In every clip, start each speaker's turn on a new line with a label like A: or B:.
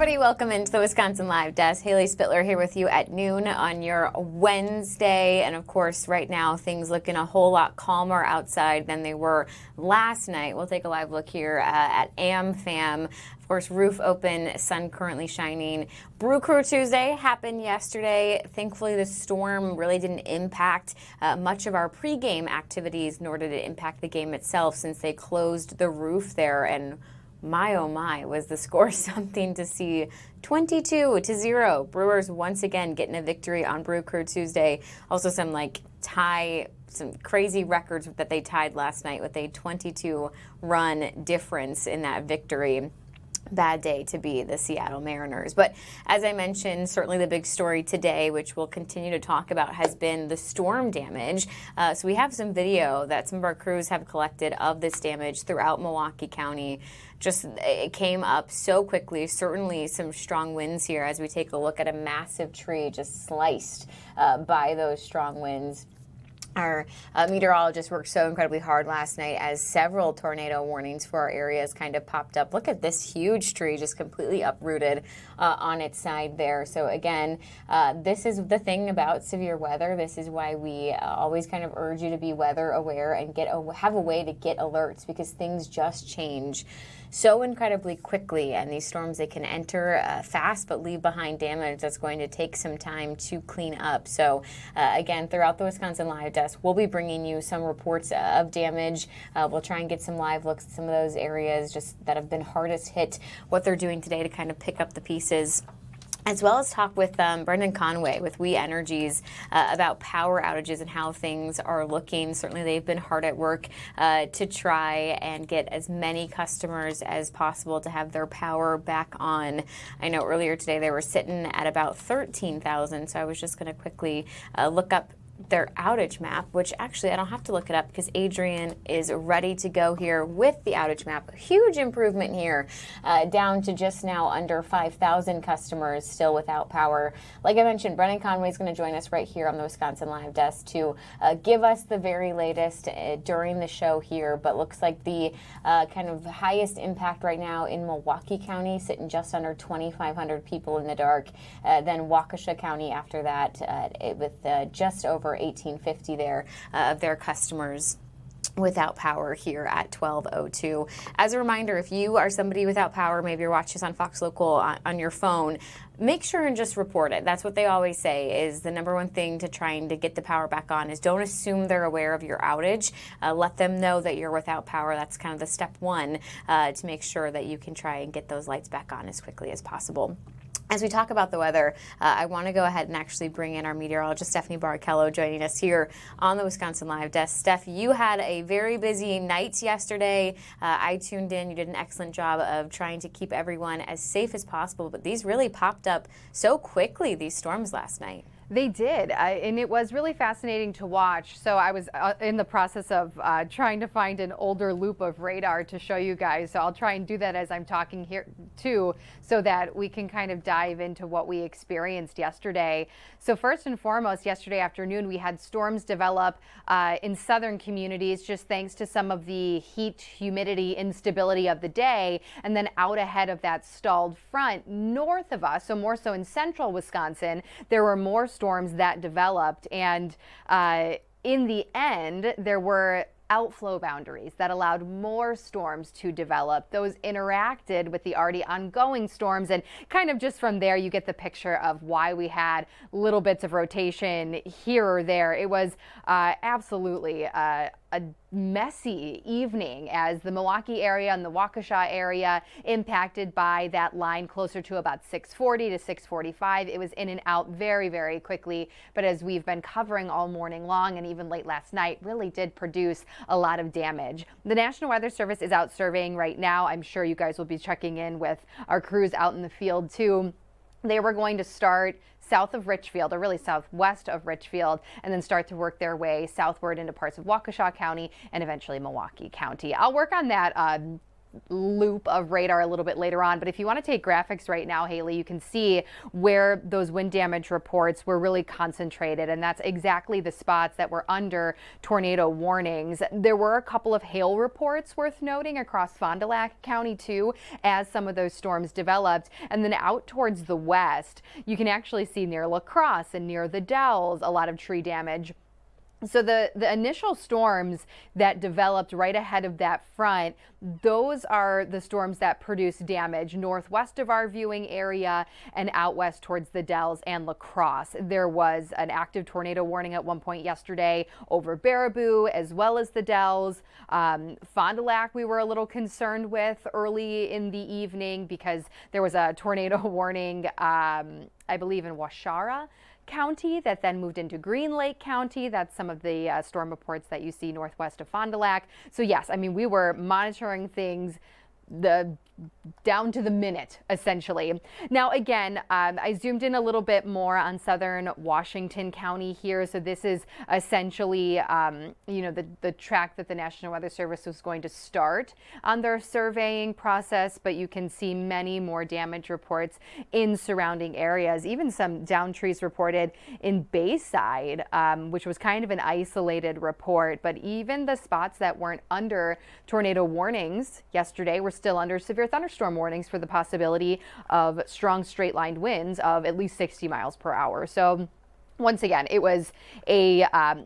A: everybody, welcome into the Wisconsin Live Desk. Haley Spittler here with you at noon on your Wednesday. And of course, right now, things looking a whole lot calmer outside than they were last night. We'll take a live look here at AmFam. Of course, roof open, sun currently shining. Brew Crew Tuesday happened yesterday. Thankfully, the storm really didn't impact much of our pregame activities, nor did it impact the game itself since they closed the roof there. And my, oh my, was the score something to see. 22-0. Brewers once again getting a victory on Brew Crew Tuesday. Also some some crazy records that they tied last night with a 22-run difference in that victory. Bad day to be the Seattle Mariners. But as I mentioned, certainly the big story today, which we'll continue to talk about, has been the storm damage. So we have some video that some of our crews have collected of this damage throughout Milwaukee County. Just it came up so quickly. Certainly some strong winds here as we take a look at a massive tree just sliced by those strong winds. Our meteorologist worked so incredibly hard last night as several tornado warnings for our areas kind of popped up. Look at this huge tree just completely uprooted on its side there. So again, this is the thing about severe weather. This is why we always kind of urge you to be weather aware and have a way to get alerts, because things just change so incredibly quickly, and these storms, they can enter fast but leave behind damage that's going to take some time to clean up. So again, throughout the Wisconsin Live Desk, we'll be bringing you some reports of damage. We'll try and get some live looks at some of those areas just that have been hardest hit, what they're doing today to kind of pick up the pieces, as well as talk with Brendan Conway with We Energies about power outages and how things are looking. Certainly they've been hard at work to try and get as many customers as possible to have their power back on. I know earlier today they were sitting at about 13,000, so I was just going to quickly look up their outage map, which actually I don't have to look it up because Adrian is ready to go here with the outage map. Huge improvement here, down to just now under 5,000 customers still without power. Like I mentioned, Brendan Conway is going to join us right here on the Wisconsin Live Desk to give us the very latest during the show here. But looks like the kind of highest impact right now in Milwaukee County, sitting just under 2,500 people in the dark. Then Waukesha County after that with just over 1,850 there of their customers without power here at 12:02. As a reminder, if you are somebody without power, maybe you're watching this on Fox Local on your phone, make sure and just report it. That's what they always say is the number one thing to trying to get the power back on is don't assume they're aware of your outage. Let them know that you're without power. That's kind of the step one to make sure that you can try and get those lights back on as quickly as possible. As we talk about the weather, I want to go ahead and actually bring in our meteorologist, Stephanie Barrichello, joining us here on the Wisconsin Live Desk. Steph, you had a very busy night yesterday. I tuned in. You did an excellent job of trying to keep everyone as safe as possible, but these really popped up so quickly, these storms last night.
B: They did, and it was really fascinating to watch. So I was in the process of trying to find an older loop of radar to show you guys. So I'll try and do that as I'm talking here too, so that we can kind of dive into what we experienced yesterday. So first and foremost, yesterday afternoon, we had storms develop in southern communities, just thanks to some of the heat, humidity, instability of the day. And then out ahead of that stalled front north of us, so more so in central Wisconsin, there were more storms that developed, and in the end there were outflow boundaries that allowed more storms to develop. Those interacted with the already ongoing storms, and kind of just from there you get the picture of why we had little bits of rotation here or there. It was absolutely a messy evening as the Milwaukee area and the Waukesha area impacted by that line closer to about 640 to 645. It was in and out very, very quickly. But as we've been covering all morning long and even late last night, really did produce a lot of damage. The National Weather Service is out surveying right now. I'm sure you guys will be checking in with our crews out in the field too. They were going to start south of Richfield, or really southwest of Richfield, and then start to work their way southward into parts of Waukesha County and eventually Milwaukee County. I'll work on that loop of radar a little bit later on. But if you want to take graphics right now, Haley, you can see where those wind damage reports were really concentrated, and that's exactly the spots that were under tornado warnings. There were a couple of hail reports worth noting across Fond du Lac County too, as some of those storms developed. And then out towards the west, you can actually see near La Crosse and near the Dells a lot of tree damage. So the initial storms that developed right ahead of that front, those are the storms that produced damage northwest of our viewing area and out west towards the Dells and La Crosse. There was an active tornado warning at one point yesterday over Baraboo as well as the Dells. Fond du Lac we were a little concerned with early in the evening because there was a tornado warning, I believe in Waukesha County that then moved into Green Lake County. That's some of the storm reports that you see northwest of Fond du Lac. So yes, I mean, we were monitoring things down to the minute, essentially. Now, again, I zoomed in a little bit more on southern Washington County here. So this is essentially, the track that the National Weather Service was going to start on their surveying process. But you can see many more damage reports in surrounding areas, even some down trees reported in Bayside, which was kind of an isolated report. But even the spots that weren't under tornado warnings yesterday were still under severe thunderstorm warnings for the possibility of strong straight-lined winds of at least 60 miles per hour. So once again, it was a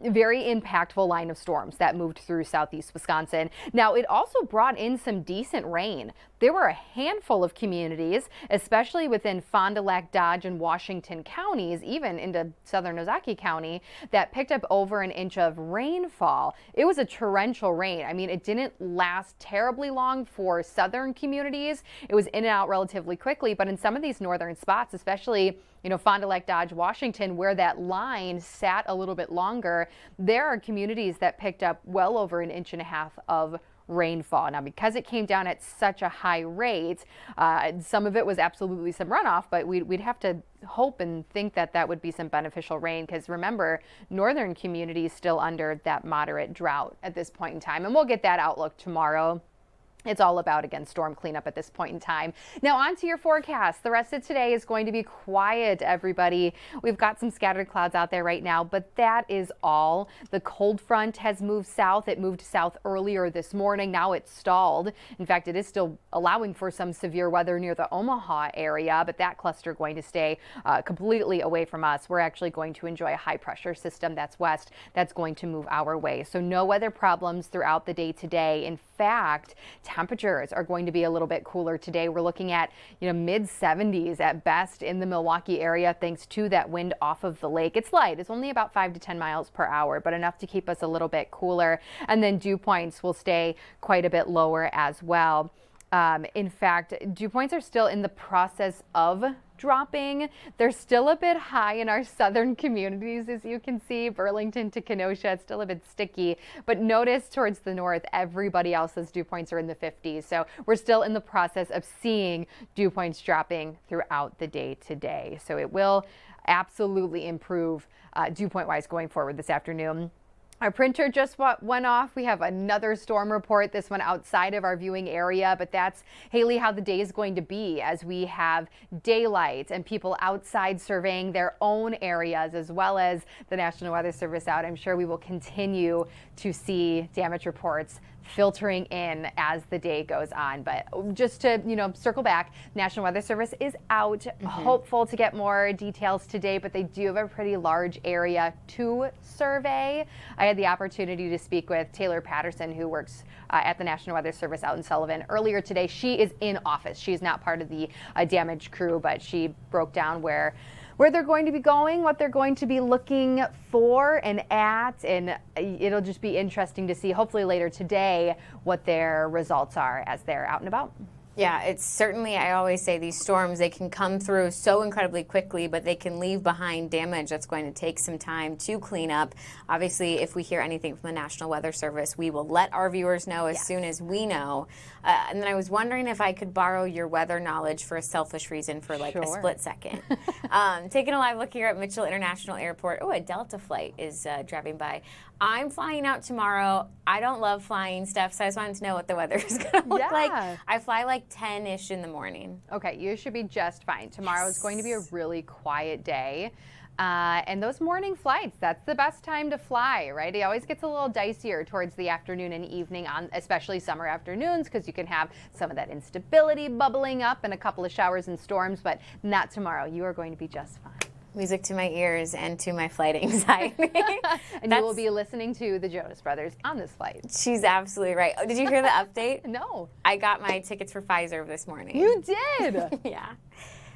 B: very impactful line of storms that moved through southeast Wisconsin. Now, it also brought in some decent rain. There were a handful of communities, especially within Fond du Lac, Dodge, and Washington counties, even into southern Ozaukee County, that picked up over an inch of rainfall. It was a torrential rain. I mean, it didn't last terribly long for southern communities. It was in and out relatively quickly, but in some of these northern spots, especially Fond du Lac, Dodge, Washington, where that line sat a little bit longer, there are communities that picked up well over an inch and a half of rainfall. Now, because it came down at such a high rate, some of it was absolutely some runoff, but we'd have to hope and think that that would be some beneficial rain, because remember, northern communities still under that moderate drought at this point in time, and we'll get that outlook tomorrow. It's all about, again, storm cleanup at this point in time. Now, on to your forecast. The rest of today is going to be quiet, everybody. We've got some scattered clouds out there right now, but that is all. The cold front has moved south. It moved south earlier this morning. Now it's stalled. In fact, it is still allowing for some severe weather near the Omaha area, but that cluster going to stay completely away from us. We're actually going to enjoy a high pressure system that's west that's going to move our way. So no weather problems throughout the day today. In fact, temperatures are going to be a little bit cooler today. We're looking at, mid 70s at best in the Milwaukee area, thanks to that wind off of the lake. It's light. It's only about 5 to 10 miles per hour, but enough to keep us a little bit cooler. And then dew points will stay quite a bit lower as well. In fact, dew points are still in the process of dropping. They're still a bit high in our southern communities, as you can see, Burlington to Kenosha. It's still a bit sticky, but notice towards the north, everybody else's dew points are in the 50s. So we're still in the process of seeing dew points dropping throughout the day today. So it will absolutely improve dew point wise going forward this afternoon. Our printer just went off. We have another storm report, this one outside of our viewing area, but that's, Haley, how the day is going to be as we have daylight and people outside surveying their own areas, as well as the National Weather Service out. I'm sure we will continue to see damage reports filtering in as the day goes on. But just to, circle back, National Weather Service is out, hopeful to get more details today, but they do have a pretty large area to survey. I had the opportunity to speak with Taylor Patterson, who works at the National Weather Service out in Sullivan earlier today. She is in office. She's not part of the damage crew, but she broke down where they're going to be going, what they're going to be looking for and at, and it'll just be interesting to see, hopefully later today, what their results are as they're out and about.
A: Yeah, it's certainly, I always say these storms, they can come through so incredibly quickly, but they can leave behind damage that's going to take some time to clean up. Obviously, if we hear anything from the National Weather Service, we will let our viewers know as soon as we know. And then I was wondering if I could borrow your weather knowledge for a selfish reason for like a split second. Taking a live look here at Mitchell International Airport. Oh, a Delta flight is driving by. I'm flying out tomorrow. I don't love flying stuff, so I just wanted to know what the weather is going to look like. I fly like 10-ish in the morning.
B: Okay, you should be just fine. Tomorrow is going to be a really quiet day. And those morning flights, that's the best time to fly, right? It always gets a little dicier towards the afternoon and evening, on especially summer afternoons, because you can have some of that instability bubbling up and a couple of showers and storms, but not tomorrow. You are going to be just fine.
A: Music to my ears and to my flight anxiety.
B: And you will be listening to the Jonas Brothers on this flight.
A: She's absolutely right. Oh, did you hear the update?
B: No.
A: I got my tickets for Pfizer this morning.
B: You did?
A: Yeah.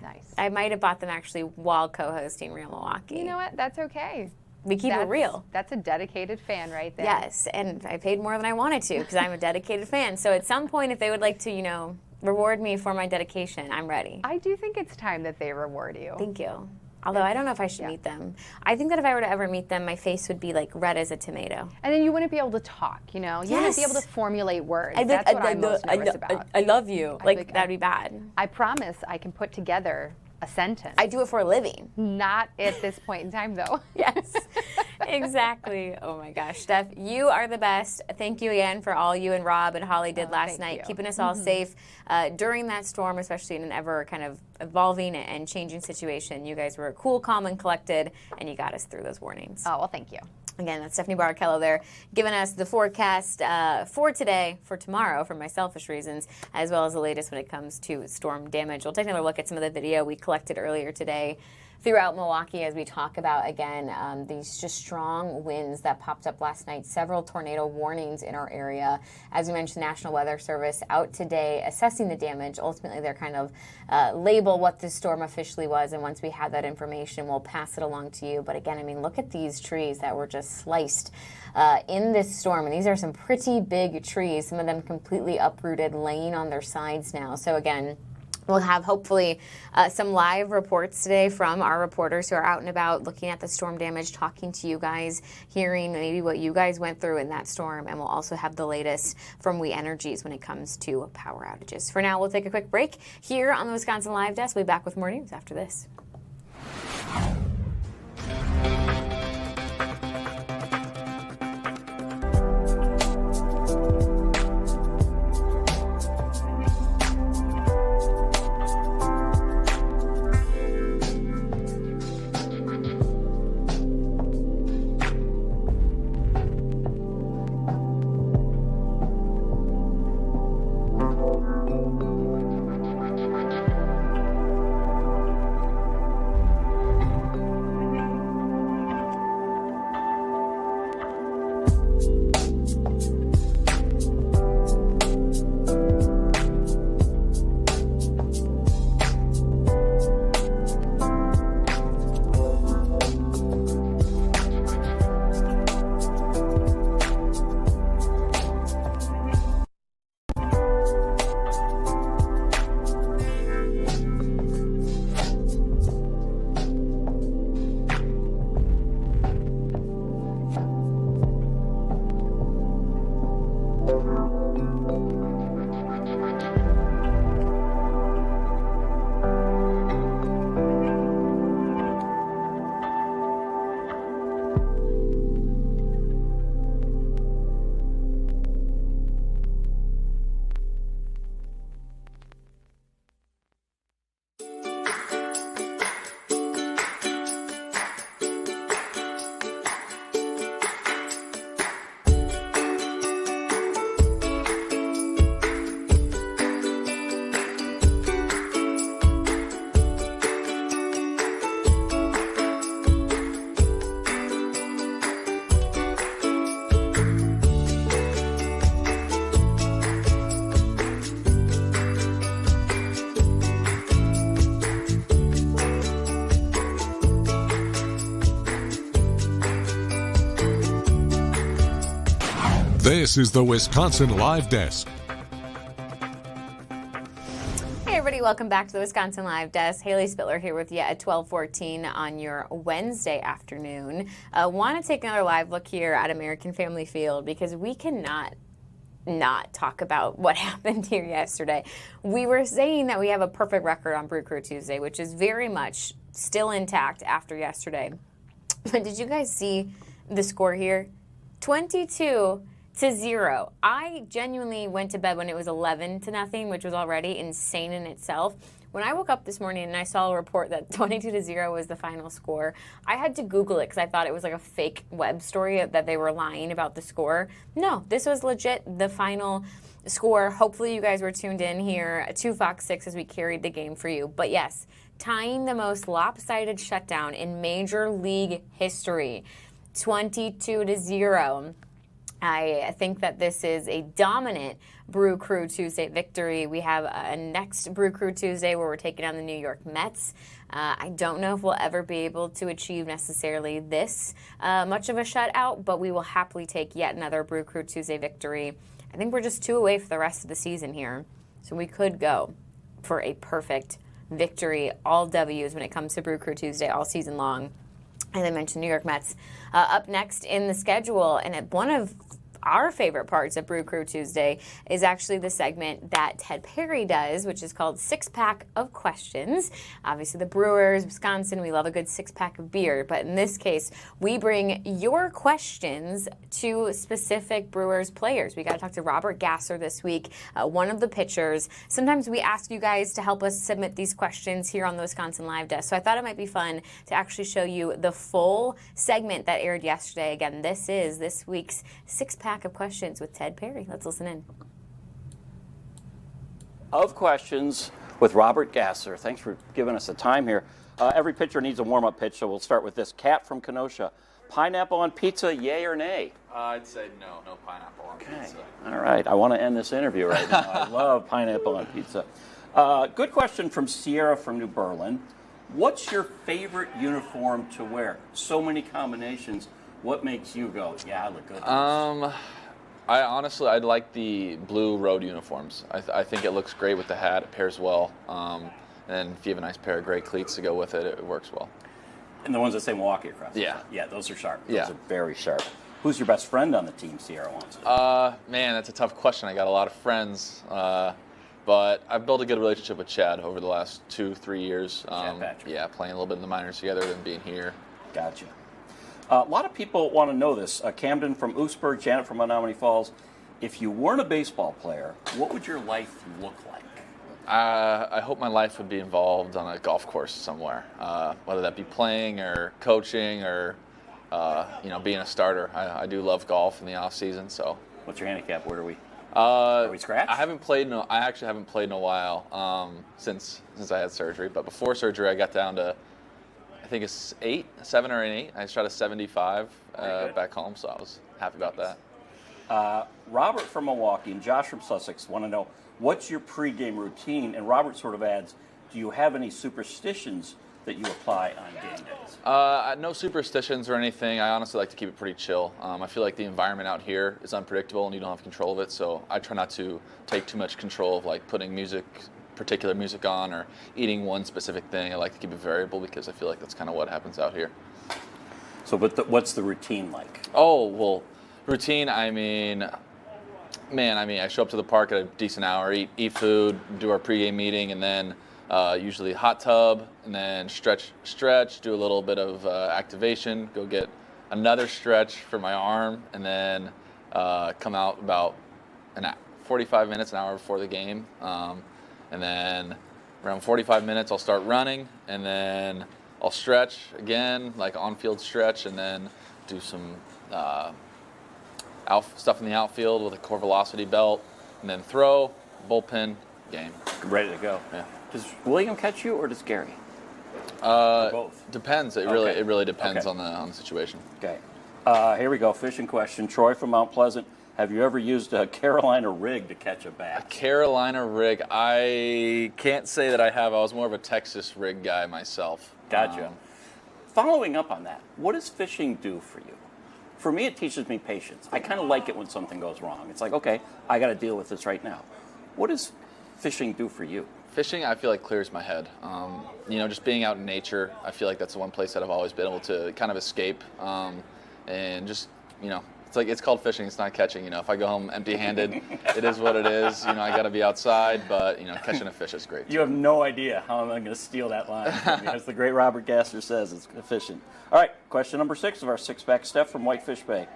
B: Nice.
A: I might have bought them actually while co-hosting Real Milwaukee.
B: You know what? That's okay.
A: We keep it real.
B: That's a dedicated fan right there.
A: Yes, and I paid more than I wanted to because I'm a dedicated fan. So at some point, if they would like to, you know, reward me for my dedication, I'm ready.
B: I do think it's time that they reward you.
A: Thank you. Although I don't know if I should meet them. I think that if I were to ever meet them, my face would be like red as a tomato.
B: And then you wouldn't be able to talk, you know? You wouldn't be able to formulate words. That's what I'm most nervous about.
A: I love you. Like, that'd be bad.
B: I promise I can put together a sentence.
A: I do it for a living.
B: Not at this point in time, though.
A: Yes, exactly. Oh my gosh, Steph, you are the best. Thank you again for all you and Rob and Holly did last night, keeping us all safe during that storm, especially in an ever kind of evolving and changing situation. You guys were cool, calm, and collected, and you got us through those warnings.
B: Oh, well, thank you.
A: Again, that's Stephanie Barrichello there, giving us the forecast for today, for tomorrow, for my selfish reasons, as well as the latest when it comes to storm damage. We'll take another look at some of the video we collected earlier today throughout Milwaukee as we talk about, again, these just strong winds that popped up last night. Several tornado warnings in our area. As we mentioned, National Weather Service out today assessing the damage. Ultimately, they're kind of label what this storm officially was, and once we have that information, we'll pass it along to you. But again, I mean, look at these trees that were just sliced in this storm, and these are some pretty big trees, some of them completely uprooted, laying on their sides now. So again, we'll have hopefully some live reports today from our reporters who are out and about looking at the storm damage, talking to you guys, hearing maybe what you guys went through in that storm, and we'll also have the latest from We Energies when it comes to power outages. For now, we'll take a quick break here on the Wisconsin Live Desk. We'll be back with more news after this.
C: This is the Wisconsin Live Desk.
A: Hey everybody, welcome back to the Wisconsin Live Desk. Haley Spittler here with you at 12:14 on your Wednesday afternoon. Want to take another live look here at American Family Field because we cannot not talk about what happened here yesterday. We were saying that we have a perfect record on Brew Crew Tuesday, which is very much still intact after yesterday. But did you guys see the score here? 22-0. I genuinely went to bed when it was 11-0, which was already insane in itself. When I woke up this morning and I saw a report that 22-0 was the final score, I had to Google it because I thought it was like a fake web story that they were lying about the score. No, this was legit the final score. Hopefully you guys were tuned in here to Fox 6 as we carried the game for you. But yes, tying the most lopsided shutdown in Major League history, 22-0. I think that this is a dominant Brew Crew Tuesday victory. We have a next Brew Crew Tuesday where we're taking on the New York Mets. I don't know if we'll ever be able to achieve necessarily this much of a shutout, but we will happily take yet another Brew Crew Tuesday victory. I think we're just 2 away for the rest of the season here. So we could go for a perfect victory, all W's when it comes to Brew Crew Tuesday all season long. As I mentioned, New York Mets up next in the schedule. And one of our favorite parts of Brew Crew Tuesday is actually the segment that Ted Perry does, which is called Six Pack of Questions. Obviously, the Brewers, Wisconsin, we love a good six-pack of beer. But in this case, we bring your questions to specific Brewers players. We got to talk to Robert Gasser this week, one of the pitchers. Sometimes we ask you guys to help us submit these questions here on the Wisconsin Live Desk. So I thought it might be fun to actually show you the full segment that aired yesterday. Again, this is this week's Six-Pack of Questions with Ted Perry. Let's listen in.
D: Of questions with Robert Gasser. Thanks for giving us the time here. Every pitcher needs a warm-up pitch, so we'll start with this. Cat from Kenosha. Pineapple on pizza, yay or nay?
E: I'd say no pineapple on pizza.
D: All right, I want to end this interview right now. I love pineapple on pizza. Good question from Sierra from New Berlin. What's your favorite uniform to wear? So many combinations. What makes you go, yeah, I look good?
E: I'd like the blue road uniforms. I think it looks great with the hat. It pairs well. And if you have a nice pair of gray cleats to go with it, it works well.
D: And the ones that say Milwaukee across the front. Yeah, those are sharp. Those are very sharp. Who's your best friend on the team, Sierra wants to know?
E: Man, that's a tough question. I got a lot of friends. But I've built a good relationship with Chad over the last 2-3 years.
D: Chad Patrick.
E: Yeah, playing a little bit in the minors together and being here.
D: Gotcha. A lot of people want to know this. Camden from Oostburg, Janet from Menominee Falls. If you weren't a baseball player, what would your life look like?
E: I hope my life would be involved on a golf course somewhere, whether that be playing or coaching or being a starter. I do love golf in the off season. So,
D: what's your handicap? Where are we scratched?
E: I actually haven't played in a while since I had surgery. But before surgery, I got down to, I think it's 7 or 8. I shot a 75 back home, so I was happy about that.
D: Robert from Milwaukee and Josh from Sussex want to know, what's your pregame routine? And Robert sort of adds, do you have any superstitions that you apply on game days?
E: No superstitions or anything. I honestly like to keep it pretty chill. I feel like the environment out here is unpredictable and you don't have control of it, so I try not to take too much control of like putting particular music on or eating one specific thing. I like to keep it variable because I feel like that's kind of what happens out here.
D: So what's the routine like?
E: Oh, well, routine, I show up to the park at a decent hour, eat food, do our pregame meeting, and then usually hot tub, and then stretch, do a little bit of activation, go get another stretch for my arm, and then come out about 45 minutes, an hour before the game. And then around 45 minutes, I'll start running, and then I'll stretch again, like on-field stretch, and then do some stuff in the outfield with a core velocity belt, and then throw, bullpen, game.
D: Ready to go.
E: Yeah.
D: Does William catch you or does Gary? Or both?
E: Depends. It really depends on the situation.
D: Okay. Here we go. Fishing question. Troy from Mount Pleasant. Have you ever used a Carolina rig to catch a bass?
E: A Carolina rig? I can't say that I have. I was more of a Texas rig guy myself.
D: Gotcha. Following up on that, what does fishing do for you? For me, it teaches me patience. I kind of like it when something goes wrong. It's like, okay, I got to deal with this right now. What does fishing do for you?
E: Fishing, I feel like clears my head. Just being out in nature, I feel like that's the one place that I've always been able to kind of escape. And just, it's called fishing. It's not catching. If I go home empty-handed, it is what it is. I got to be outside, but catching a fish is great.
D: You have no idea how I'm going to steal that line. As the great Robert Gasser says, it's efficient. All right, question number 6 of our six-pack. Steph from Whitefish Bay.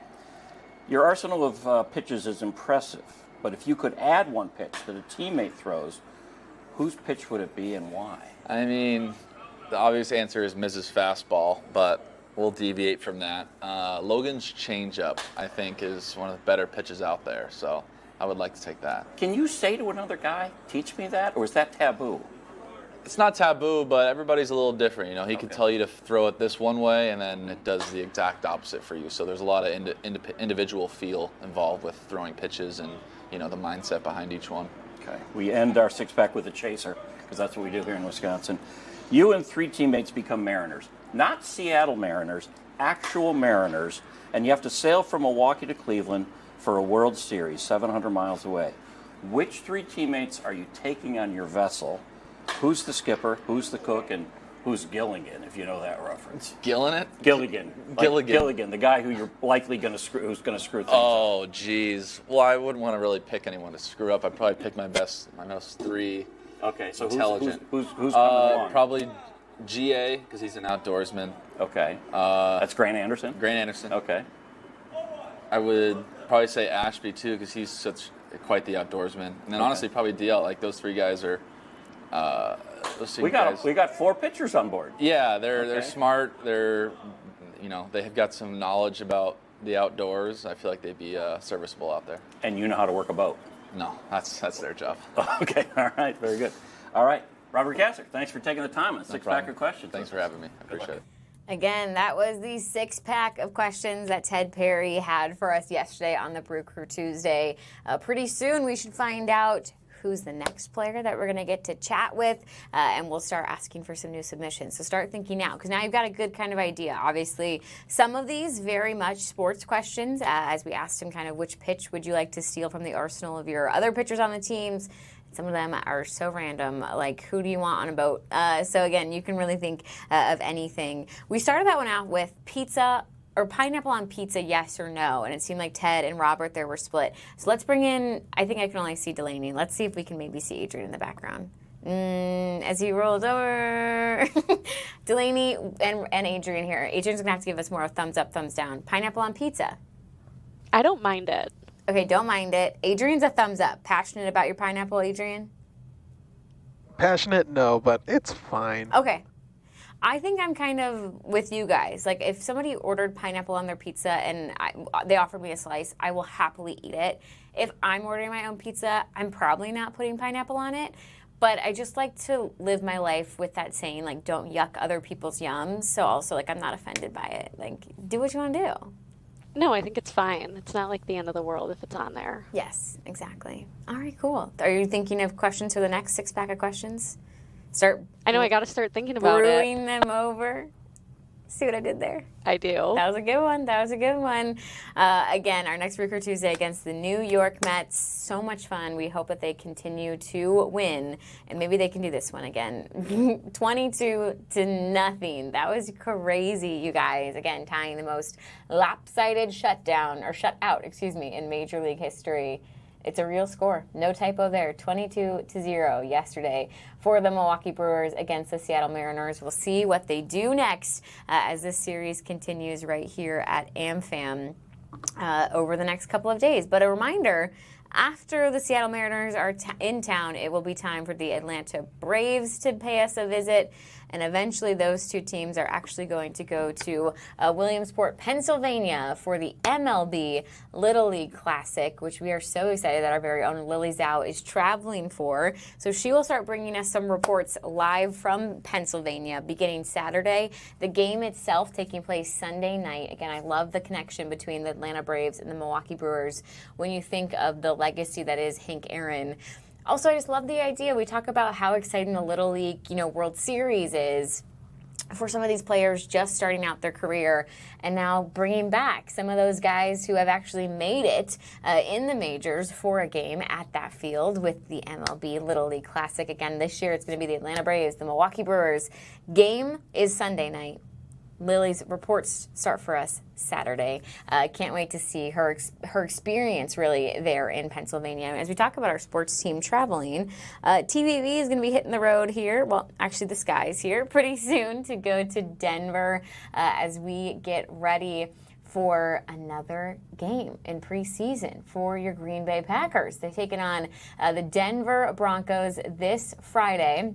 D: Your arsenal of pitches is impressive, but if you could add one pitch that a teammate throws, whose pitch would it be and why?
E: I mean, the obvious answer is Mrs. Fastball, but we'll deviate from that. Logan's changeup, I think, is one of the better pitches out there, so I would like to take that.
D: Can you say to another guy, teach me that, or is that taboo?
E: It's not taboo, but everybody's a little different. You know, he could tell you to throw it this one way, and then it does the exact opposite for you. So there's a lot of individual feel involved with throwing pitches and, you know, the mindset behind each one.
D: Okay. We end our six-pack with a chaser, because that's what we do here in Wisconsin. You and 3 teammates become Mariners. Not Seattle Mariners, actual Mariners, and you have to sail from Milwaukee to Cleveland for a World Series, 700 miles away. Which 3 teammates are you taking on your vessel? Who's the skipper, who's the cook, and who's Gilligan, if you know that reference?
E: Gilligan?
D: Gilligan. Gilligan, the guy who you're likely going to screw, who's going to screw things up.
E: Oh, geez. Well, I wouldn't want to really pick anyone to screw up. I'd probably pick my most 3
D: Okay, so
E: intelligent.
D: who's coming along?
E: Probably GA, because he's an outdoorsman.
D: Okay. That's Grant Anderson?
E: Grant Anderson.
D: Okay.
E: I would probably say Ashby, too, because he's quite the outdoorsman. And then honestly, probably DL. Like, those 3 guys are...
D: We got 4 pitchers on board.
E: Yeah, they're smart. They're, you know, they have got some knowledge about the outdoors. I feel like they'd be serviceable out there.
D: And you know how to work a boat.
E: No, that's their job.
D: Okay, all right, very good. All right, Robert Kasser, thanks for taking the time on Six-Pack of Questions.
E: Thanks for having me. I appreciate it.
A: Again, that was the 6-pack of questions that Ted Perry had for us yesterday on the Brew Crew Tuesday. Pretty soon we should find out who's the next player that we're going to get to chat with, and we'll start asking for some new submissions. So start thinking now, because now you've got a good kind of idea. Obviously, some of these very much sports questions, as we asked him kind of which pitch would you like to steal from the arsenal of your other pitchers on the teams. Some of them are so random, like who do you want on a boat? So again, you can really think of anything. We started that one out with pizza or pineapple on pizza, yes or no? And it seemed like Ted and Robert there were split. So let's bring in, I think I can only see Delaney. Let's see if we can maybe see Adrian in the background. As he rolls over. Delaney and Adrian here. Adrian's going to have to give us more of thumbs up, thumbs down. Pineapple on pizza.
F: I don't mind it.
A: Okay, don't mind it. Adrian's a thumbs up. Passionate about your pineapple, Adrian?
G: Passionate, no, but it's fine.
A: Okay. I think I'm kind of with you guys. Like, if somebody ordered pineapple on their pizza and they offered me a slice, I will happily eat it. If I'm ordering my own pizza, I'm probably not putting pineapple on it. But I just like to live my life with that saying, like, don't yuck other people's yums. So also, like, I'm not offended by it. Like, do what you want to do.
F: No, I think it's fine. It's not like the end of the world if it's on there.
A: Yes, exactly. All right, cool. Are you thinking of questions for the next 6-pack of questions?
F: I know I got to start thinking about
A: brewing them over. See what I did there?
F: I do.
A: That was a good one. That was a good one. Again, our next Brew Crew Tuesday against the New York Mets. So much fun. We hope that they continue to win, and maybe they can do this one again. 22-0. That was crazy, you guys. Again, tying the most lopsided shutout, in Major League history. It's a real score. No typo there. 22-0 yesterday for the Milwaukee Brewers against the Seattle Mariners. We'll see what they do next as this series continues right here at AmFam over the next couple of days. But a reminder, after the Seattle Mariners are in town, it will be time for the Atlanta Braves to pay us a visit. And eventually those 2 teams are actually going to go to Williamsport, Pennsylvania for the MLB Little League Classic, which we are so excited that our very own Lily Zhao is traveling for. So she will start bringing us some reports live from Pennsylvania beginning Saturday. The game itself taking place Sunday night. Again, I love the connection between the Atlanta Braves and the Milwaukee Brewers when you think of the legacy that is Hank Aaron. Also, I just love the idea. We talk about how exciting the Little League, World Series is for some of these players just starting out their career, and now bringing back some of those guys who have actually made it in the majors for a game at that field with the MLB Little League Classic. Again, this year it's going to be the Atlanta Braves, the Milwaukee Brewers. Game is Sunday night. Lily's reports start for us Saturday. Can't wait to see her experience really there in Pennsylvania. As we talk about our sports team traveling, TVV is going to be hitting the road here. Well, actually the skies here pretty soon to go to Denver as we get ready for another game in preseason for your Green Bay Packers. They're taking on the Denver Broncos this Friday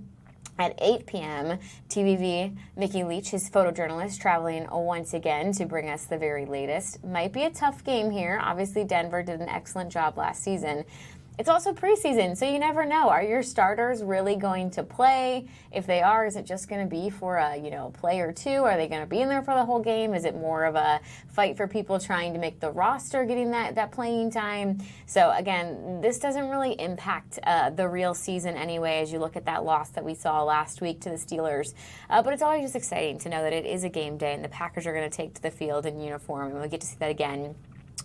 A: at 8 p.m. TVV, Mickey Leach, his photojournalist, traveling once again to bring us the very latest. Might be a tough game here. Obviously, Denver did an excellent job last season. It's also preseason, so you never know. Are your starters really going to play? If they are, is it just going to be for a play or two? Are they going to be in there for the whole game? Is it more of a fight for people trying to make the roster, getting that playing time? So again, this doesn't really impact the real season anyway, as you look at that loss that we saw last week to the Steelers. But it's always just exciting to know that it is a game day and the Packers are going to take to the field in uniform, and we'll get to see that again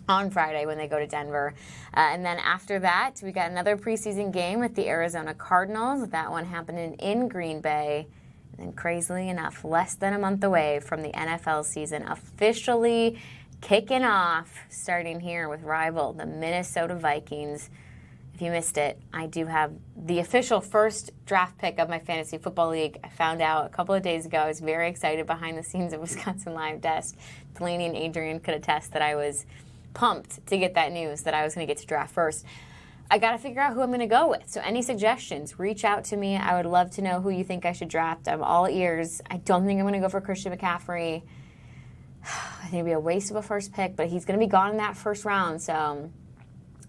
A: on Friday when they go to Denver. And then after that, we got another preseason game with the Arizona Cardinals. That one happening in Green Bay. And then crazily enough, less than a month away from the NFL season officially kicking off, starting here with rival, the Minnesota Vikings. If you missed it, I do have the official first draft pick of my fantasy football league. I found out a couple of days ago. I was very excited behind the scenes at Wisconsin Live Desk. Delaney and Adrian could attest that I was pumped to get that news that I was going to get to draft first. I got to figure out who I'm going to go with. So any suggestions, reach out to me. I would love to know who you think I should draft. I'm all ears. I don't think I'm going to go for Christian McCaffrey. I think it'd be a waste of a first pick, but he's going to be gone in that first round, so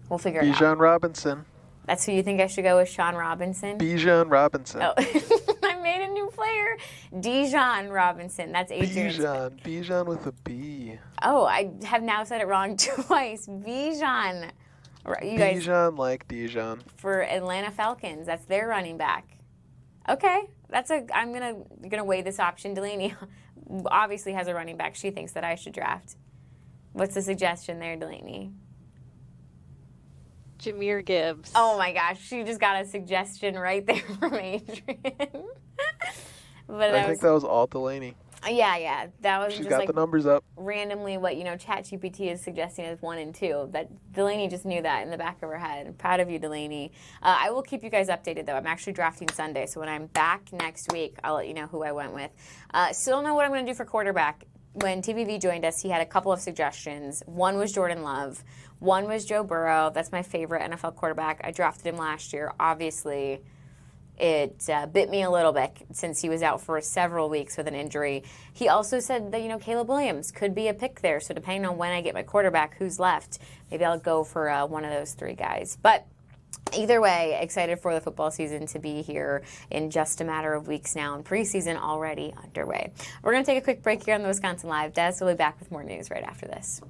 A: we'll figure it out.
G: Bijan Robinson.
A: That's who you think I should go with, Sean Robinson?
G: Bijan Robinson.
A: Oh, I made a new player. Dijon Robinson. That's Adrian's pick.
G: Bijan with a B.
A: Oh, I have now said it wrong twice. Bijan. You guys,
G: Bijan like Dijon.
A: for Atlanta Falcons. That's their running back. Okay, I'm gonna weigh this option. Delaney obviously has a running back she thinks that I should draft. What's the suggestion there, Delaney?
F: Jahmyr Gibbs.
A: Oh my gosh, she just got a suggestion right there from Adrian. But
G: I think that was all Delaney.
A: Yeah, that was
G: She
A: just
G: got
A: like
G: the numbers up.
A: randomly what ChatGPT is suggesting as 1 and 2. That Delaney just knew that in the back of her head. I'm proud of you, Delaney. I will keep you guys updated though. I'm actually drafting Sunday, so when I'm back next week, I'll let you know who I went with. Still don't know what I'm going to do for quarterback. When TVV joined us, he had a couple of suggestions. One was Jordan Love. One was Joe Burrow. That's my favorite NFL quarterback. I drafted him last year. Obviously, it bit me a little bit since he was out for several weeks with an injury. He also said that, Caleb Williams could be a pick there. So depending on when I get my quarterback, who's left, maybe I'll go for one of those three guys. But either way, excited for the football season to be here in just a matter of weeks now, and preseason already underway. We're going to take a quick break here on the Wisconsin Live Desk. We'll be back with more news right after this.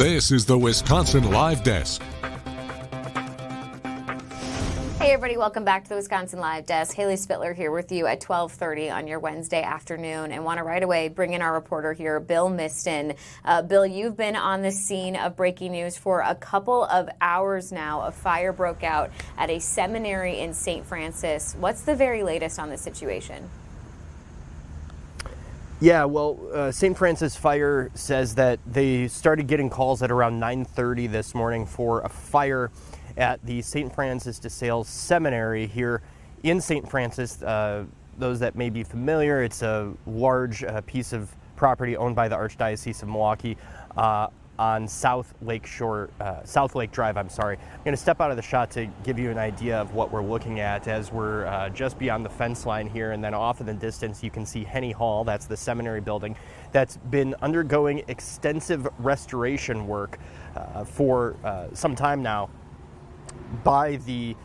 C: This is the Wisconsin Live Desk.
A: Hey everybody, welcome back to the Wisconsin Live Desk. Haley Spittler here with you at 12:30 on your Wednesday afternoon, and want to right away bring in our reporter here, Bill Miston. Bill, you've been on the scene of breaking news for a couple of hours now. A fire broke out at a seminary in St. Francis. What's the very latest on this situation?
H: Yeah, well, St. Francis Fire says that they started getting calls at around 9:30 this morning for a fire at the St. Francis de Sales Seminary here in St. Francis. Those that may be familiar, it's a large piece of property owned by the Archdiocese of Milwaukee on South Lake Drive. I'm going to step out of the shot to give you an idea of what we're looking at as we're just beyond the fence line here, and then off in the distance you can see Henny Hall. That's the seminary building that's been undergoing extensive restoration work for some time now by the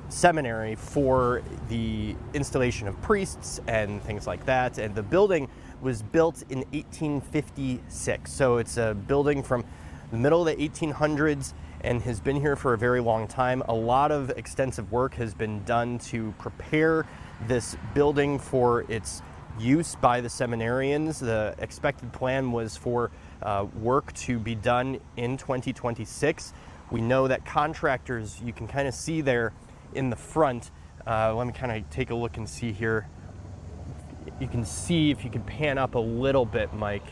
H: seminary for the installation of priests and things like that. And the building was built in 1856, so it's a building from the middle of the 1800s and has been here for a very long time. A lot of extensive work has been done to prepare this building for its use by the seminarians. The expected plan was for work to be done in 2026. We know that contractors, you can kind of see there in the front, let me kind of take a look and see here. You can see, if you could pan up a little bit, Mike,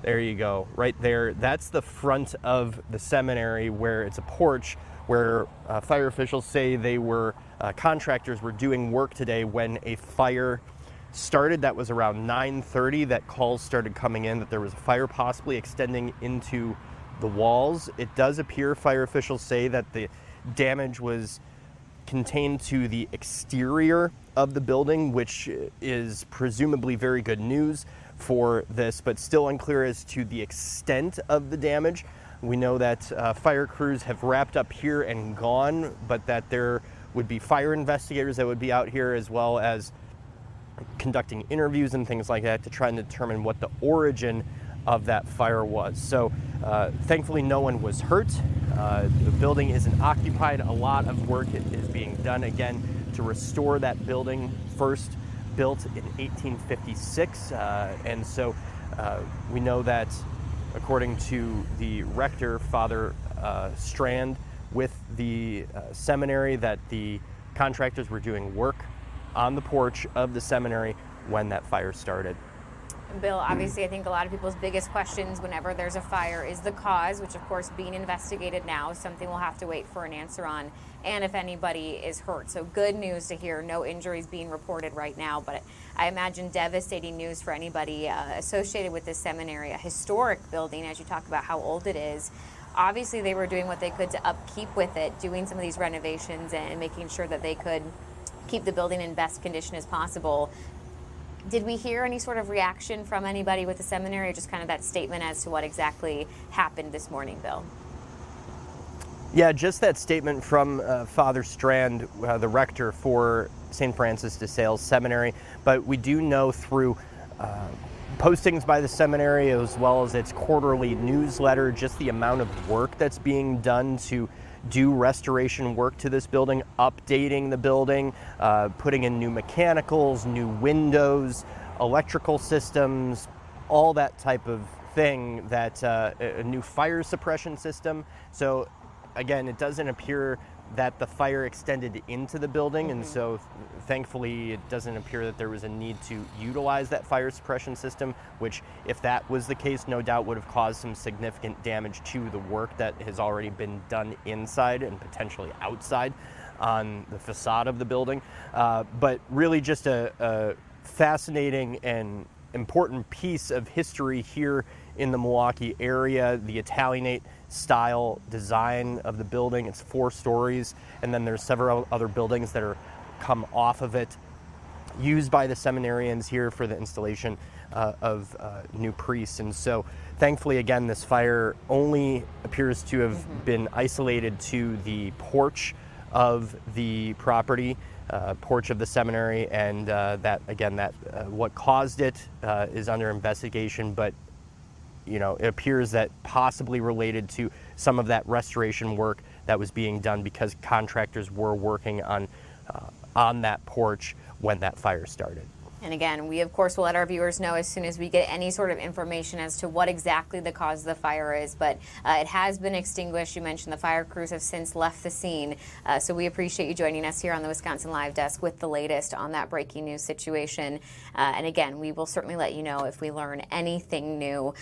H: there you go, right there. That's the front of the seminary, where it's a porch where fire officials say contractors were doing work today when a fire started. That was around 9:30 that calls started coming in that there was a fire possibly extending into the walls. It does appear, fire officials say, that the damage was contained to the exterior of the building, which is presumably very good news for this, but still unclear as to the extent of the damage. We know that fire crews have wrapped up here and gone, but that there would be fire investigators that would be out here, as well as conducting interviews and things like that to try and determine what the origin of that fire was. So thankfully no one was hurt. The building isn't occupied. A lot of work is being done again to restore that building, first built in 1856. And so we know that, according to the rector, Father Strand, with the seminary, that the contractors were doing work on the porch of the seminary when that fire started.
A: Bill, obviously I think a lot of people's biggest questions whenever there's a fire is the cause, which of course being investigated now, something we'll have to wait for an answer on, and if anybody is hurt. So good news to hear, no injuries being reported right now, but I imagine devastating news for anybody associated with this seminary, a historic building, as you talk about how old it is. Obviously they were doing what they could to upkeep with it, doing some of these renovations and making sure that they could keep the building in best condition as possible. Did we hear any sort of reaction from anybody with the seminary, or just kind of that statement as to what exactly happened this morning, Bill?
H: Yeah, just that statement from Father Strand, the rector for St. Francis de Sales Seminary. But we do know through postings by the seminary, as well as its quarterly newsletter, just the amount of work that's being done to do restoration work to this building, updating the building, putting in new mechanicals, new windows, electrical systems, all that type of thing, that a new fire suppression system. So again, it doesn't appear that the fire extended into the building, and so thankfully it doesn't appear that there was a need to utilize that fire suppression system, which, if that was the case, no doubt would have caused some significant damage to the work that has already been done inside and potentially outside on the facade of the building. But really just a fascinating and important piece of history here in the Milwaukee area. The Italianate style design of the building. It's 4 stories, and then there's several other buildings that are come off of it, used by the seminarians here for the installation of new priests. And so thankfully, again, this fire only appears to have been isolated to the porch of the property, porch of the seminary, and that, again, that what caused it is under investigation. But it appears that possibly related to some of that restoration work that was being done because contractors were working on that porch when that fire started.
A: And again, we of course will let our viewers know as soon as we get any sort of information as to what exactly the cause of the fire is. But it has been extinguished. You mentioned the fire crews have since left the scene. So we appreciate you joining us here on the Wisconsin Live Desk with the latest on that breaking news situation. And again, we will certainly let you know if we learn anything new.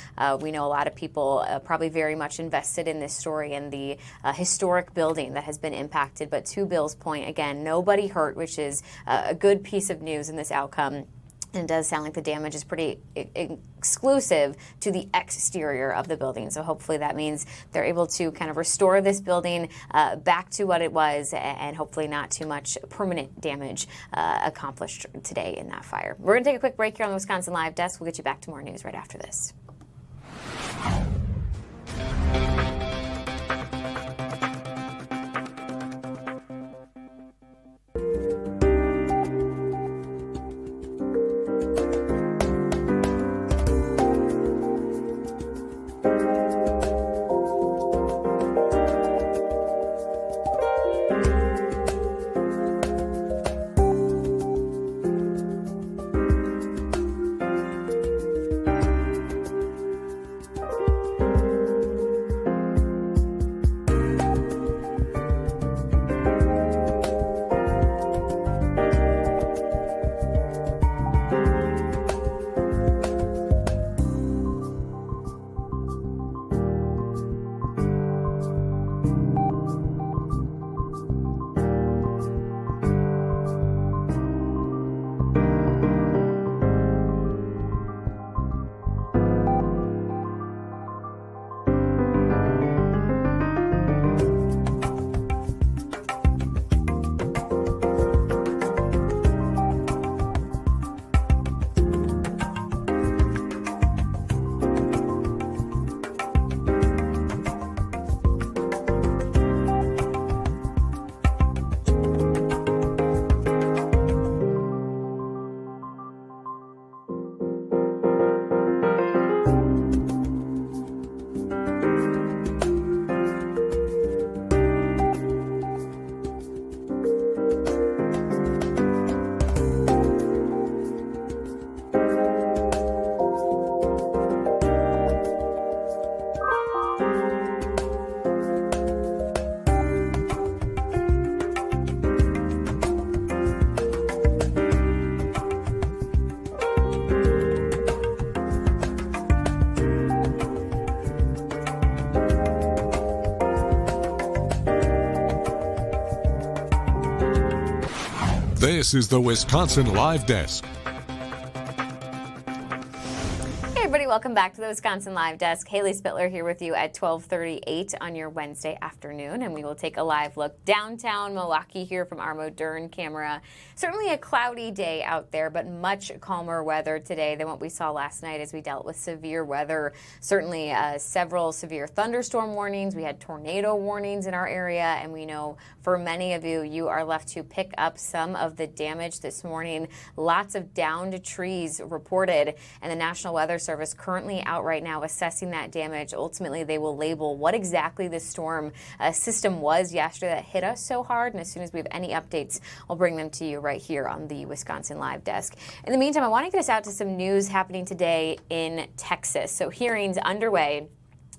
A: We know a lot of people probably very much invested in this story and the historic building that has been impacted. But to Bill's point, again, nobody hurt, which is a good piece of news in this outcome. And it does sound like the damage is pretty exclusive to the exterior of the building. So hopefully that means they're able to kind of restore this building back to what it was, and hopefully not too much permanent damage accomplished today in that fire. We're going to take a quick break here on the Wisconsin Live Desk. We'll get you back to more news right after this.
C: This is the Wisconsin Live Desk.
A: Hey everybody, welcome back to the Wisconsin Live Desk. Haley Spittler here with you at 12:38 on your Wednesday afternoon, and we will take a live look downtown Milwaukee here from our Modern camera. Certainly a cloudy day out there, but much calmer weather today than what we saw last night as we dealt with severe weather. Certainly several severe thunderstorm warnings. We had tornado warnings in our area, and we know for many of you, you are left to pick up some of the damage this morning. Lots of downed trees reported, and the National Weather Service currently out right now assessing that damage. Ultimately, they will label what exactly this storm system was yesterday that hit us so hard, and as soon as we have any updates, we'll bring them to you right here on the Wisconsin Live Desk. In the meantime, I want to get us out to some news happening today in Texas. So hearings underway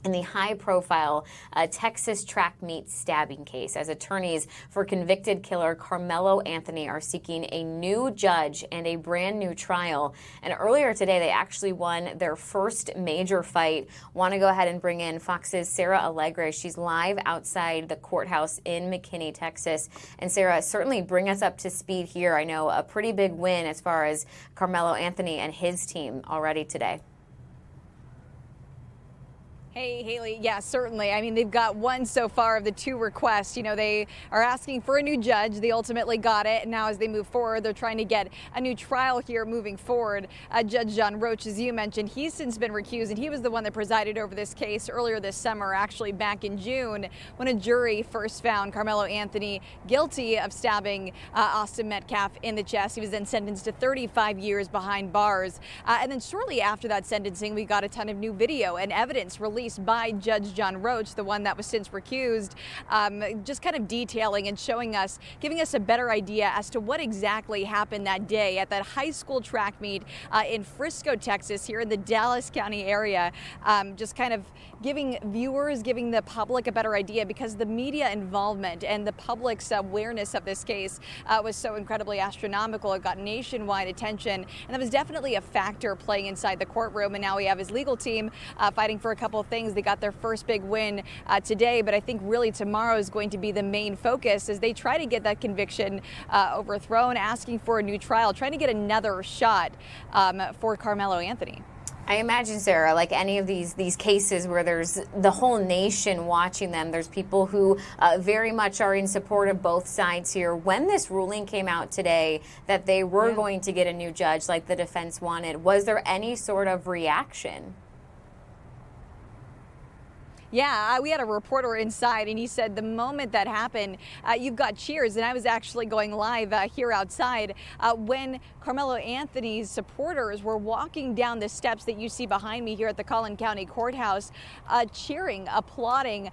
A: in the high-profile Texas track meet stabbing case, as attorneys for convicted killer Carmelo Anthony are seeking a new judge and a brand new trial. And earlier today, they actually won their first major fight. Want to go ahead and bring in Fox's Sarah Allegre. She's live outside the courthouse in McKinney, Texas. And Sarah, certainly bring us up to speed here. I know a pretty big win as far as Carmelo Anthony and his team already today.
I: Hey, Haley. Yeah, certainly. I mean, they've got one so far of the two requests. You know, they are asking for a new judge. They ultimately got it. And now as they move forward, they're trying to get a new trial here moving forward. Judge John Roach, as you mentioned, he's since been recused, and he was the one that presided over this case earlier this summer, actually back in June, when a jury first found Carmelo Anthony guilty of stabbing Austin Metcalf in the chest. He was then sentenced to 35 years behind bars. And then shortly after that sentencing, we got a ton of new video and evidence released by Judge John Roach, the one that was since recused, just kind of detailing and showing us, giving us a better idea as to what exactly happened that day at that high school track meet in Frisco, Texas, here in the Dallas County area. Just kind of giving viewers, giving the public a better idea, because the media involvement and the public's awareness of this case was so incredibly astronomical. It got nationwide attention, and that was definitely a factor playing inside the courtroom. And now we have his legal team fighting for a couple of things. They got their first big win today, but I think really tomorrow is going to be the main focus as they try to get that conviction overthrown, asking for a new trial, trying to get another shot for Carmelo Anthony.
A: I imagine, Sarah, like any of these cases where there's the whole nation watching them, there's people who very much are in support of both sides here. When this ruling came out today that they were going to get a new judge like the defense wanted, was there any sort of reaction?
I: Yeah, we had a reporter inside, and he said the moment that happened, you've got cheers. And I was actually going live here outside when Carmelo Anthony's supporters were walking down the steps that you see behind me here at the Collin County Courthouse, cheering, applauding.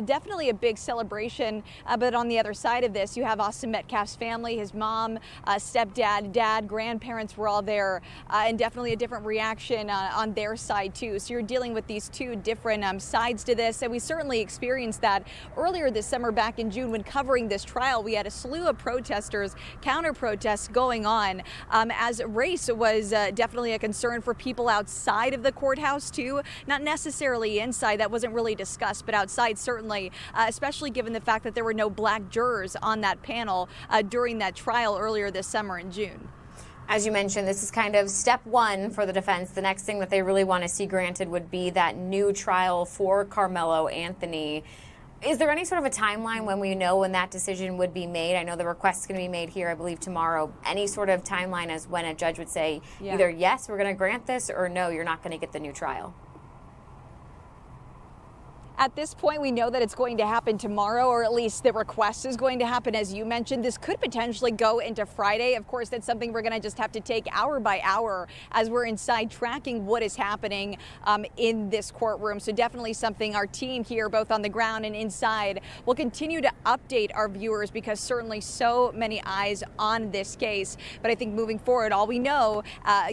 I: Definitely a big celebration. But on the other side of this, you have Austin Metcalf's family, his mom, stepdad, dad, grandparents were all there, and definitely a different reaction on their side, too. So you're dealing with these two different sides to this. And we certainly experienced that earlier this summer back in June when covering this trial. We had a slew of protesters, counter protests going on as race was definitely a concern for people outside of the courthouse too. Not necessarily inside, that wasn't really discussed, but outside certainly, especially given the fact that there were no black jurors on that panel during that trial earlier this summer in June.
A: As you mentioned, this is kind of step one for the defense. The next thing that they really want to see granted would be that new trial for Carmelo Anthony. Is there any sort of a timeline when we know when that decision would be made? I know the request is going to be made here, I believe, tomorrow. Any sort of timeline as when a judge would say either yes, we're going to grant this, or no, you're not going to get the new trial?
I: At this point, we know that it's going to happen tomorrow, or at least the request is going to happen. As you mentioned, this could potentially go into Friday. Of course, that's something we're going to just have to take hour by hour as we're inside tracking what is happening in this courtroom. So definitely something our team here, both on the ground and inside, will continue to update our viewers, because certainly so many eyes on this case. But I think moving forward, all we know,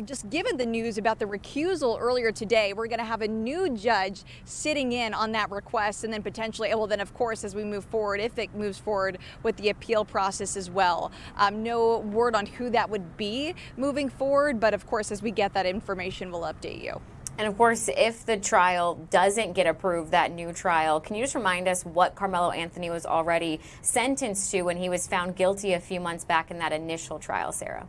I: just given the news about the recusal earlier today, we're going to have a new judge sitting in on that request, and then potentially, well, then of course, as we move forward, if it moves forward with the appeal process as well. No word on who that would be moving forward, but of course, as we get that information, we'll update you.
A: And of course, if the trial doesn't get approved, that new trial, can you just remind us what Carmelo Anthony was already sentenced to when he was found guilty a few months back in that initial trial, Sarah?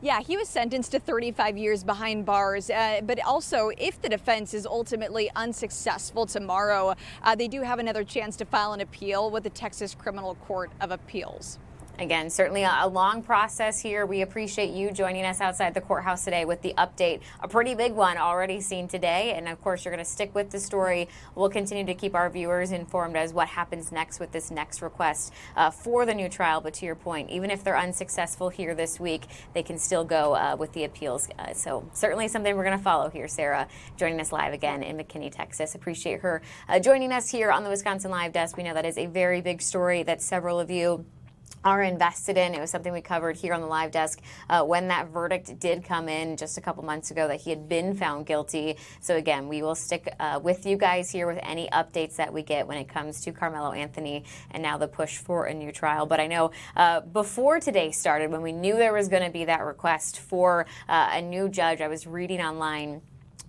I: Yeah, he was sentenced to 35 years behind bars, but also if the defense is ultimately unsuccessful tomorrow, they do have another chance to file an appeal with the Texas Criminal Court of Appeals.
A: Again, certainly a long process here. We appreciate you joining us outside the courthouse today with the update. A pretty big one already seen today. And of course, you're going to stick with the story. We'll continue to keep our viewers informed as what happens next with this next request for the new trial. But to your point, even if they're unsuccessful here this week, they can still go with the appeals. So certainly something we're going to follow here. Sarah joining us live again in McKinney, Texas. Appreciate her joining us here on the Wisconsin Live Desk. We know that is a very big story that several of you are invested in. It was something we covered here on the live desk when that verdict did come in just a couple months ago that he had been found guilty. So again, we will stick with you guys here with any updates that we get when it comes to Carmelo Anthony and now the push for a new trial. But I know before today started, when we knew there was going to be that request for a new judge, I was reading online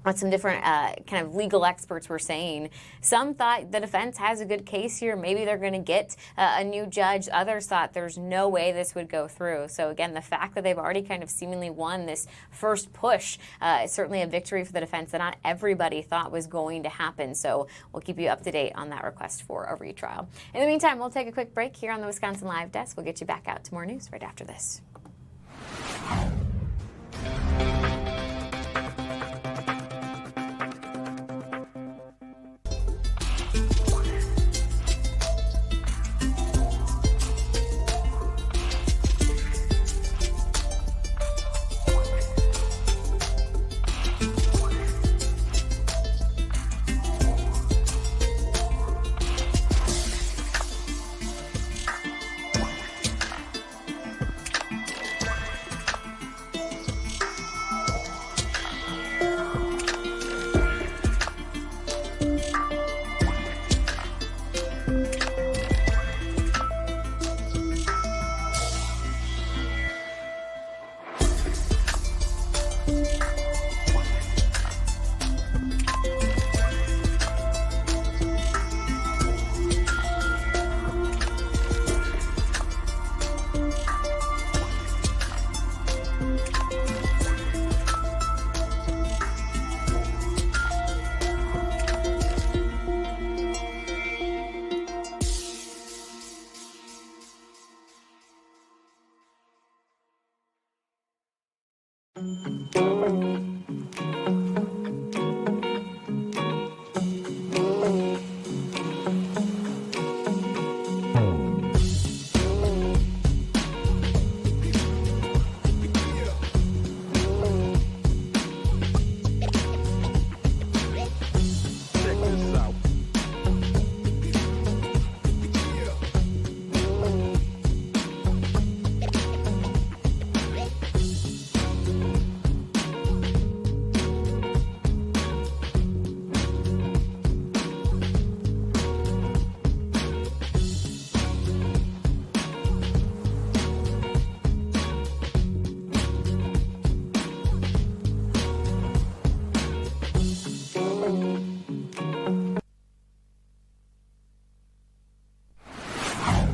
A: what some different kind of legal experts were saying. Some thought the defense has a good case here. Maybe they're going to get a new judge. Others thought there's no way this would go through. So again, the fact that they've already kind of seemingly won this first push is certainly a victory for the defense that not everybody thought was going to happen. So we'll keep you up to date on that request for a retrial. In the meantime, we'll take a quick break here on the Wisconsin Live Desk. We'll get you back out to more news right after this.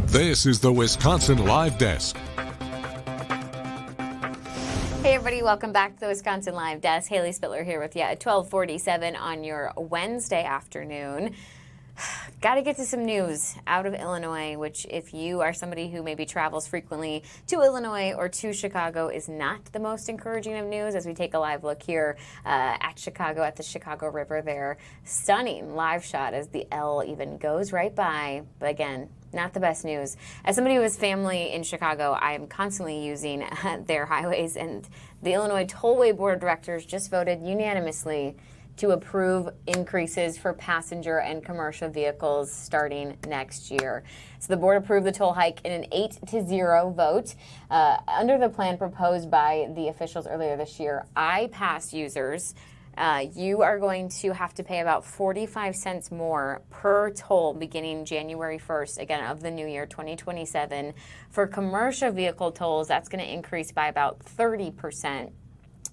C: This is the Wisconsin Live Desk.
A: Hey everybody, welcome back to the Wisconsin Live Desk. Haley Spittler here with you at 12:47 on your Wednesday afternoon. Got to get to some news out of Illinois, which if you are somebody who maybe travels frequently to Illinois or to Chicago is not the most encouraging of news as we take a live look here at Chicago, at the Chicago River there. Stunning live shot as the L even goes right by, but again, not the best news. As somebody who has family in Chicago, I am constantly using their highways, and the Illinois Tollway Board of Directors just voted unanimously to approve increases for passenger and commercial vehicles starting next year. So the board approved the toll hike in an 8-0 vote. Under the plan proposed by the officials earlier this year, iPass users, you are going to have to pay about 45 cents more per toll beginning January 1st, again, of the new year, 2027. For commercial vehicle tolls, that's going to increase by about 30%.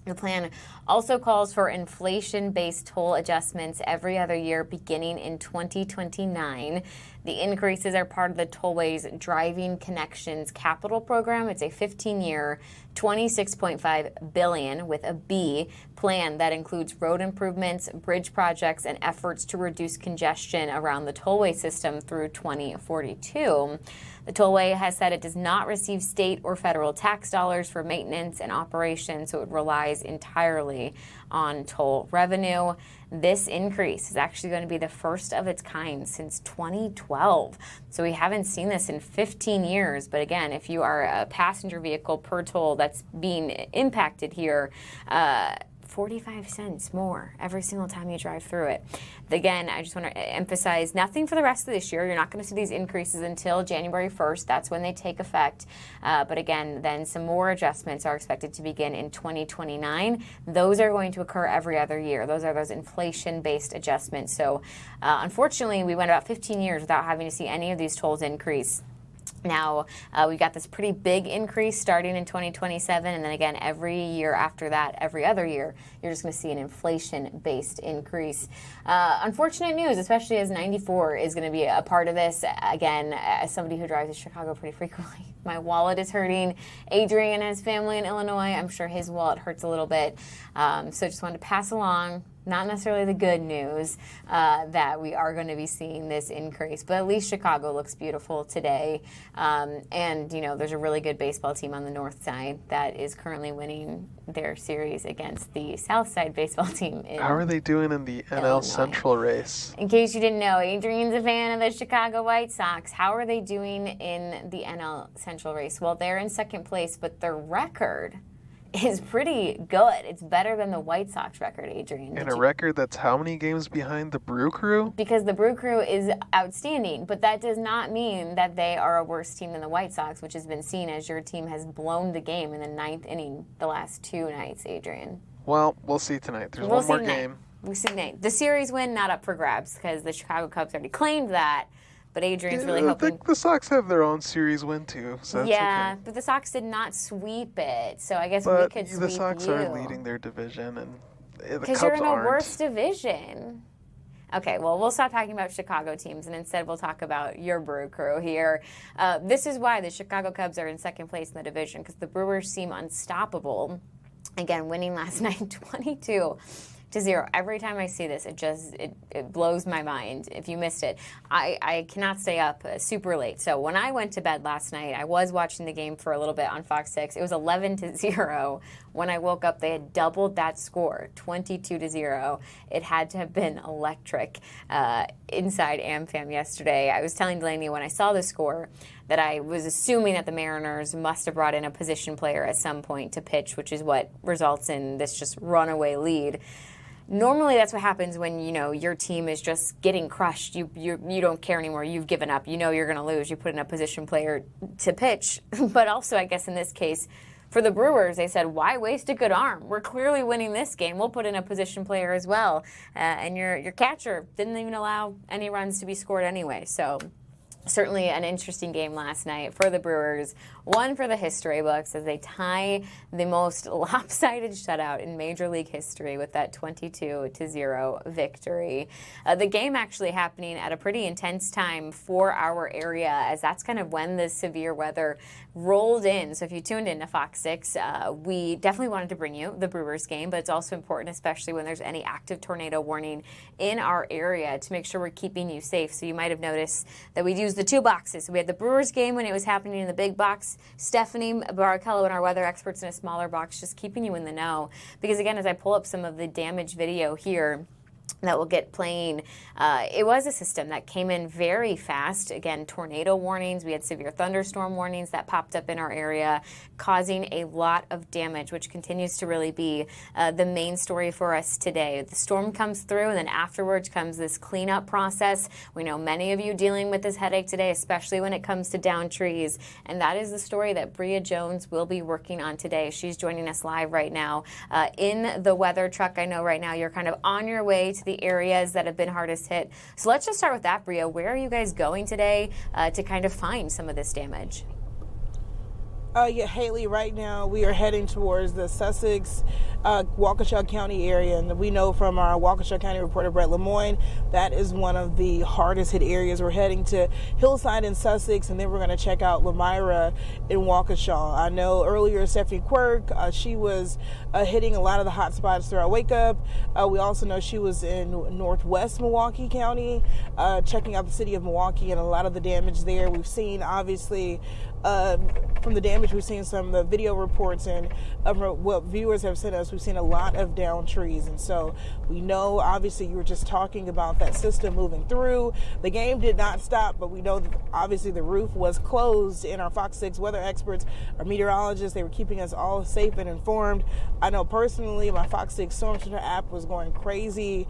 A: The plan also calls for inflation-based toll adjustments every other year beginning in 2029. The increases are part of the Tollway's Driving Connections Capital Program. It's a 15-year, $26.5 billion with a B plan that includes road improvements, bridge projects, and efforts to reduce congestion around the tollway system through 2042. The tollway has said it does not receive state or federal tax dollars for maintenance and operation, so it relies entirely on toll revenue. This increase is actually going to be the first of its kind since 2012. So we haven't seen this in 15 years. But again, if you are a passenger vehicle per toll that's being impacted here, 45 cents more every single time you drive through it. Again, I just want to emphasize nothing for the rest of this year. You're not going to see these increases until January 1st. That's when they take effect. But again, then some more adjustments are expected to begin in 2029. Those are going to occur every other year. Those are those inflation-based adjustments. So unfortunately, we went about 15 years without having to see any of these tolls increase. Now, we got this pretty big increase starting in 2027, and then again every year after that, every other year, you're just going to see an inflation-based increase. Unfortunate news, especially as 94 is going to be a part of this. Again, as somebody who drives to Chicago pretty frequently, my wallet is hurting. Adrian has family in Illinois. I'm sure his wallet hurts a little bit. So just wanted to pass along, not necessarily the good news, that we are going to be seeing this increase. But at least Chicago looks beautiful today. And, you know, there's a really good baseball team on the north side that is currently winning their series against the south side baseball team in
G: How are they doing in the NL
A: Illinois.
G: Central race?
A: In case you didn't know, Adrian's a fan of the Chicago White Sox. How are they doing in the NL Central race? Well, they're in second place, but their record is pretty good. It's better than the White Sox record, Adrian.
G: And a record that's how many games behind the Brew Crew?
A: Because the Brew Crew is outstanding, but that does not mean that they are a worse team than the White Sox, which has been seen as your team has blown the game in the ninth inning the last 2 nights, Adrian.
G: Well, we'll see tonight. There's
A: We'll
G: one more
A: see tonight.
G: game.
A: We'll see tonight. The series win, not up for grabs, because the Chicago Cubs already claimed that. But Adrian's really hoping.
G: The Sox have their own series win too, so that's
A: Yeah,
G: okay.
A: but the Sox did not sweep it, so I guess
G: But
A: we could sweep
G: the Sox
A: you.
G: are leading their division, and the
A: Because
G: Cubs
A: you're in a
G: aren't.
A: worse division. Okay, well, we'll stop talking about Chicago teams, and instead we'll talk about your Brew Crew here. This is why the Chicago Cubs are in second place in the division, because the Brewers seem unstoppable. Again, winning last night 22-0. Every time I see this, it blows my mind. If you missed it, I cannot stay up super late. So when I went to bed last night, I was watching the game for a little bit on Fox 6. It was 11-0. When I woke up, they had doubled that score, 22-0. It had to have been electric inside AmFam yesterday. I was telling Delaney when I saw the score that I was assuming that the Mariners must have brought in a position player at some point to pitch, which is what results in this just runaway lead. Normally that's what happens when, you know, your team is just getting crushed. You don't care anymore. You've given up. You know you're going to lose. You put in a position player to pitch. But also, I guess in this case, for the Brewers, they said, why waste a good arm? We're clearly winning this game. We'll put in a position player as well. And your catcher didn't even allow any runs to be scored anyway. So certainly an interesting game last night for the Brewers. One for the history books as they tie the most lopsided shutout in Major League history with that 22-0 victory. The game actually happening at a pretty intense time for our area, as that's kind of when the severe weather rolled in. So if you tuned in to Fox 6, we definitely wanted to bring you the Brewers game, but it's also important, especially when there's any active tornado warning in our area, to make sure we're keeping you safe. So you might have noticed that we used the 2 boxes. So we had the Brewers game when it was happening in the big box, Stephanie Barakello and our weather experts in a smaller box, just keeping you in the know. Because again, as I pull up some of the damage video here that will get playing, it was a system that came in very fast. Again, tornado warnings. We had severe thunderstorm warnings that popped up in our area, causing a lot of damage, which continues to really be the main story for us today. The storm comes through, and then afterwards comes this cleanup process. We know many of you dealing with this headache today, especially when it comes to down trees, and that is the story that Bria Jones will be working on today. She's joining us live right now in the weather truck. I know right now you're kind of on your way to the areas that have been hardest hit. So let's just start with that, Bria. Where are you guys going today to kind of find some of this damage?
J: Yeah, Haley, right now we are heading towards the Sussex, Waukesha County area, and we know from our Waukesha County reporter Brett Lemoyne that is one of the hardest hit areas. We're heading to Hillside in Sussex, and then we're going to check out Lamira in Waukesha. I know earlier Stephanie Quirk, she was hitting a lot of the hot spots throughout Wake Up. We also know she was in northwest Milwaukee County, checking out the city of Milwaukee and a lot of the damage there. We've seen, obviously, from the damage, we've seen some of the video reports, and what viewers have sent us, we've seen a lot of downed trees. And so we know, obviously, you were just talking about that system moving through. The game did not stop, but we know that obviously the roof was closed, and our Fox 6 weather experts, our meteorologists, they were keeping us all safe and informed. I know personally my Fox 6 Storm Center app was going crazy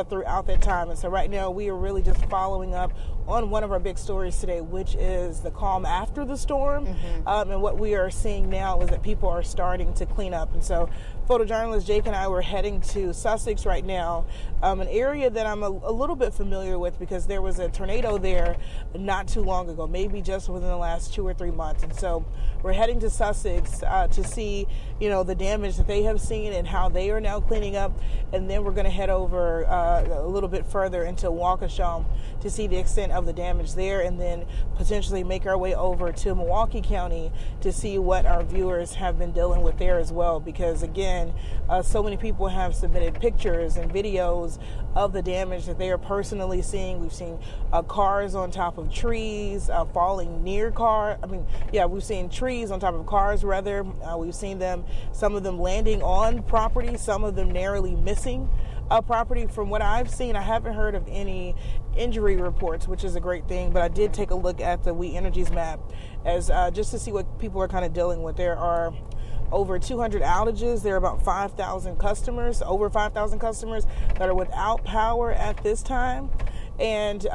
J: throughout that time. And so right now we are really just following up on one of our big stories today, which is the calm after the storm. storm. And what we are seeing now is that people are starting to clean up. And so photojournalist Jake and I were heading to Sussex right now, an area that I'm a little bit familiar with because there was a tornado there not too long ago, maybe just within the last 2 or 3 months. And so we're heading to Sussex to see, the damage that they have seen and how they are now cleaning up. And then we're going to head over a little bit further into Waukesha to see the extent of the damage there, and then potentially make our way over to Milwaukee County to see what our viewers have been dealing with there as well. Because again, so many people have submitted pictures and videos of the damage that they are personally seeing. We've seen cars on top of trees, falling near we've seen trees on top of cars rather. We've seen some of them landing on property, some of them narrowly missing property. From what I've seen, I haven't heard of any injury reports, which is a great thing, but I did take a look at the We Energies map as just to see what people are kind of dealing with. There are over 200 outages. There are about 5,000 customers, over 5,000 customers that are without power at this time. And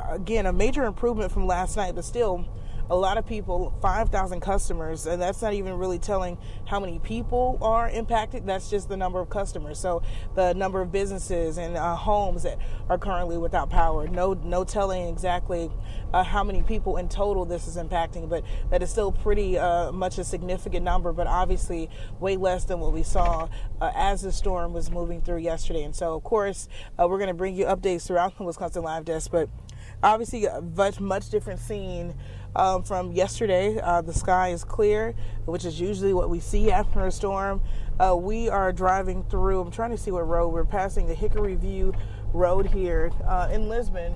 J: again, a major improvement from last night, but still a lot of people, 5,000 customers, and that's not even really telling how many people are impacted. That's just the number of customers. So the number of businesses and homes that are currently without power. No telling exactly how many people in total this is impacting, but that is still pretty much a significant number, but obviously way less than what we saw as the storm was moving through yesterday. And so, of course, we're going to bring you updates throughout the Wisconsin Live Desk, but obviously a much different scene from yesterday. The sky is clear, which is usually what we see after a storm. We are driving through, I'm trying to see what road, we're passing the Hickory View Road here in Lisbon.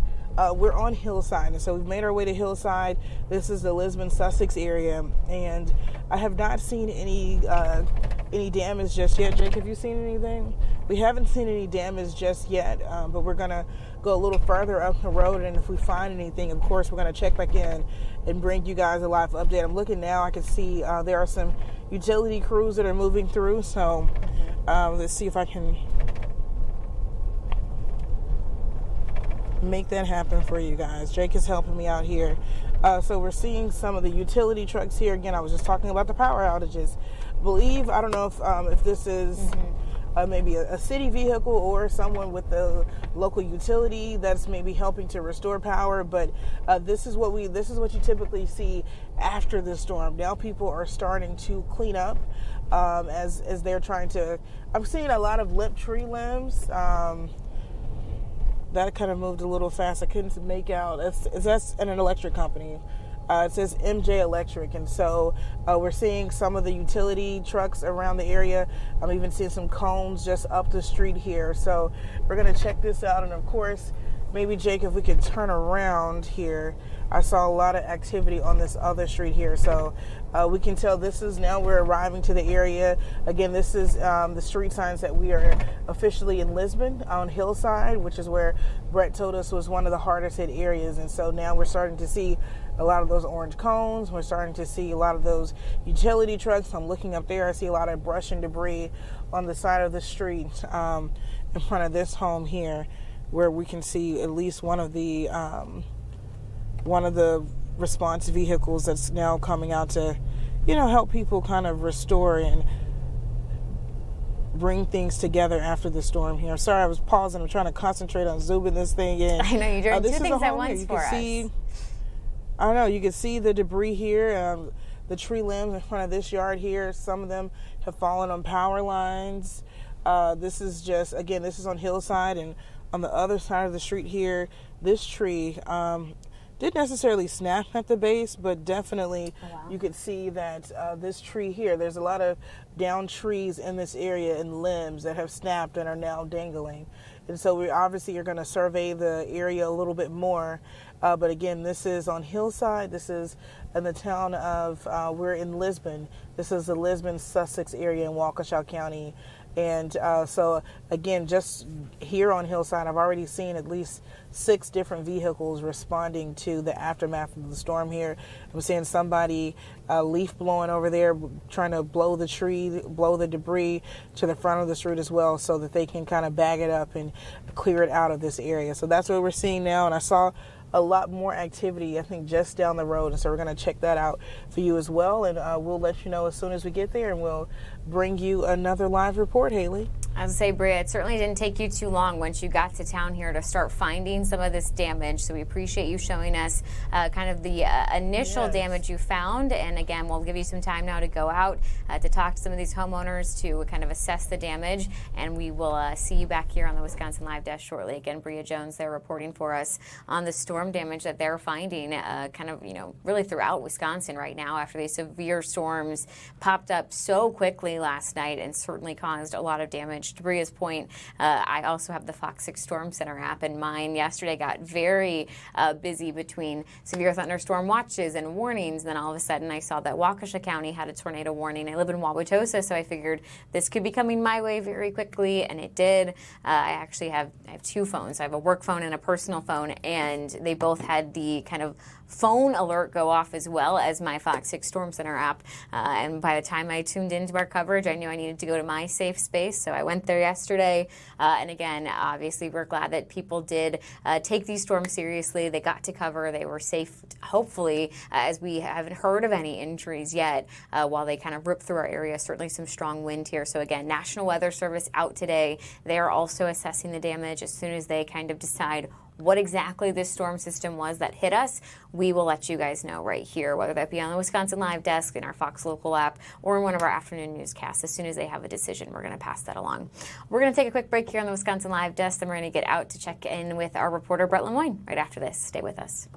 J: We're on Hillside, and so we've made our way to Hillside. This is the Lisbon, Sussex area, and I have not seen any damage just yet. Jake, have you seen anything? We haven't seen any damage just yet, but we're going to go a little further up the road, and if we find anything, of course, we're going to check back in and bring you guys a live update. I'm looking now, I can see there are some utility crews that are moving through, so let's see if I can make that happen for you guys. Jake is helping me out here. So we're seeing some of the utility trucks here. Again, I was just talking about the power outages. I don't know if this is maybe a city vehicle or someone with the local utility that's maybe helping to restore power, but this is what you typically see after the storm. Now people are starting to clean up as they're trying to. I'm seeing a lot of limp tree limbs. That kind of moved a little fast. I couldn't make out. That's an electric company. It says MJ Electric, and so we're seeing some of the utility trucks around the area. I'm even seeing some cones just up the street here. So we're going to check this out, and of course, maybe Jake, if we could turn around here. I saw a lot of activity on this other street here, so we can tell we're arriving to the area. Again, this is the street signs that we are officially in Lisbon on Hillside, which is where Brett told us was one of the hardest hit areas. And so now we're starting to see a lot of those orange cones. We're starting to see a lot of those utility trucks. I'm looking up there. I see a lot of brush and debris on the side of the street in front of this home here, where we can see at least one of the response vehicles that's now coming out to, help people kind of restore and bring things together after the storm here. Sorry, I was pausing. I'm trying to concentrate on zooming this thing in.
A: I know you're doing two things at once for us.
J: I don't know. You can see the debris here, the tree limbs in front of this yard here. Some of them have fallen on power lines. This is on Hillside, and on the other side of the street here, this tree didn't necessarily snap at the base, but definitely you could see that this tree here, there's a lot of down trees in this area and limbs that have snapped and are now dangling. And so we obviously are going to survey the area a little bit more. But again, this is on Hillside. This is in the town of, we're in Lisbon. This is the Lisbon, Sussex area in Waukesha County. And so again, just here on Hillside, I've already seen at least 6 different vehicles responding to the aftermath of the storm here. I'm seeing somebody leaf blowing over there, trying to blow the debris to the front of the street as well, so that they can kind of bag it up and clear it out of this area. So that's what we're seeing now. And I saw a lot more activity, I think, just down the road. And so we're going to check that out for you as well. And we'll let you know as soon as we get there, and we'll bring you another live report, Haley.
A: As I say, Bria, it certainly didn't take you too long once you got to town here to start finding some of this damage. So we appreciate you showing us kind of the initial damage you found. And again, we'll give you some time now to go out to talk to some of these homeowners to kind of assess the damage. And we will see you back here on the Wisconsin Live Desk shortly. Again, Bria Jones, they're reporting for us on the storm damage that they're finding kind of, really throughout Wisconsin right now after these severe storms popped up so quickly last night and certainly caused a lot of damage. To Bria's point, I also have the FOX6 Storm Center app, and mine yesterday got very busy between severe thunderstorm watches and warnings. And then all of a sudden I saw that Waukesha County had a tornado warning. I live in Wauwatosa, so I figured this could be coming my way very quickly, and it did. I actually have two phones. I have a work phone and a personal phone, and they both had the kind of phone alert go off as well as my FOX6 Storm Center app. And by the time I tuned into our coverage, I knew I needed to go to my safe space. So I went there yesterday. And again, obviously, we're glad that people did take these storms seriously. They got to cover. They were safe, hopefully, as we haven't heard of any injuries yet while they kind of ripped through our area. Certainly some strong wind here. So again, National Weather Service out today. They are also assessing the damage. As soon as they kind of decide what exactly this storm system was that hit us, we will let you guys know right here, whether that be on the Wisconsin Live Desk, in our Fox Local app, or in one of our afternoon newscasts. As soon as they have a decision, we're going to pass that along. We're going to take a quick break here on the Wisconsin Live Desk, then we're going to get out to check in with our reporter, Brett Lemoyne, right after this. Stay with us.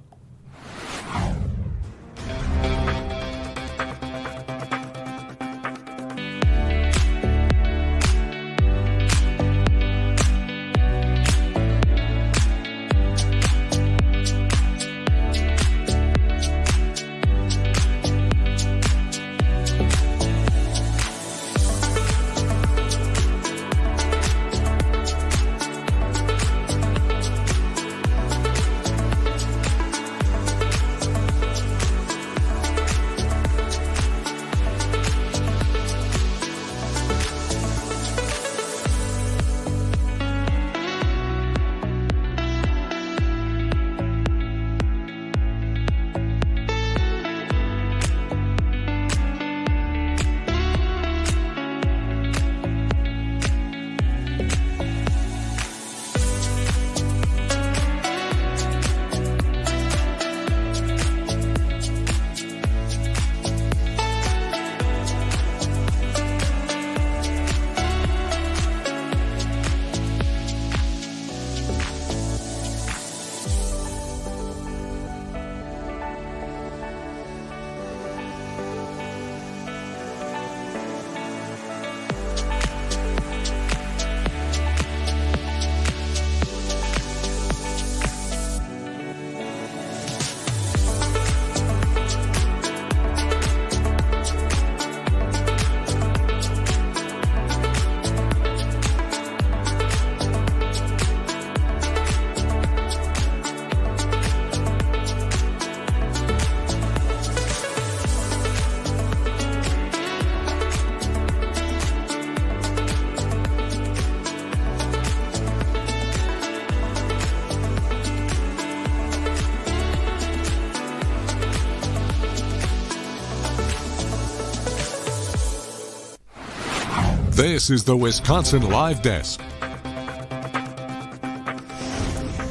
C: This is the Wisconsin Live Desk.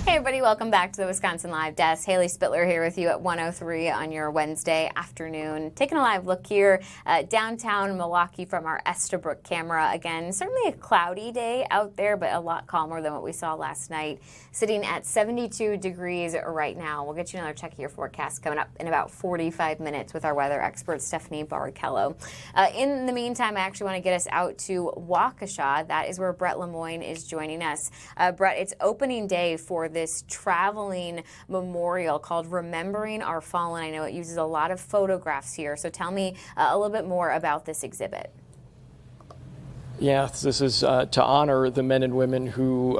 A: Hey everybody, welcome back to the Wisconsin Live Desk. Haley Spittler here with you at 1:03 on your Wednesday afternoon. Taking a live look here downtown Milwaukee from our Estabrook camera. Again, certainly a cloudy day out there, but a lot calmer than what we saw last night. Sitting at 72 degrees right now. We'll get you another check of your forecast coming up in about 45 minutes with our weather expert, Stephanie Barrichello. In the meantime, I actually want to get us out to Waukesha. That is where Brett Lemoyne is joining us. Brett, it's opening day for this traveling memorial called Remembering Our Fallen. I know it uses a lot of photographs here, so tell me a little bit more about this exhibit.
K: Yes, this is to honor the men and women who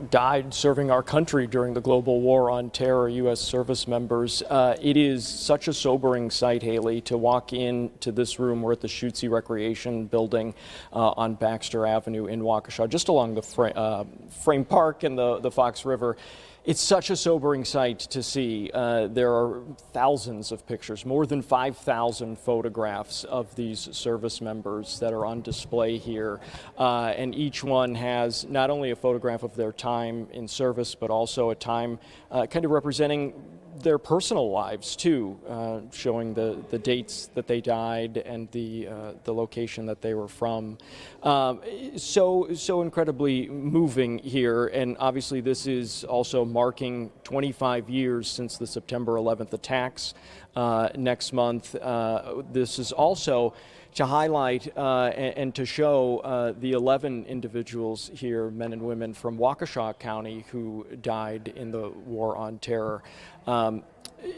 K: died serving our country during the global war on terror, U.S. service members. It is such a sobering sight, Haley, to walk into this room. We're at the Schutze Recreation Building on Baxter Avenue in Waukesha, just along the Frame Park and the Fox River. It's such a sobering sight to see. There are thousands of pictures, more than 5,000 photographs of these service members that are on display here. And each one has not only a photograph of their time in service, but also a time kind of representing their personal lives too, showing the dates that they died and the location that they were from. So incredibly moving here, and obviously this is also marking 25 years since the September 11th attacks next month. This is also to highlight and to show the 11 individuals here, men and women from Waukesha County, who died in the war on terror.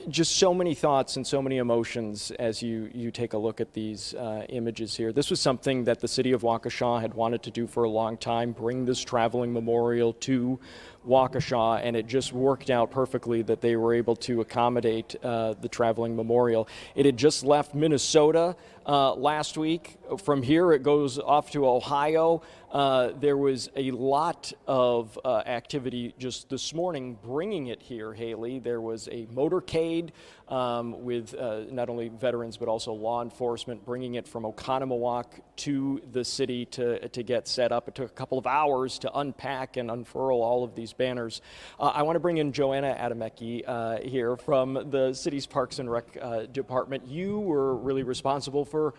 K: Just so many thoughts and so many emotions as you take a look at these images here. This was something that the city of Waukesha had wanted to do for a long time, bring this traveling memorial to Waukesha, and it just worked out perfectly that they were able to accommodate the traveling memorial. It had just left Minnesota last week. From here it goes off to Ohio. There was a lot of activity just this morning bringing it here, Haley. There was a motorcade with not only veterans but also law enforcement bringing it from Oconomowoc to the city to get set up. It took a couple of hours to unpack and unfurl all of these banners. I want to bring in Joanna Adamecki here from the city's Parks and Rec department. You were really responsible for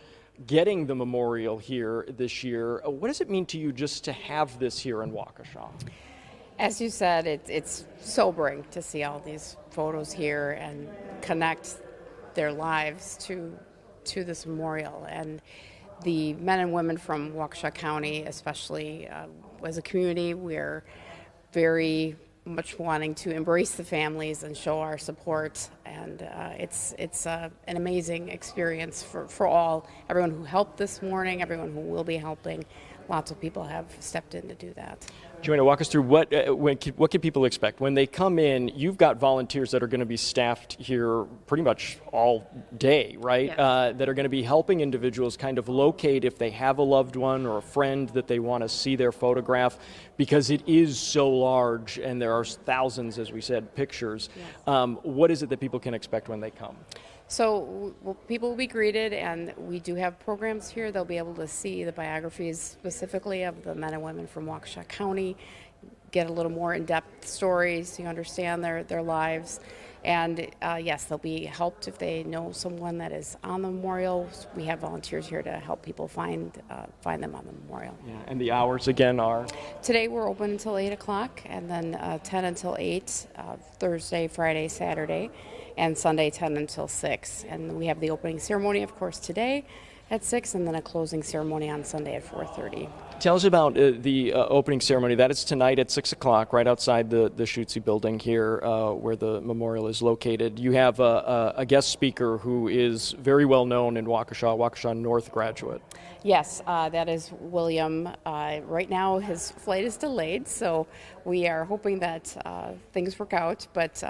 K: getting the memorial here this year. What does it mean to you just to have this here in Waukesha?
L: As you said, it's sobering to see all these photos here and connect their lives to this memorial. And the men and women from Waukesha County, especially as a community, we're very much wanting to embrace the families and show our support, and it's an amazing experience for everyone who helped this morning, everyone who will be helping. Lots of people have stepped in to do that.
K: Joanna, walk us through what can people expect when they come in? You've got volunteers that are going to be staffed here pretty much all day, right?
L: Yes.
K: That are going to be helping individuals kind of locate if they have a loved one or a friend that they want to see their photograph, because it is so large and there are thousands, as we said, pictures. Yes. What is it that people can expect when they come?
L: So people will be greeted, and we do have programs here. They'll be able to see the biographies specifically of the men and women from Waukesha County, get a little more in-depth stories, you understand their lives. And yes, they'll be helped if they know someone that is on the memorial. We have volunteers here to help people find them on the memorial.
K: Yeah, and the hours again are?
L: Today we're open until 8 o'clock, and then 10 until 8, Thursday, Friday, Saturday, and Sunday 10 until 6. And we have the opening ceremony, of course, today at 6, and then a closing ceremony on Sunday at 4:30.
K: Tell us about the opening ceremony. That is tonight at 6 o'clock, right outside the Schutze building here where the memorial is located. You have a guest speaker who is very well known in Waukesha North graduate.
L: Yes, that is William. Right now his flight is delayed, so we are hoping that things work out, but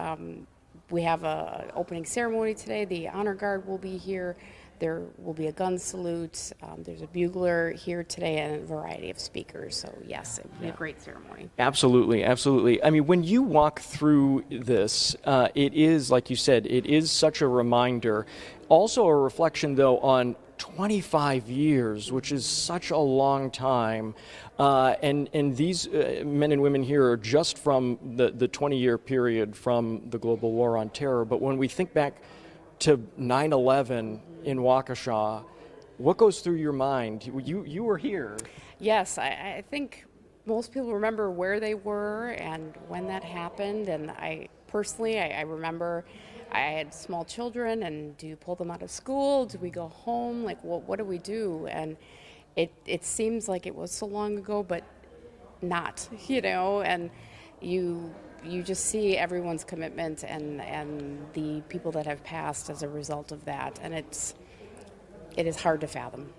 L: we have an opening ceremony today. The honor guard will be here. There will be a gun salute. There's a bugler here today and a variety of speakers. So yes, it will be a great ceremony.
K: Absolutely, absolutely. I mean, when you walk through this, it is, like you said, it is such a reminder. Also a reflection, though, on 25 years, which is such a long time. And these men and women here are just from the 20-year period from the global war on terror. But when we think back to 9/11 in Waukesha, what goes through your mind? You were here.
L: Yes, I think most people remember where they were and when that happened. And I personally remember I had small children, and do you pull them out of school? Do we go home? Like, what do we do? And it seems like it was so long ago, but not, and you just see everyone's commitment and the people that have passed as a result of that, and it is hard to fathom.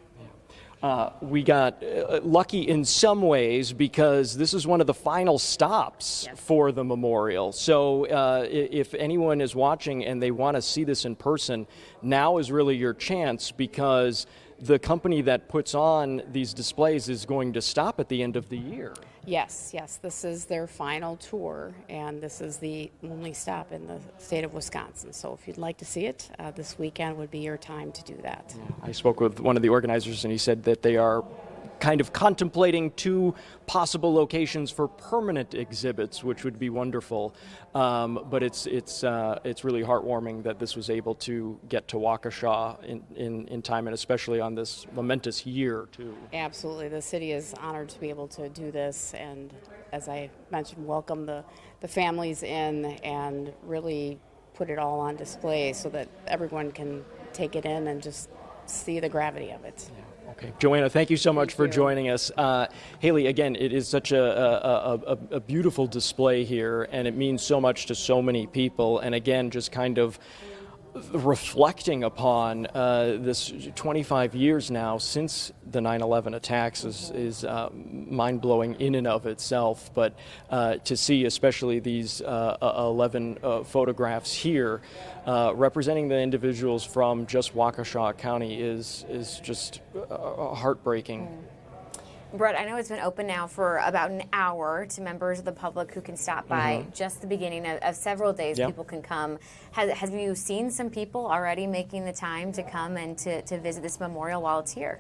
K: We got lucky in some ways because this is one of the final stops for the memorial. So if anyone is watching and they want to see this in person, now is really your chance, because the company that puts on these displays is going to stop at the end of the year.
L: Yes, this is their final tour, and this is the only stop in the state of Wisconsin. So if you'd like to see it, this weekend would be your time to do that.
K: I spoke with one of the organizers, and he said that they are kind of contemplating 2 possible locations for permanent exhibits, which would be wonderful. But it's really heartwarming that this was able to get to Waukesha in time, and especially on this momentous year too.
L: Absolutely, the city is honored to be able to do this, and as I mentioned, welcome the families in and really put it all on display so that everyone can take it in and just see the gravity of it.
K: Okay, Joanna, thank you so much for joining us. Haley, again, it is such a beautiful display here, and it means so much to so many people. And again, just kind of reflecting upon this 25 years now since the 9/11 attacks is mind-blowing in and of itself. But to see especially these 11 photographs here representing the individuals from just Waukesha County is just heartbreaking.
A: Brett, I know it's been open now for about an hour to members of the public who can stop by. Just the beginning of several days, people can come. Have you seen some people already making the time to come and to visit this memorial while it's here?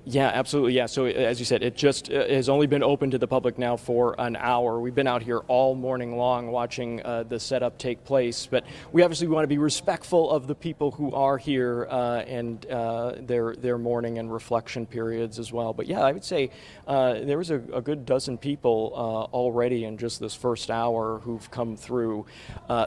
K: Yeah, absolutely. Yeah. So as you said, it just has only been open to the public now for an hour. We've been out here all morning long watching the setup take place, but we obviously want to be respectful of the people who are here and their mourning and reflection periods as well. But yeah, I would say there was a good dozen people already in just this first hour who've come through.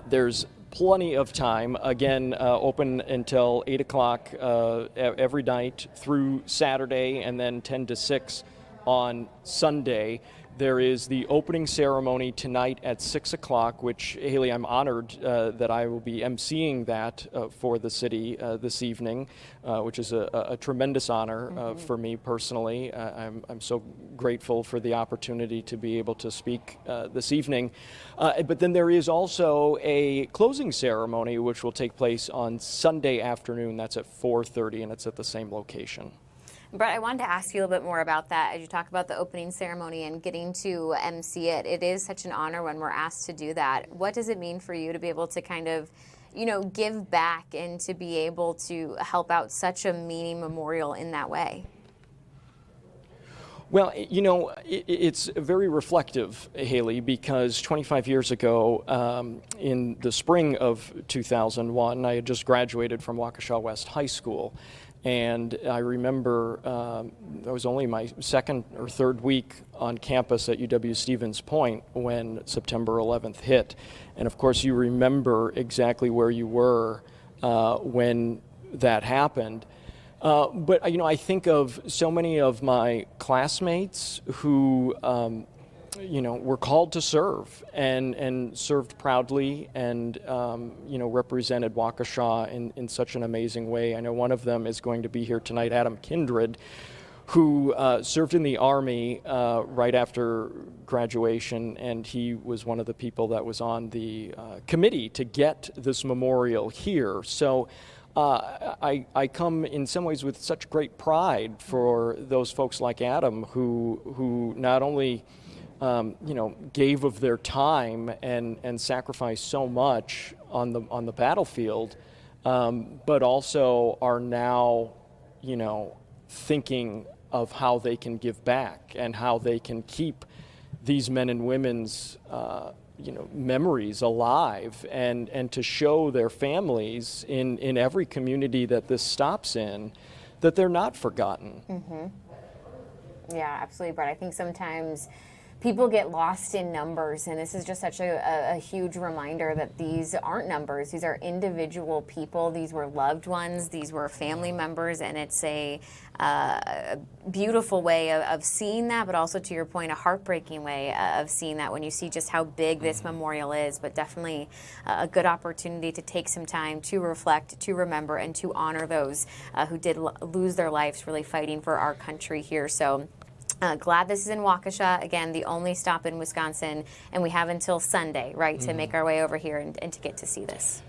K: There's plenty of time. Again, open until 8 o'clock every night through Saturday, and then 10 to 6 on Sunday. There is the opening ceremony tonight at 6 o'clock, which, Haley, I'm honored that I will be emceeing that for the city this evening, which is a tremendous honor for me personally. I'm so grateful for the opportunity to be able to speak this evening. But then there is also a closing ceremony, which will take place on Sunday afternoon. That's at 4:30, and it's at the same location.
A: Brett, I wanted to ask you a little bit more about that as you talk about the opening ceremony and getting to MC it. It is such an honor when we're asked to do that. What does it mean for you to be able to kind of, give back and to be able to help out such a meaning memorial in that way?
K: Well, it's very reflective, Haley, because 25 years ago, in the spring of 2001, I had just graduated from Waukesha West High School. And I remember that was only my second or third week on campus at UW-Stevens Point when September 11th hit. And of course, you remember exactly where you were when that happened. But I think of so many of my classmates who were called to serve and served proudly and, represented Waukesha in such an amazing way. I know one of them is going to be here tonight, Adam Kindred, who served in the Army right after graduation, and he was one of the people that was on the committee to get this memorial here. So I come in some ways with such great pride for those folks like Adam who not only gave of their time and sacrificed so much on the battlefield, but also are now, thinking of how they can give back and how they can keep these men and women's, memories alive and to show their families in every community that this stops in that they're not forgotten.
A: Yeah, absolutely, Brett. I think sometimes people get lost in numbers, and this is just such a huge reminder that these aren't numbers. These are individual people. These were loved ones. These were family members, and it's a beautiful way of seeing that, but also, to your point, a heartbreaking way of seeing that when you see just how big this memorial is. But definitely a good opportunity to take some time to reflect, to remember, and to honor those who did lose their lives really fighting for our country here. So glad this is in Waukesha. Again, the only stop in Wisconsin, and we have until Sunday, right, to make our way over here and to get to see this.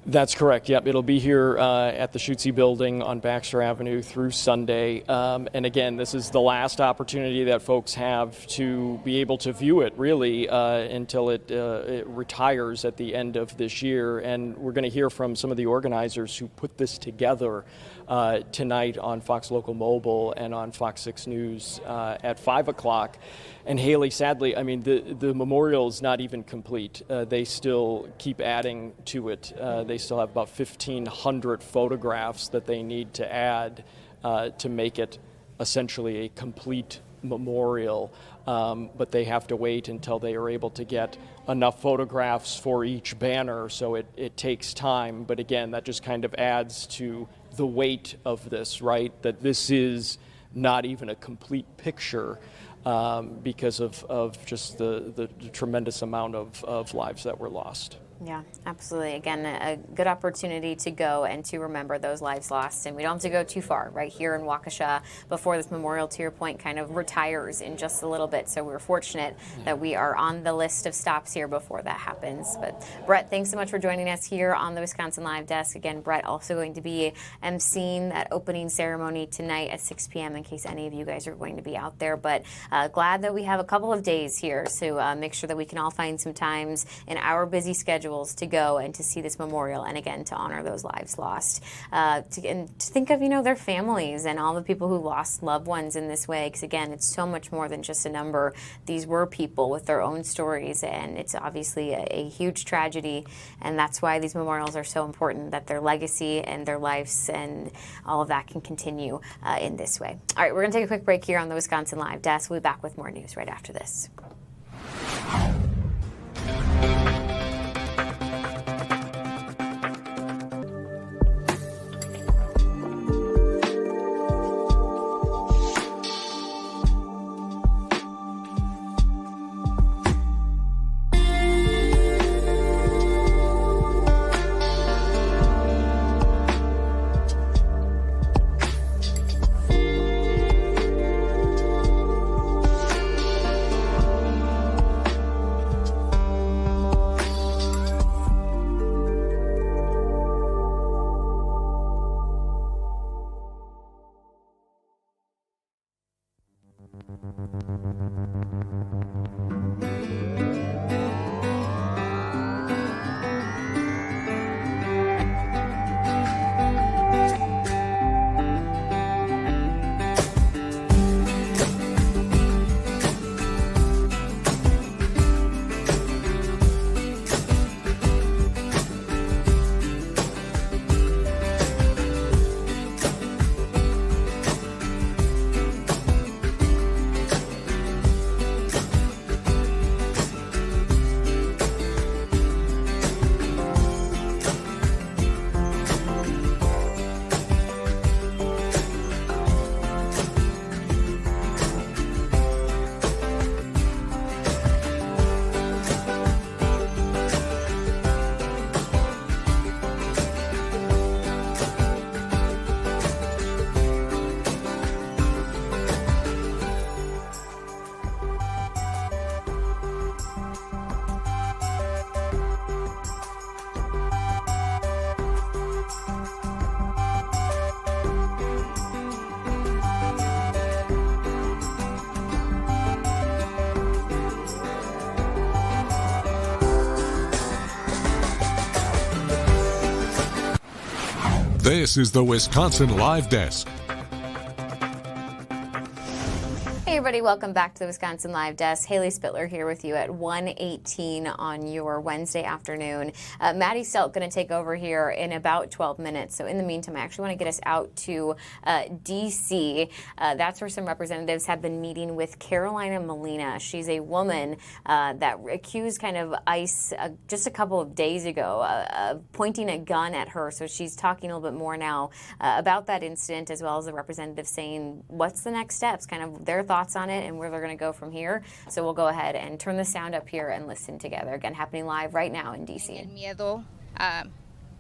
K: That's correct. Yep, it'll be here at the Schutze Building on Baxter Avenue through Sunday. And again, this is the last opportunity that folks have to be able to view it, really, until it retires at the end of this year. And we're going to hear from some of the organizers who put this together tonight on Fox Local Mobile and on FOX6 News at 5 o'clock. And Haley, sadly, I mean, the memorial is not even complete. They still keep adding to it. They still have about 1,500 photographs that they need to add to make it essentially a complete memorial. But they have to wait until they are able to get enough photographs for each banner. So it takes time. But again, that just kind of adds to the weight of this, right? That this is not even a complete picture. Because of just the tremendous amount of lives that were lost.
A: Yeah, absolutely. Again, a good opportunity to go and to remember those lives lost. And we don't have to go too far, right here in Waukesha before this memorial, to your point, kind of retires in just a little bit. So we're fortunate that we are on the list of stops here before that happens. But Brett, thanks so much for joining us here on the Wisconsin Live Desk. Again, Brett also going to be emceeing that opening ceremony tonight at 6 p.m. in case any of you guys are going to be out there. But glad that we have a couple of days here to make sure that we can all find some times in our busy schedule to go and to see this memorial, and again to honor those lives lost, and to think of their families and all the people who lost loved ones in this way, because again, it's so much more than just a number. These were people with their own stories, and it's obviously a huge tragedy, and that's why these memorials are so important, that their legacy and their lives and all of that can continue in this way. All right, we're going to take a quick break here on the Wisconsin Live Desk. We'll be back with more news right after this.
C: This is the Wisconsin Live Desk.
A: Hey everybody, everybody. Welcome back to the Wisconsin Live Desk. Haley Spittler here with you at 1:18 on your Wednesday afternoon. Maddie Stelt going to take over here in about 12 minutes. So in the meantime, I actually want to get us out to D.C. That's where some representatives have been meeting with Carolina Molina. She's a woman that accused kind of ICE just a couple of days ago of pointing a gun at her. So she's talking a little bit more now about that incident, as well as the representative saying what's the next steps, kind of their thoughts on it and where they're going to go from here. So we'll go ahead and turn the sound up here and listen together. Again, happening live right now in D.C.
M: El miedo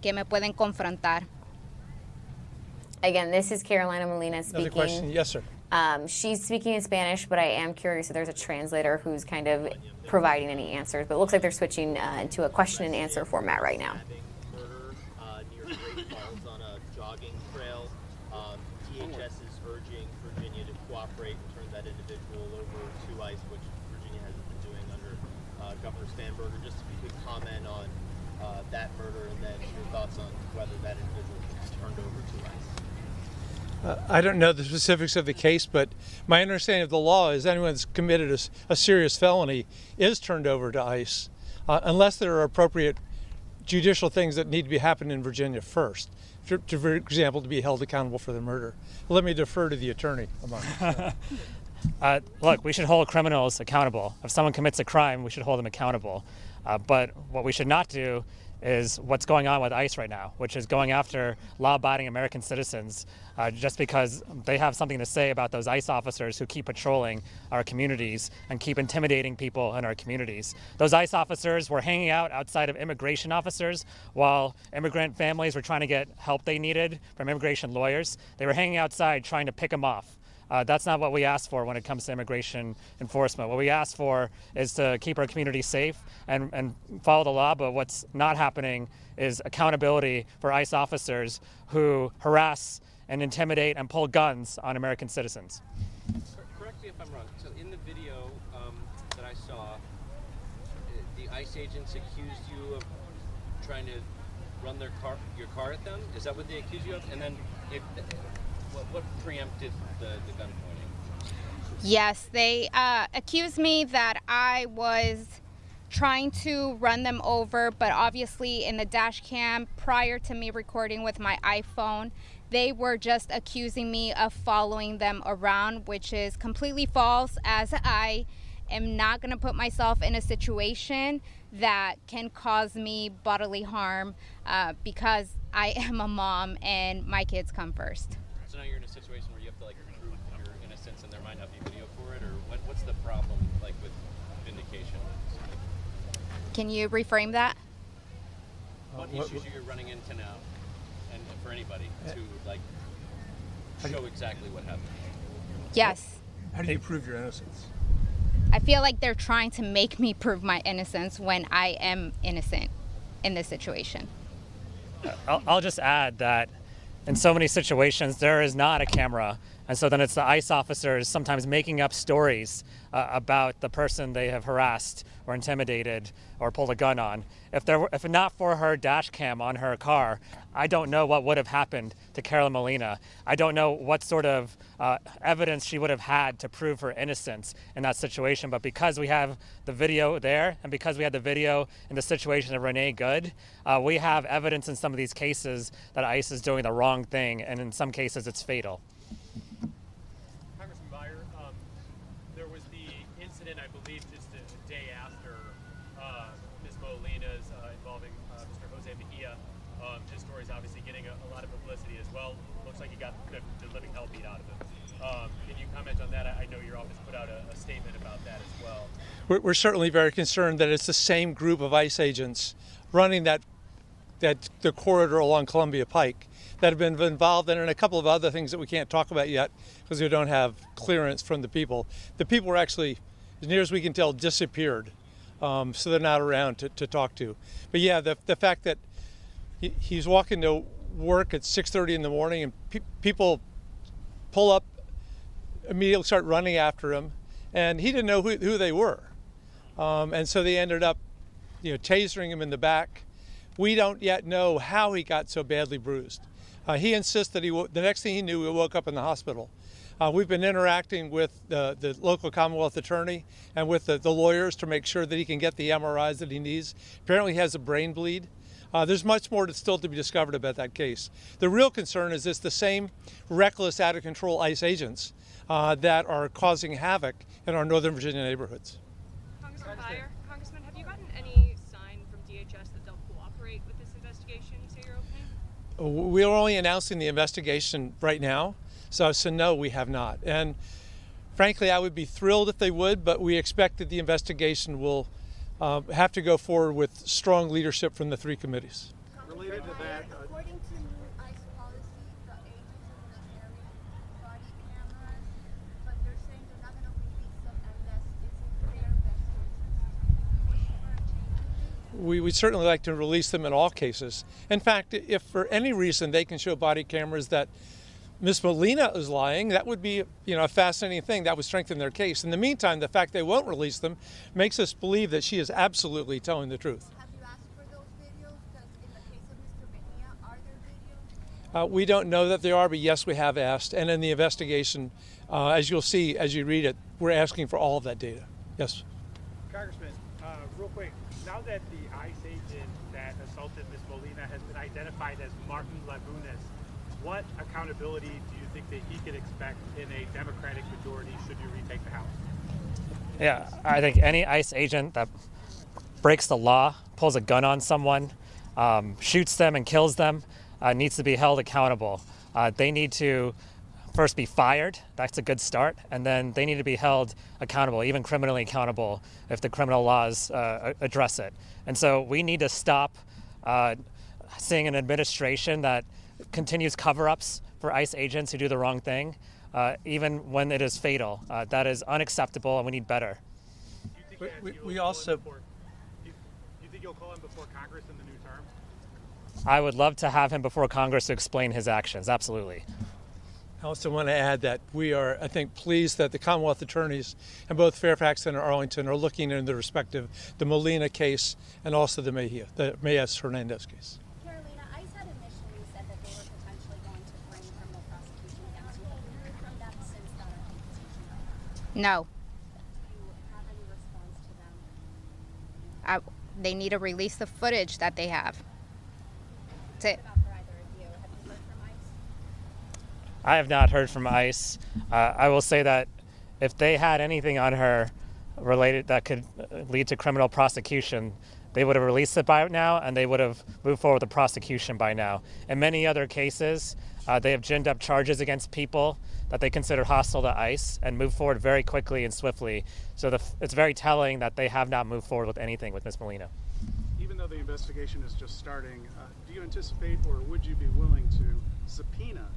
M: que me pueden confrontar.
A: Again, this is Carolina Molina speaking.
N: Another question. Yes, sir.
A: She's speaking in Spanish, but I am curious if there's a translator who's kind of providing any answers. But it looks like they're switching to a question and answer format right now.
O: Murder near Great Falls on a jogging trail. DHS is urging Virginia to cooperate and turn that individual over to ICE, which Virginia has been doing under Governor Stanberger. Just if you could comment on that murder and then your thoughts on whether that individual should be turned over to ICE.
N: I don't know the specifics of the case, but my understanding of the law is anyone that's committed a serious felony is turned over to ICE, unless there are appropriate judicial things that need to be happening in Virginia first, for example, to be held accountable for the murder. Let me defer to the attorney.
P: Look, we should hold criminals accountable. If someone commits a crime, we should hold them accountable. But what we should not do is what's going on with ICE right now, which is going after law-abiding American citizens just because they have something to say about those ICE officers who keep patrolling our communities and keep intimidating people in our communities. Those ICE officers were hanging out outside of immigration officers while immigrant families were trying to get help they needed from immigration lawyers. They were hanging outside trying to pick them off. That's not what we ask for when it comes to immigration enforcement. What we ask for is to keep our community safe and follow the law, but what's not happening is accountability for ICE officers who harass and intimidate and pull guns on American citizens.
O: Correct me if I'm wrong. So in the video that I saw, the ICE agents accused you of trying to run your car at them? Is that what they accused you of? And then what preempted the gun pointing?
M: Yes, they accused me that I was trying to run them over, but obviously in the dash cam prior to me recording with my iPhone, they were just accusing me of following them around, which is completely false, as I am not going to put myself in a situation that can cause me bodily harm because I am a mom and my kids come first.
O: So now you're in a situation where you have to prove your innocence and there might not be video for it, or what's the problem with vindication?
M: Can you reframe that?
O: What issues you're running into now, and for anybody to show exactly what happened?
M: Yes.
N: How do you prove your innocence?
M: I feel like they're trying to make me prove my innocence when I am innocent in this situation.
P: I'll just add that in so many situations, there is not a camera. And so then it's the ICE officers sometimes making up stories about the person they have harassed or intimidated or pulled a gun on. If not for her dash cam on her car, I don't know what would have happened to Carolina Molina. I don't know what sort of evidence she would have had to prove her innocence in that situation. But because we have the video there, and because we had the video in the situation of Renee Good, we have evidence in some of these cases that ICE is doing the wrong thing, and in some cases it's fatal.
Q: Congressman Meyer, there was the incident, I believe, just a day after Ms. Molina's involving Mr. Jose Mejia. His story is obviously getting a lot of publicity as well. Looks like he got the living hell beat out of him. Can you comment on that? I know your office put out a statement about that as well.
N: We're certainly very concerned that it's the same group of ICE agents running the corridor along Columbia Pike that have been involved in, and a couple of other things that we can't talk about yet because we don't have clearance from the people. The people were actually, as near as we can tell, disappeared, so they're not around to talk to. But yeah, the fact that he's walking to work at 6:30 in the morning and people pull up, immediately start running after him, and he didn't know who they were, and so they ended up, tasering him in the back. We don't yet know how he got so badly bruised. He insists that the next thing he knew, he woke up in the hospital. We've been interacting with the local Commonwealth attorney and with the lawyers to make sure that he can get the MRIs that he needs. Apparently he has a brain bleed. There's much more still to be discovered about that case. The real concern is it's the same reckless, out-of-control ICE agents that are causing havoc in our Northern Virginia neighborhoods.
R: Congressman, have you gotten any sign from DHS that they'll cooperate with this investigation, say your opening?
N: We are only announcing the investigation right now, so no, we have not. And frankly, I would be thrilled if they would, but we expect that the investigation will have to go forward with strong leadership from the 3 committees.
S: Related to that, according to new ICE policy, the agents are going to carry body cameras, but they're saying they're not going to release them unless it's in their best interest.
N: We'd certainly like to release them in all cases. In fact, if for any reason they can show body cameras that Ms. Molina is lying, that would be, a fascinating thing. That would strengthen their case. In the meantime, the fact they won't release them makes us believe that she is absolutely telling the truth.
S: Have you asked for those videos? Because in the case of Mr. Mejia, are there videos?
N: We don't know that they are, but yes, we have asked. And in the investigation, as you'll see as you read it, we're asking for all of that data. Yes.
Q: Congressman, real quick, now that the ICE agent that assaulted Ms. Molina has been identified as Martin Lagunas, what accountability do you think that he could expect in a Democratic majority should you retake the House?
P: Yeah, I think any ICE agent that breaks the law, pulls a gun on someone, shoots them and kills them, needs to be held accountable. They need to first be fired. That's a good start. And then they need to be held accountable, even criminally accountable, if the criminal laws address it. And so we need to stop seeing an administration that continues cover-ups for ICE agents who do the wrong thing, even when it is fatal. That is unacceptable, and we need better.
N: We also...
Q: Do you think you'll call him before Congress in the new term?
P: I would love to have him before Congress to explain his actions, absolutely.
N: I also want to add that we are, I think, pleased that the Commonwealth attorneys in both Fairfax and Arlington are looking into the respective, the Molina case and also the Mejia-Hernandez case.
M: No. They need to release the footage that they have. That's it.
P: I have not heard from ICE. I will say that if they had anything on her related that could lead to criminal prosecution, they would have released it by now, and they would have moved forward with the prosecution by now. In many other cases, they have ginned up charges against people that they consider hostile to ICE and moved forward very quickly and swiftly. So it's very telling that they have not moved forward with anything with Ms. Molina.
T: Even though the investigation is just starting, do you anticipate or would you be willing to subpoena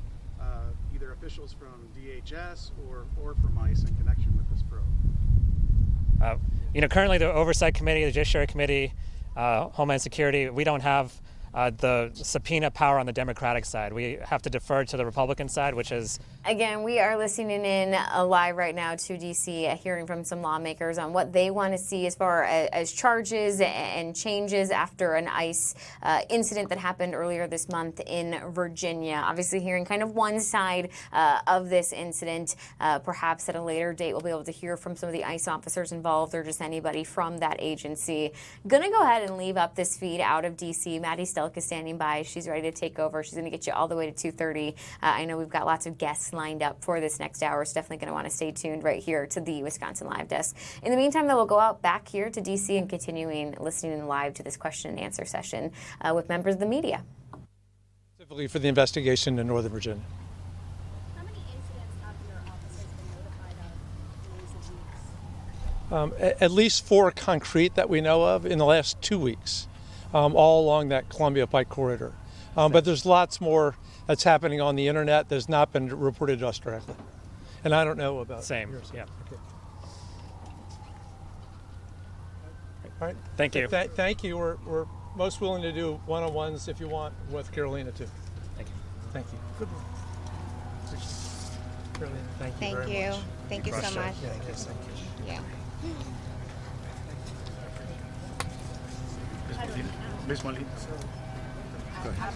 T: either officials from DHS or from ICE in connection with this probe?
P: Currently the Oversight Committee, the Judiciary Committee, Homeland Security, we don't have the subpoena power on the Democratic side. We have to defer to the Republican side, which is...
A: Again, we are listening in live right now to D.C., hearing from some lawmakers on what they want to see as far as charges and changes after an ICE incident that happened earlier this month in Virginia. Obviously hearing kind of one side of this incident. Perhaps at a later date we'll be able to hear from some of the ICE officers involved or just anybody from that agency. Going to go ahead and leave up this feed out of D.C. Maddie Stelk is standing by. She's ready to take over. She's going to get you all the way to 2:30. I know we've got lots of guests lined up for this next hour, so definitely going to want to stay tuned right here to the Wisconsin Live Desk. In the meantime, though, we'll go out back here to D.C. and continuing listening live to this question and answer session with members of the media.
N: Specifically for the investigation in Northern Virginia.
S: How many incidents have your officers been notified of in recent weeks?
N: At least 4 concrete that we know of in the last 2 weeks, all along that Columbia Pike corridor. But there's lots more that's happening on the internet that's not been reported to us directly. And I don't know about
P: Same,
N: yours.
P: yeah.
N: Okay. All right.
P: Thank you.
N: Thank you. We're most willing to do one-on-ones if you want with Carolina too.
P: Thank you.
N: Thank you. Good one. Carolina, thank you very much.
M: Thank you so much.
N: Yeah, yes, thank you.
M: Yeah.
T: Ms. Molina. Go ahead.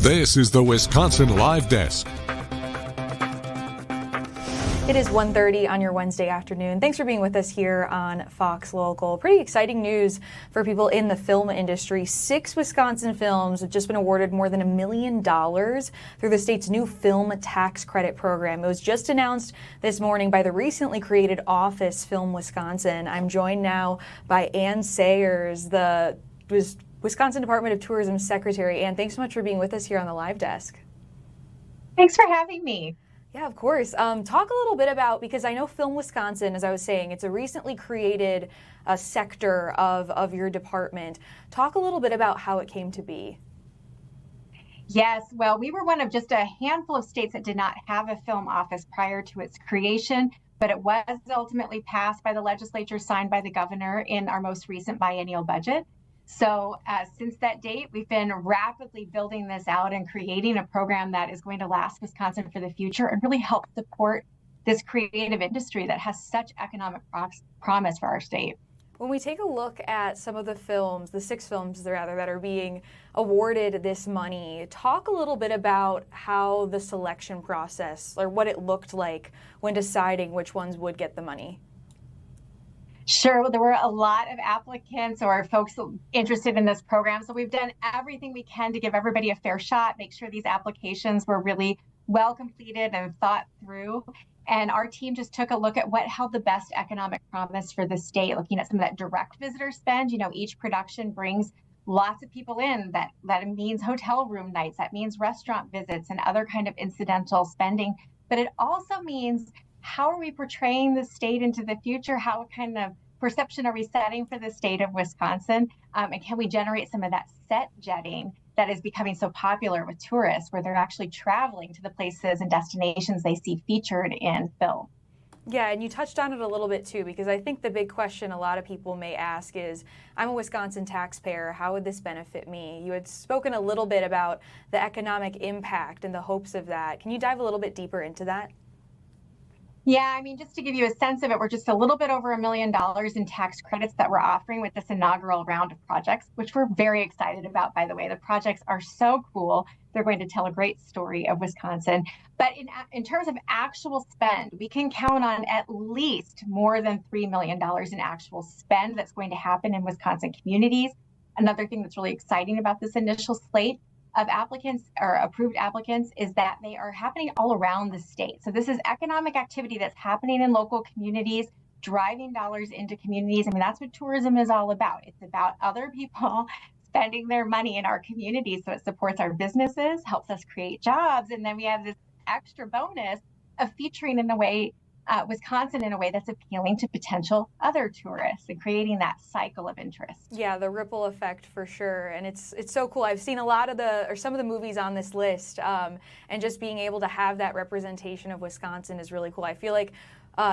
C: This is the Wisconsin Live Desk.
U: It is 1:30 on your Wednesday afternoon. Thanks for being with us here on Fox Local. Pretty exciting news for people in the film industry. 6 Wisconsin films have just been awarded more than $1 million through the state's new film tax credit program. It was just announced this morning by the recently created Office Film Wisconsin. I'm joined now by Ann Sayers, the Wisconsin Department of Tourism Secretary. Ann, thanks so much for being with us here on the Live Desk.
V: Thanks for having me.
U: Yeah, of course. Talk a little bit about, because I know Film Wisconsin, as I was saying, it's a recently created sector of your department. Talk a little bit about how it came to be.
V: Yes, well, we were one of just a handful of states that did not have a film office prior to its creation, but it was ultimately passed by the legislature, signed by the governor in our most recent biennial budget. So since that date, we've been rapidly building this out and creating a program that is going to last Wisconsin for the future and really help support this creative industry that has such economic promise for our state.
U: When we take a look at some of the films, the 6 films rather, that are being awarded this money, talk a little bit about how the selection process, or what it looked like when deciding which ones would get the money.
V: Sure, there were a lot of applicants or folks interested in this program. So we've done everything we can to give everybody a fair shot, make sure these applications were really well completed and thought through. And our team just took a look at what held the best economic promise for the state, looking at some of that direct visitor spend. You know, each production brings lots of people in. That means hotel room nights, that means restaurant visits and other kind of incidental spending. But it also means, how are we portraying the state into the future? How kind of perception are we setting for the state of Wisconsin? And can we generate some of that set jetting that is becoming so popular with tourists, where they're actually traveling to the places and destinations they see featured in film?
U: Yeah, and you touched on it a little bit too, because I think the big question a lot of people may ask is, I'm a Wisconsin taxpayer, how would this benefit me? You had spoken a little bit about the economic impact and the hopes of that. Can you dive a little bit deeper into that?
V: Yeah, I mean, just to give you a sense of it, we're just a little bit over $1 million in tax credits that we're offering with this inaugural round of projects, which we're very excited about, by the way. The projects are so cool. They're going to tell a great story of Wisconsin. But in terms of actual spend, we can count on at least more than $3 million in actual spend that's going to happen in Wisconsin communities. Another thing that's really exciting about this initial slate of applicants or approved applicants is that they are happening all around the state. So this is economic activity that's happening in local communities, driving dollars into communities. I mean, that's what tourism is all about. It's about other people spending their money in our communities. So it supports our businesses, helps us create jobs. And then we have this extra bonus of featuring in a way Wisconsin in a way that's appealing to potential other tourists and creating that cycle of interest.
U: Yeah, the ripple effect for sure, and it's so cool. I've seen a lot of some of the movies on this list, and just being able to have that representation of Wisconsin is really cool. I feel like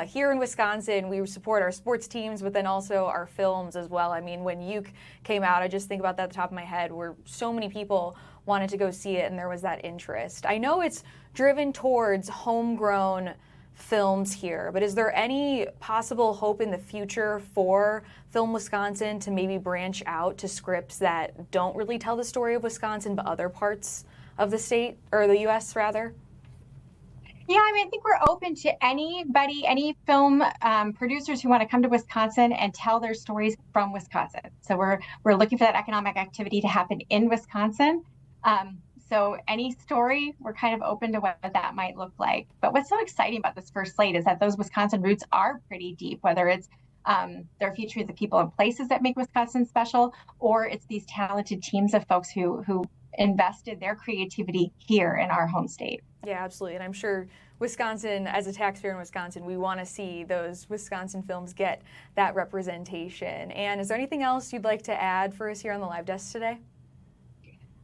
U: here in Wisconsin, we support our sports teams, but then also our films as well. I mean, when Uke came out, I just think about that at the top of my head, where so many people wanted to go see it, and there was that interest. I know it's driven towards homegrown films here, but is there any possible hope in the future for Film Wisconsin to maybe branch out to scripts that don't really tell the story of Wisconsin, but other parts of the state, or the U.S. rather?
V: Yeah, I mean, I think we're open to anybody, any film producers who want to come to Wisconsin and tell their stories from Wisconsin. So we're looking for that economic activity to happen in Wisconsin. So any story, we're kind of open to what that might look like. But what's so exciting about this first slate is that those Wisconsin roots are pretty deep, whether it's they're featuring the people and places that make Wisconsin special, or it's these talented teams of folks who invested their creativity here in our home state.
U: Yeah, absolutely. And I'm sure Wisconsin, as a taxpayer in Wisconsin, we want to see those Wisconsin films get that representation. And is there anything else you'd like to add for us here on the Live Desk today?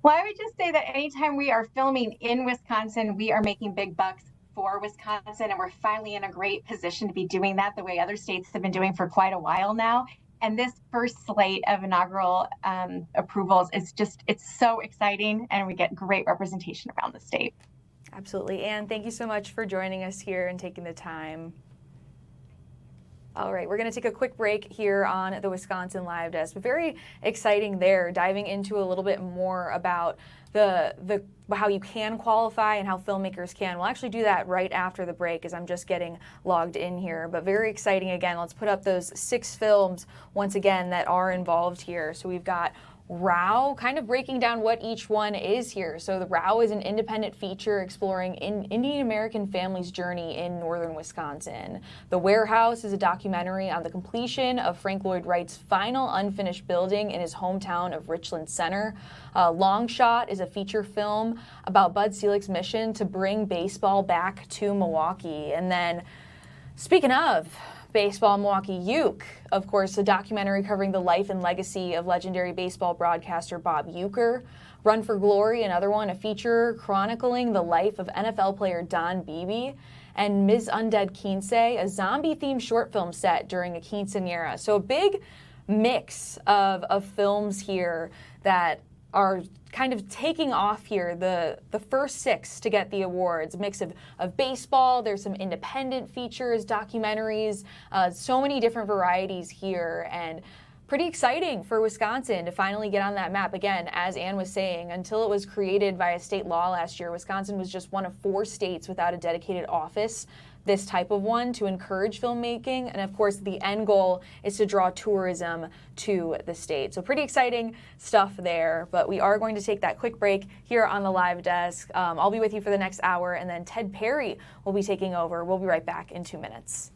V: Well, I would just say that anytime we are filming in Wisconsin, we are making big bucks for Wisconsin, and we're finally in a great position to be doing that the way other states have been doing for quite a while now. And this first slate of inaugural approvals is it's so exciting, and we get great representation around the state.
U: Absolutely. Ann, thank you so much for joining us here and taking the time. All right, we're going to take a quick break here on the Wisconsin Live Desk. But very exciting there, diving into a little bit more about the how you can qualify and how filmmakers can. We'll actually do that right after the break as I'm just getting logged in here. But very exciting again. Let's put up those 6 films once again that are involved here. So we've got Row, kind of breaking down what each one is here. So the Row is an independent feature exploring Indian American families' journey in northern Wisconsin. The Warehouse is a documentary on the completion of Frank Lloyd Wright's final unfinished building in his hometown of Richland Center. Long Shot is a feature film about Bud Selig's mission to bring baseball back to Milwaukee. And then, speaking of baseball, Milwaukee Uke, of course, a documentary covering the life and legacy of legendary baseball broadcaster Bob Uecker. Run for Glory, another one, a feature chronicling the life of NFL player Don Beebe. And Ms. Undead Quince, a zombie-themed short film set during a quinceañera. So a big mix of films here that are kind of taking off here, the first 6 to get the awards. A mix of baseball, there's some independent features, documentaries, so many different varieties here, and pretty exciting for Wisconsin to finally get on that map. Again, as Ann was saying, until it was created via state law last year, Wisconsin was just one of 4 states without a dedicated office, this type of one, to encourage filmmaking. And of course, the end goal is to draw tourism to the state. So pretty exciting stuff there. But we are going to take that quick break here on the Live Desk. I'll be with you for the next hour, and then Ted Perry will be taking over. We'll be right back in 2 minutes.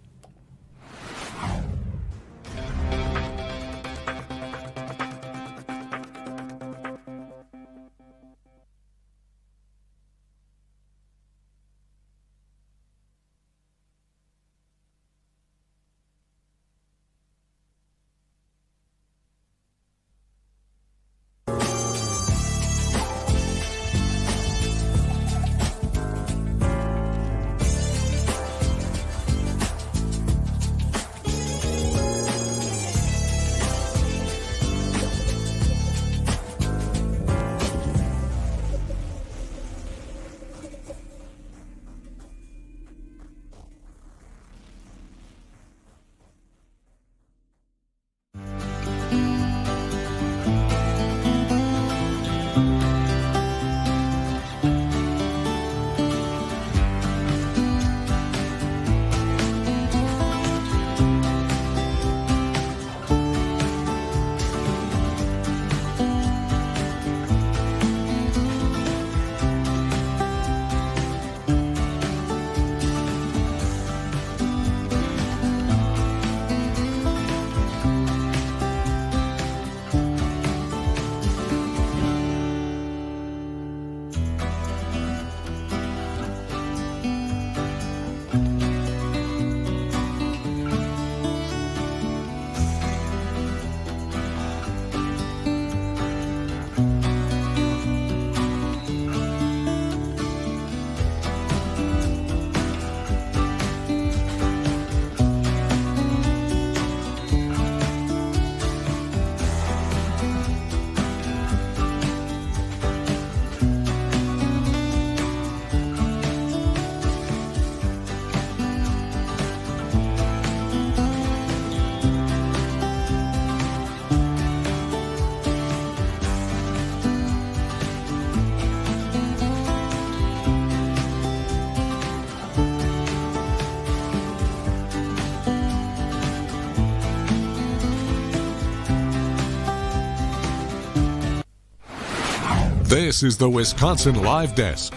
C: This is the Wisconsin Live Desk.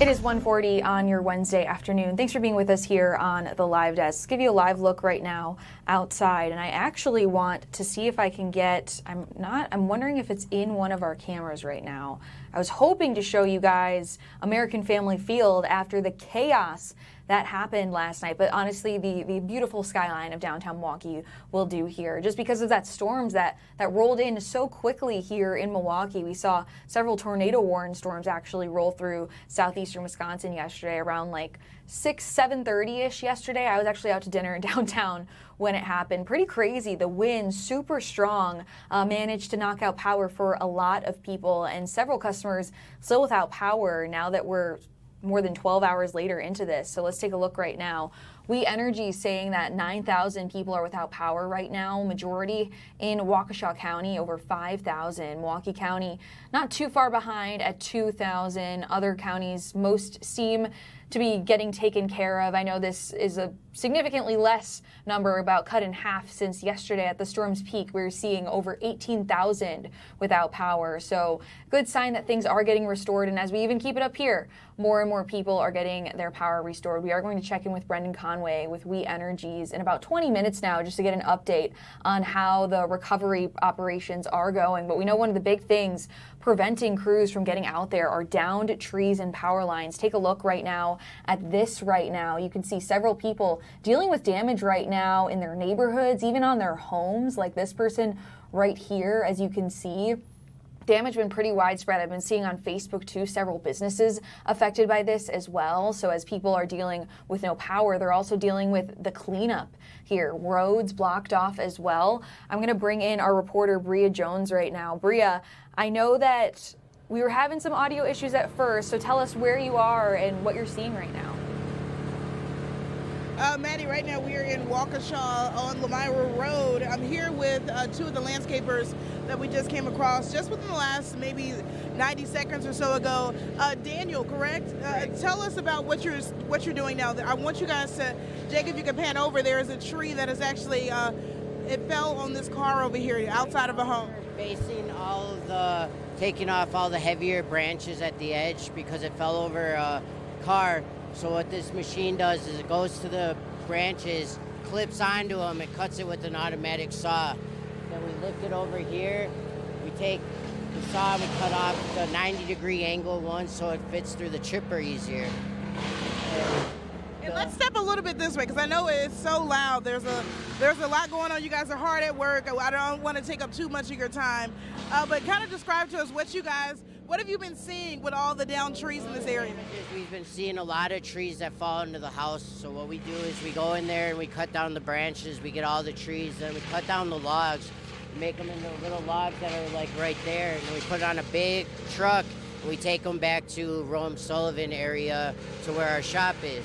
U: It is 1:40 on your Wednesday afternoon. Thanks for being with us here on the Live Desk. Let's give you a live look right now outside, and I actually want to see if I can get, I'm wondering if it's in one of our cameras right now. I was hoping to show you guys American Family Field after the chaos that happened last night, but honestly, the beautiful skyline of downtown Milwaukee will do here. Just because of that storms that rolled in so quickly here in Milwaukee. We saw several tornado-warned storms actually roll through southeastern Wisconsin yesterday around like 7:30-ish yesterday. I was actually out to dinner in downtown when it happened. Pretty crazy. The wind, super strong, managed to knock out power for a lot of people, and several customers still without power now that we're more than 12 hours later into this. So let's take a look right now. We Energy saying that 9,000 people are without power right now, majority in Waukesha County, over 5,000. Milwaukee County not too far behind at 2,000. Other counties, most seem to be getting taken care of. I know this is a significantly less number, about cut in half since yesterday at the storm's peak. We were seeing over 18,000 without power. So good sign that things are getting restored. And as we even keep it up here, more and more people are getting their power restored. We are going to check in with Brendan Conway with We Energies in about 20 minutes now just to get an update on how the recovery operations are going. But we know one of the big things preventing crews from getting out there are downed trees and power lines. Take a look right now at this right now. You can see several people dealing with damage right now in their neighborhoods, even on their homes, like this person right here, as you can see. Damage been pretty widespread. I've been seeing on Facebook too, several businesses affected by this as well. So as people are dealing with no power, they're also dealing with the cleanup here. Roads blocked off as well. I'm going to bring in our reporter Bria Jones right now. Bria, I know that we were having some audio issues at first, so tell us where you are and what you're seeing right now.
J: Maddie, right now we are in Waukesha on Lamira Road. I'm here with two of the landscapers that we just came across just within the last maybe 90 seconds or so ago. Daniel, correct? Tell us about what you're doing now. I want you guys to, Jake, if you can pan over, there is a tree that is actually, it fell on this car over here outside of a home.
B: Facing all of the, taking off all the heavier branches at the edge because it fell over a car. So what this machine does is it goes to the branches, clips onto them, and cuts it with an automatic saw. Then we lift it over here. We take the saw, we cut off the 90-degree angle one so it fits through the chipper easier.
J: And let's step a little bit this way because I know it's so loud. There's a lot going on. You guys are hard at work. I don't want to take up too much of your time, but kind of describe to us what have you been seeing with all the downed trees in this area?
B: We've been seeing a lot of trees that fall into the house. So what we do is we go in there and we cut down the branches. We get all the trees, then we cut down the logs, make them into little logs that are like right there, and then we put it on a big truck and we take them back to Rome Sullivan area to where our shop is.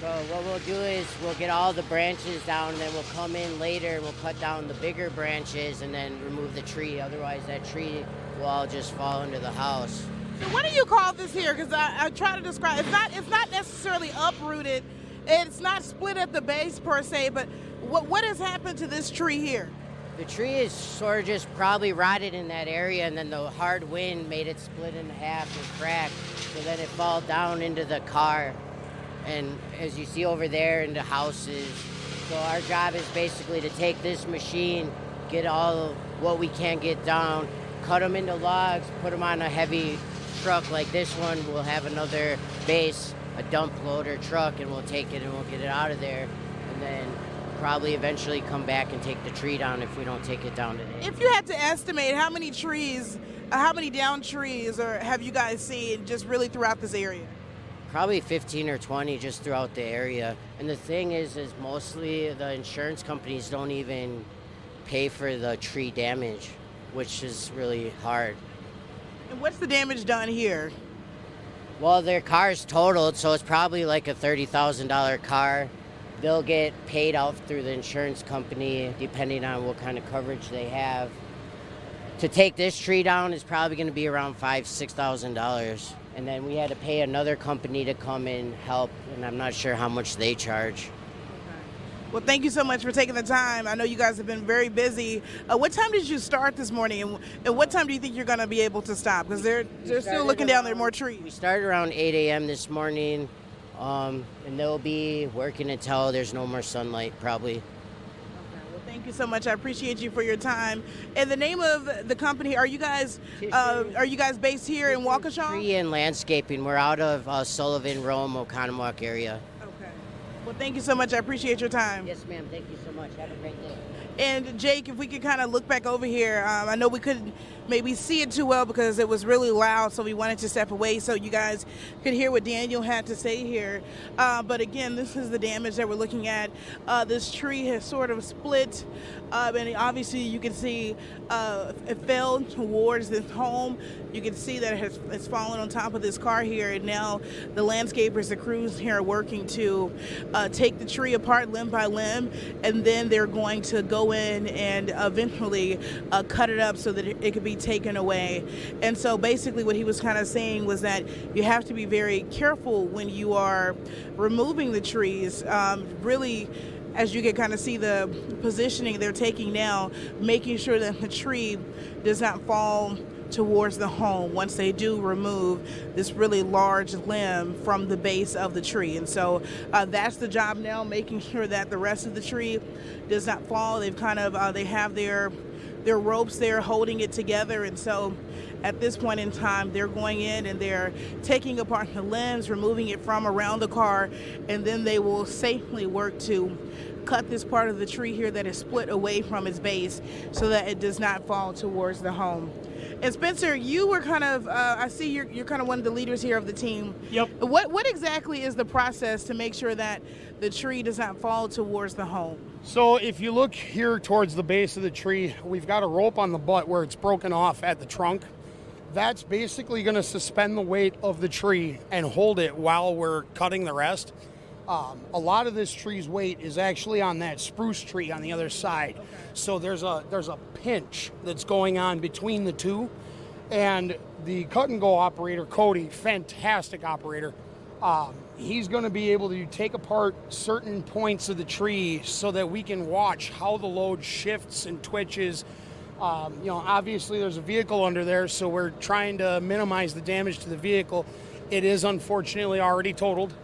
B: So what we'll do is we'll get all the branches down, and then we'll come in later and we'll cut down the bigger branches and then remove the tree. Otherwise that tree will all just fall into the house.
J: So what do you call this here? Because I try to describe, it's not necessarily uprooted, it's not split at the base per se, but what has happened to this tree here?
B: The tree is sort of just probably rotted in that area, and then the hard wind made it split in half and crack, so then it fall down into the car. And as you see over there into houses. So our job is basically to take this machine, get all what we can get down, cut them into logs, put them on a heavy truck like this one. We'll have another base, a dump loader truck, and we'll take it and we'll get it out of there. And then probably eventually come back and take the tree down if we don't take it down today.
J: If you had to estimate how many downed trees have you guys seen just really throughout this area?
B: Probably 15 or 20 just throughout the area. And the thing is mostly the insurance companies don't even pay for the tree damage, which is really hard.
J: And what's the damage done here?
B: Well, their car's totaled, so it's probably like a $30,000 car. They'll get paid out through the insurance company depending on what kind of coverage they have. To take this tree down is probably going to be around $5,000, $6,000. And then we had to pay another company to come and help, and I'm not sure how much they charge.
J: Well, thank you so much for taking the time. I know you guys have been very busy. What time did you start this morning, and what time do you think you're going to be able to stop? Because they're still looking down there more trees.
B: We started around 8 a.m. this morning, and they'll be working until there's no more sunlight, probably.
J: Thank you so much. I appreciate you for your time. And the name of the company, are you guys based here in Waukesha?
B: Tree and landscaping. We're out of Sullivan, Rome, Oconomowoc area.
J: Okay. Well, thank you so much. I appreciate your time.
B: Yes, ma'am. Thank you so much. Have a great day.
J: And Jake, if we could kind of look back over here, I know we couldn't maybe see it too well because it was really loud, so we wanted to step away so you guys could hear what Daniel had to say here. But again, this is the damage that we're looking at. This tree has sort of split, and obviously you can see it fell towards this home. You can see that it's fallen on top of this car here, and now the landscapers, the crews here are working to take the tree apart limb by limb, and then they're going to go in and eventually cut it up so that it could be taken away. And so basically what he was kind of saying was that you have to be very careful when you are removing the trees. Really, as you can kind of see the positioning they're taking now, making sure that the tree does not fall towards the home once they do remove this really large limb from the base of the tree. And so that's the job now, making sure that the rest of the tree does not fall. They've kind of, they have their ropes there holding it together. And so at this point in time, they're going in and they're taking apart the limbs, removing it from around the car, and then they will safely work to cut this part of the tree here that is split away from its base so that it does not fall towards the home. And Spencer, you were kind of, I see you're kind of one of the leaders here of the team.
D: Yep.
J: What exactly is the process to make sure that the tree does not fall towards the home?
D: So if you look here towards the base of the tree, we've got a rope on the butt where it's broken off at the trunk. That's basically going to suspend the weight of the tree and hold it while we're cutting the rest. A lot of this tree's weight is actually on that spruce tree on the other side. Okay. So there's a pinch that's going on between the two. And the cut and go operator, Cody, fantastic operator, he's going to be able to take apart certain points of the tree so that we can watch how the load shifts and twitches. Obviously there's a vehicle under there, so we're trying to minimize the damage to the vehicle. It is unfortunately already totaled.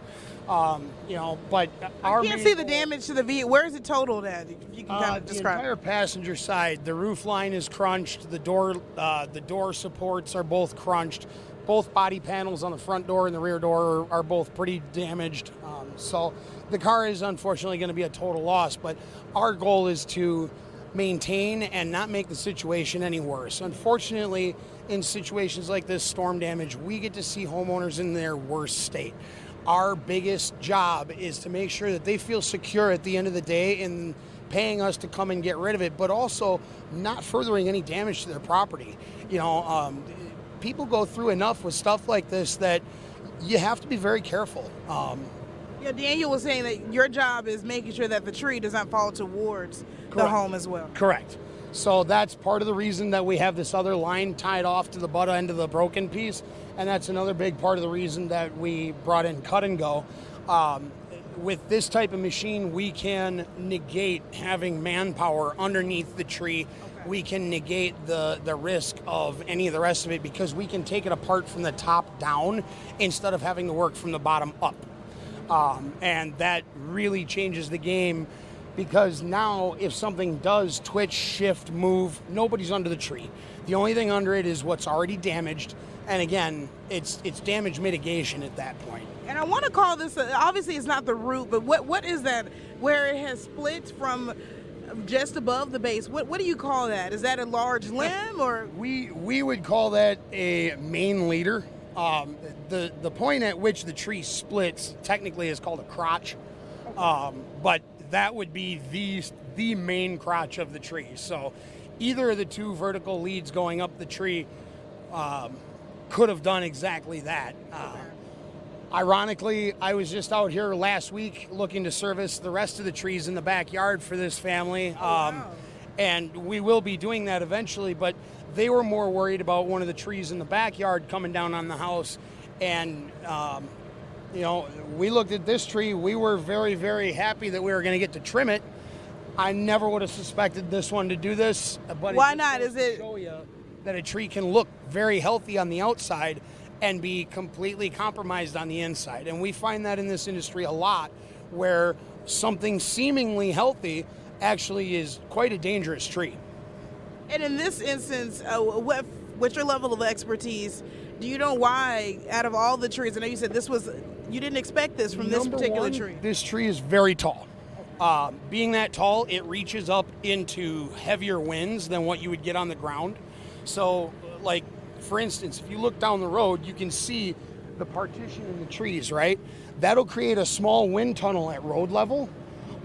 D: But
J: I can't see the damage to the vehicle. Where is it totaled at? You can kind of describe.
D: The entire passenger side. The roof line is crunched. The door supports are both crunched. Both body panels on the front door and the rear door are both pretty damaged. So the car is unfortunately going to be a total loss. But our goal is to maintain and not make the situation any worse. Unfortunately, in situations like this, storm damage, we get to see homeowners in their worst state. Our biggest job is to make sure that they feel secure at the end of the day in paying us to come and get rid of it, but also not furthering any damage to their property. People go through enough with stuff like this that you have to be very careful.
J: Daniel was saying that your job is making sure that the tree does not fall towards the home as well.
D: Correct. So that's part of the reason that we have this other line tied off to the butt end of the broken piece. And that's another big part of the reason that we brought in cut and go. With this type of machine, we can negate having manpower underneath the tree. Okay. We can negate the risk of any of the rest of it because we can take it apart from the top down instead of having to work from the bottom up. And that really changes the game because now if something does twitch, shift, move, nobody's under the tree. The only thing under it is what's already damaged. And again, it's damage mitigation at that point.
J: And I want to call this, obviously it's not the root, but what is that where it has split from just above the base? What do you call that? Is that a large limb or?
D: We would call that a main leader. The point at which the tree splits technically is called a crotch. But that would be the main crotch of the tree. So either of the two vertical leads going up the tree could have done exactly that. Ironically, I was just out here last week looking to service the rest of the trees in the backyard for this family. And we will be doing that eventually, but they were more worried about one of the trees in the backyard coming down on the house. And, we looked at this tree. We were very, very happy that we were going to get to trim it. I never would have suspected this one to do this. But
J: why not? Is it
D: show you that a tree can look very healthy on the outside and be completely compromised on the inside. And we find that in this industry a lot, where something seemingly healthy actually is quite a dangerous tree.
J: And in this instance, what's your level of expertise? Do you know why, out of all the trees, I know you said you didn't expect this from this particular tree.
D: This tree is very tall. Being that tall, it reaches up into heavier winds than what you would get on the ground. So, for instance, if you look down the road, you can see the partition in the trees, right? That'll create a small wind tunnel at road level,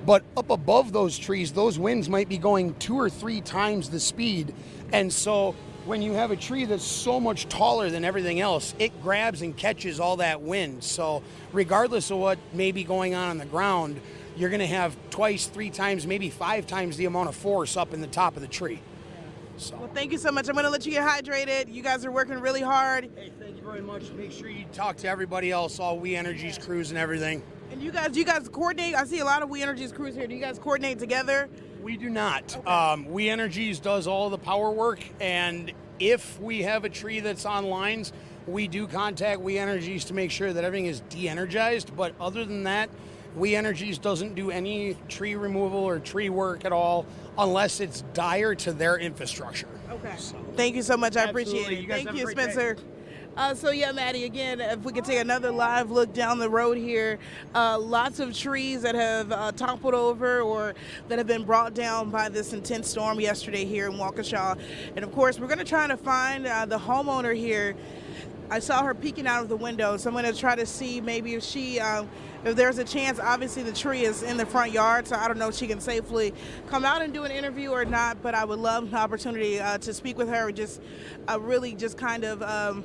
D: but up above those trees, those winds might be going 2 or 3 times the speed. And so when you have a tree that's so much taller than everything else, it grabs and catches all that wind. So regardless of what may be going on the ground, you're going to have twice, 3 times, maybe 5 times the amount of force up in the top of the tree. So.
J: Well, thank you so much. I'm going to let you get hydrated. You guys are working really hard.
D: Hey, thank you very much. Make sure you talk to everybody else, all We Energies crews and everything.
J: And you guys coordinate? I see a lot of We Energies crews here. Do you guys coordinate together?
D: We do not.
J: Okay.
D: We Energies does all the power work, and if we have a tree that's on lines, we do contact We Energies to make sure that everything is de-energized. But other than that, We Energies doesn't do any tree removal or tree work at all unless it's dire to their infrastructure.
J: Okay. So, thank you so much. I appreciate it.
D: You guys
J: Thank
D: have
J: you,
D: a great
J: Spencer. So yeah, Maddie, again, if we could take another live look down the road here, lots of trees that have toppled over or that have been brought down by this intense storm yesterday here in Waukesha. And of course, we're going to try to find the homeowner here. I saw her peeking out of the window, so I'm going to try to see maybe if she, if there's a chance. Obviously the tree is in the front yard, so I don't know if she can safely come out and do an interview or not, but I would love the opportunity to speak with her, just really just kind of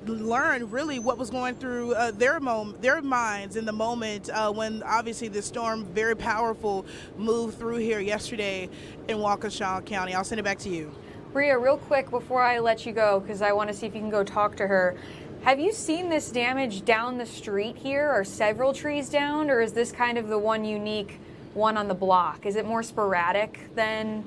J: learn really what was going through their minds in the moment when obviously the storm, very powerful, moved through here yesterday in Waukesha County. I'll send it back to you.
U: Bria, real quick before I let you go, because I want to see if you can go talk to her. Have you seen this damage down the street here? Are several trees down, or is this kind of the one unique one on the block? Is it more sporadic than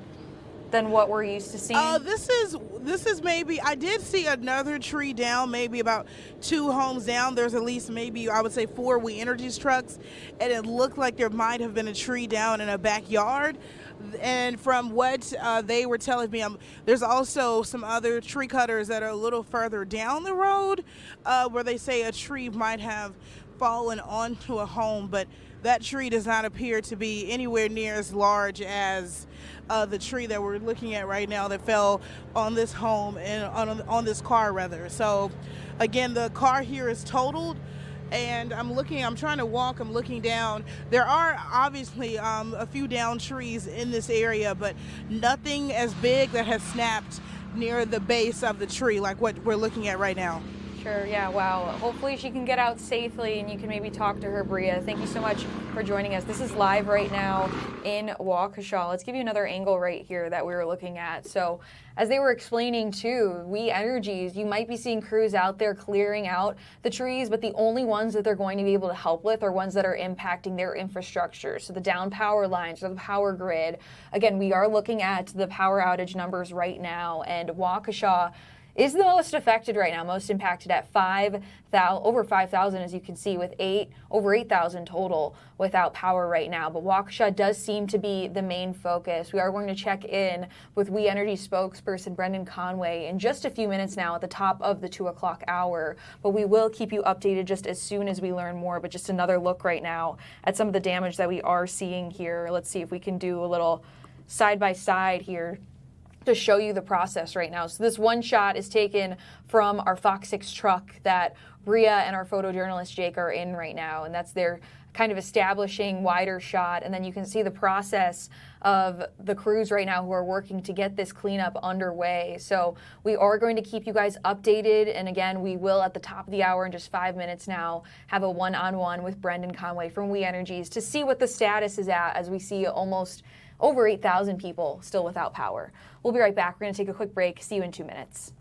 U: what we're used to seeing?
J: This is maybe, I did see another tree down, maybe about 2 homes down. There's at least maybe, I would say 4 We Energies trucks, and it looked like there might have been a tree down in a backyard. And from what they were telling me, there's also some other tree cutters that are a little further down the road where they say a tree might have fallen onto a home, but that tree does not appear to be anywhere near as large as the tree that we're looking at right now that fell on this home and on this car rather. So again, the car here is totaled. And I'm trying to walk, I'm looking down. There are obviously a few down trees in this area, but nothing as big that has snapped near the base of the tree like what we're looking at right now.
U: Sure, yeah, wow. Hopefully she can get out safely and you can maybe talk to her, Bria. Thank you so much for joining us. This is live right now in Waukesha. Let's give you another angle right here that we were looking at. So as they were explaining too, We Energies, you might be seeing crews out there clearing out the trees, but the only ones that they're going to be able to help with are ones that are impacting their infrastructure. So the down power lines or the power grid. Again, we are looking at the power outage numbers right now, and Waukesha is the most affected right now, most impacted at over 5,000, as you can see, with over 8,000 total without power right now. But Waukesha does seem to be the main focus. We are going to check in with We Energy spokesperson Brendan Conway in just a few minutes now at the top of the 2 o'clock hour. But we will keep you updated just as soon as we learn more. But just another look right now at some of the damage that we are seeing here. Let's see if we can do a little side by side here to show you the process right now. So this one shot is taken from our FOX6 truck that Bria and our photojournalist Jake are in right now, and that's their kind of establishing wider shot. And then you can see the process of the crews right now who are working to get this cleanup underway. So we are going to keep you guys updated, and again, we will at the top of the hour in just 5 minutes now have a one-on-one with Brendan Conway from We Energies to see what the status is at as we see almost over 8,000 people still without power. We'll be right back. We're going to take a quick break. See you in 2 minutes.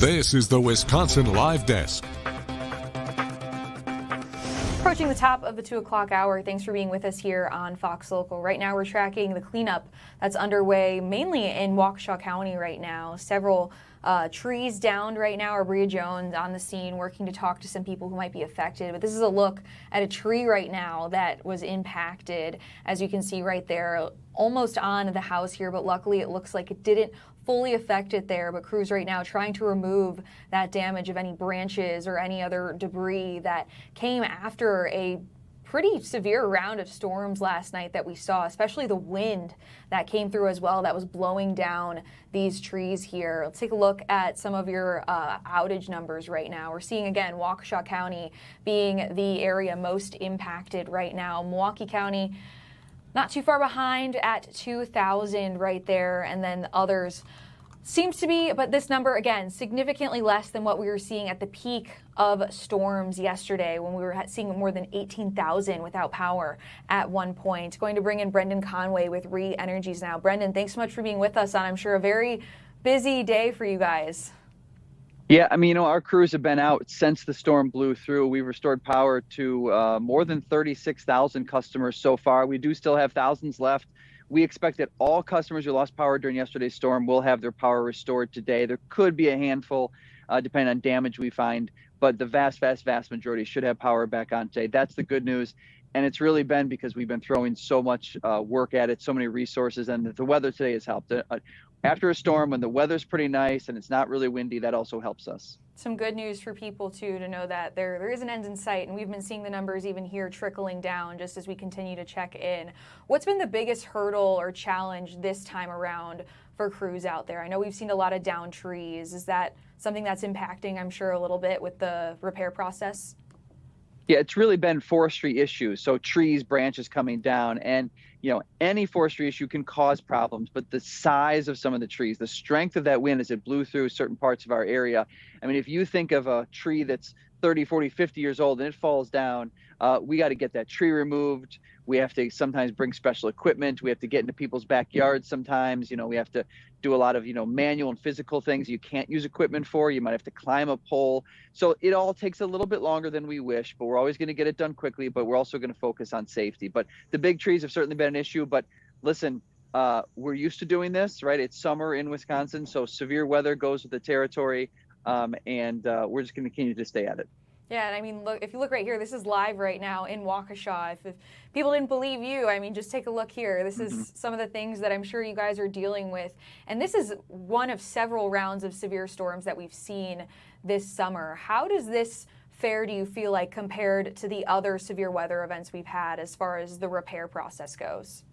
C: This is the Wisconsin Live Desk.
U: Approaching the top of the 2 o'clock hour. Thanks for being with us here on Fox Local. Right now we're tracking the cleanup that's underway mainly in Waukesha County right now. Several trees downed right now. Bria Jones on the scene working to talk to some people who might be affected. But this is a look at a tree right now that was impacted, as you can see right there, almost on the house here, but luckily it looks like it didn't fully affected there, but crews right now trying to remove that damage of any branches or any other debris that came after a pretty severe round of storms last night that we saw, especially the wind that came through as well that was blowing down these trees here. Let's take a look at some of your outage numbers right now. We're seeing again Waukesha County being the area most impacted right now. Milwaukee County not too far behind at 2,000 right there, and then others seems to be, but this number again significantly less than what we were seeing at the peak of storms yesterday when we were seeing more than 18,000 without power at one point. Going to bring in Brendan Conway with Re-Energies now. Brendan, thanks so much for being with us on, I'm sure, a very busy day for you guys.
E: Yeah, I mean, our crews have been out since the storm blew through. We've restored power to more than 36,000 customers so far. We do still have thousands left. We expect that all customers who lost power during yesterday's storm will have their power restored today. There could be a handful, depending on damage we find, but the vast majority should have power back on today. That's the good news. And it's really been because we've been throwing so much work at it, so many resources, and the weather today has helped. After a storm, when the weather's pretty nice and it's not really windy, that also helps us.
U: Some good news for people, too, to know that there is an end in sight, and we've been seeing the numbers even here trickling down just as we continue to check in. What's been the biggest hurdle or challenge this time around for crews out there? I know we've seen a lot of downed trees. Is that something that's impacting, I'm sure, a little bit with the repair process?
E: Yeah, it's really been forestry issues. So trees, branches coming down, and any forestry issue can cause problems, but the size of some of the trees, the strength of that wind as it blew through certain parts of our area. I mean, if you think of a tree that's 30, 40, 50 years old and it falls down, we got to get that tree removed. We have to sometimes bring special equipment. We have to get into people's backyards sometimes. We have to do a lot of, manual and physical things you can't use equipment for. You might have to climb a pole. So it all takes a little bit longer than we wish, but we're always going to get it done quickly, but we're also going to focus on safety. But the big trees have certainly been an issue. But listen, we're used to doing this, right? It's summer in Wisconsin, so severe weather goes with the territory, and we're just going to continue to stay at it.
U: Yeah, and I mean, look, if you look right here, this is live right now in Waukesha. If people didn't believe you, I mean, just take a look here. This is some of the things that I'm sure you guys are dealing with. And this is one of several rounds of severe storms that we've seen this summer. How does this fare, do you feel like, compared to the other severe weather events we've had as far as the repair process goes?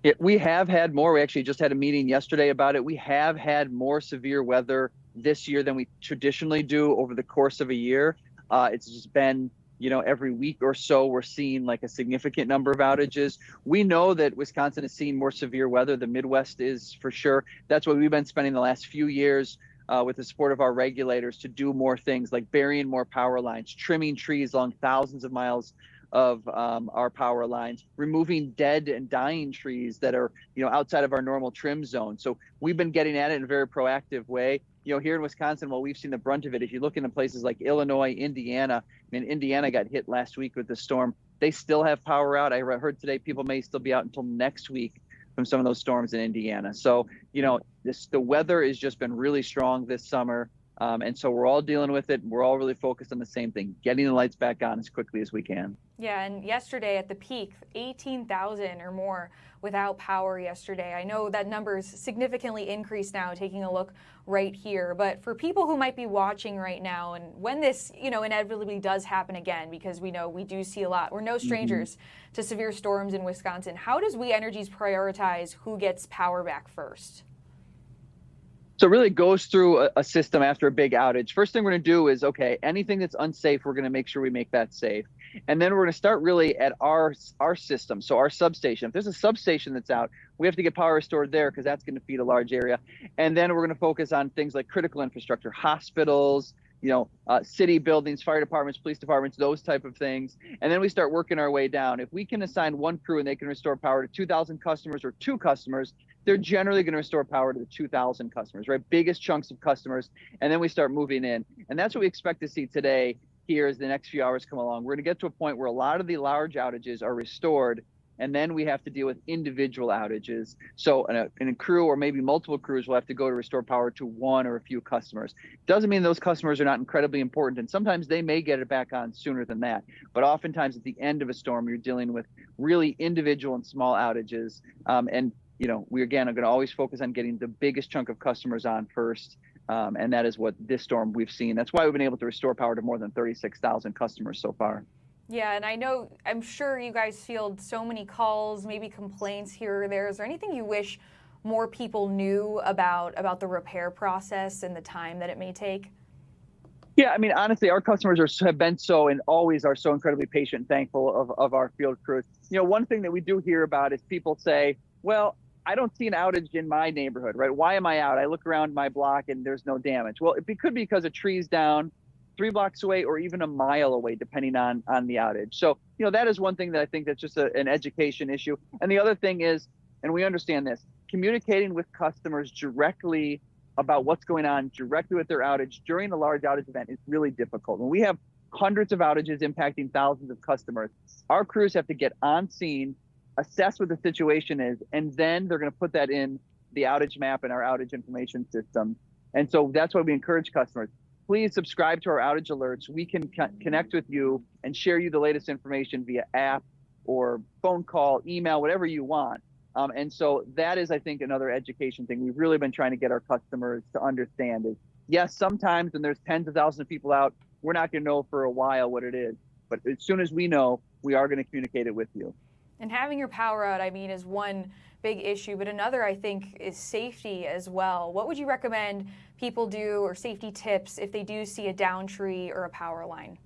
E: Yeah, we have had more. We actually just had a meeting yesterday about it. We have had more severe weather this year than we traditionally do over the course of a year. It's just been, every week or so we're seeing like a significant number of outages. We know that Wisconsin is seeing more severe weather. The Midwest is for sure. That's why we've been spending the last few years with the support of our regulators to do more things like burying more power lines, trimming trees along thousands of miles of our power lines, removing dead and dying trees that are, outside of our normal trim zone. So we've been getting at it in a very proactive way. Here in Wisconsin, while we've seen the brunt of it, if you look into places like Illinois, Indiana, Indiana got hit last week with the storm. They still have power out. I heard today people may still be out until next week from some of those storms in Indiana. So, the weather has just been really strong this summer. And so we're all dealing with it. We're all really focused on the same thing, getting the lights back on as quickly as we can.
U: Yeah, and yesterday at the peak, 18,000 or more without power yesterday. I know that number's significantly increased now, taking a look right here. But for people who might be watching right now, and when this, inevitably does happen again, because we know we do see a lot, we're no strangers to severe storms in Wisconsin. How does We-Energies prioritize who gets power back first?
E: So it really goes through a system after a big outage. First thing we're going to do is, okay, anything that's unsafe, we're going to make sure we make that safe. And then we're going to start really at our system, so our substation. If there's a substation that's out, we have to get power restored there because that's going to feed a large area. And then we're going to focus on things like critical infrastructure, hospitals, city buildings, fire departments, police departments, those type of things. And then we start working our way down. If we can assign one crew and they can restore power to 2,000 customers or 2 customers, they're generally going to restore power to the 2,000 customers, right? Biggest chunks of customers. And then we start moving in. And that's what we expect to see today here as the next few hours come along. We're going to get to a point where a lot of the large outages are restored, and then we have to deal with individual outages. So in a crew or maybe multiple crews will have to go to restore power to one or a few customers. Doesn't mean those customers are not incredibly important, and sometimes they may get it back on sooner than that. But oftentimes at the end of a storm, you're dealing with really individual and small outages. And we again are going to always focus on getting the biggest chunk of customers on first. And that is what this storm we've seen. That's why we've been able to restore power to more than 36,000 customers so far.
U: Yeah, and I'm sure you guys field so many calls, maybe complaints here or there. Is there anything you wish more people knew about the repair process and the time that it may take?
E: Yeah, I mean, honestly, our customers have been so and always are so incredibly patient and thankful of our field crews. One thing that we do hear about is people say, well, I don't see an outage in my neighborhood, right? Why am I out? I look around my block and there's no damage. Well, it could be because a tree's down 3 blocks away or even a mile away, depending on the outage. So, that is one thing that I think that's just an education issue. And the other thing is, and we understand this, communicating with customers directly about what's going on directly with their outage during a large outage event is really difficult. When we have hundreds of outages impacting thousands of customers, our crews have to get on scene, assess what the situation is, and then they're going to put that in the outage map and our outage information system. And so that's why we encourage customers. Please subscribe to our outage alerts. We can connect with you and share you the latest information via app or phone call, email, whatever you want. And so that is, I think, another education thing we've really been trying to get our customers to understand is, yes, sometimes when there's tens of thousands of people out, we're not going to know for a while what it is. But as soon as we know, we are going to communicate it with you.
U: And having your power out, is one big issue, but another, I think, is safety as well. What would you recommend people do, or safety tips, if they do see a down tree or a power line?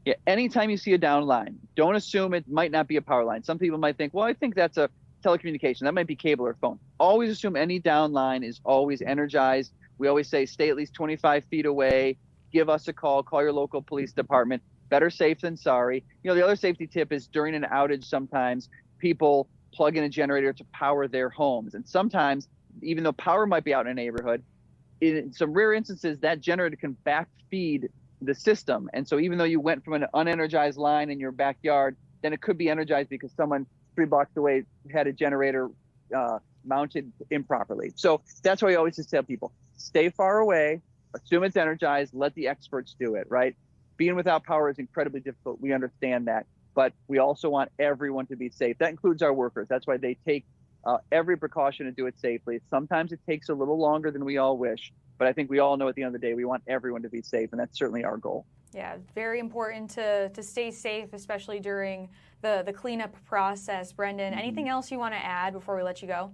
E: Yeah, anytime you see a down line, don't assume it might not be a power line. Some people might think, well, I think that's a telecommunication. That might be cable or phone. Always assume any down line is always energized. We always say stay at least 25 feet away, give us a call your local police department. Better safe than sorry. The other safety tip is during an outage, sometimes people plug in a generator to power their homes. And sometimes, even though power might be out in a neighborhood, in some rare instances, that generator can backfeed the system. And so even though you went from an unenergized line in your backyard, then it could be energized because someone 3 blocks away had a generator mounted improperly. So that's why we always just tell people, stay far away, assume it's energized, let the experts do it, right? Being without power is incredibly difficult. We understand that. But we also want everyone to be safe. That includes our workers. That's why they take every precaution to do it safely. Sometimes it takes a little longer than we all wish. But I think we all know at the end of the day, we want everyone to be safe. And that's certainly our goal.
U: Yeah, very important to stay safe, especially during the cleanup process. Brendan, anything else you want to add before we let you go?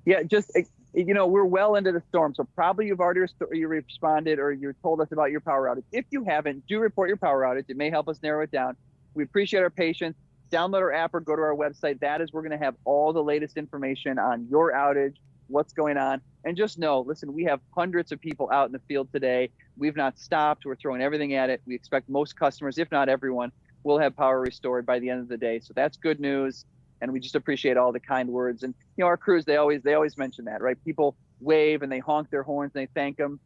E: Yeah, just, we're well into the storm. So probably you've already responded or you told us about your power outage. If you haven't, do report your power outage. It may help us narrow it down. We appreciate our patience. Download our app or go to our website. That is, we're going to have all the latest information on your outage, what's going on. And just know, listen, we have hundreds of people out in the field today. We've not stopped. We're throwing everything at it. We expect most customers, if not everyone, will have power restored by the end of the day. So that's good news. And we just appreciate all the kind words. And, our crews, they always mention that, right? People wave and they honk their horns and they thank them.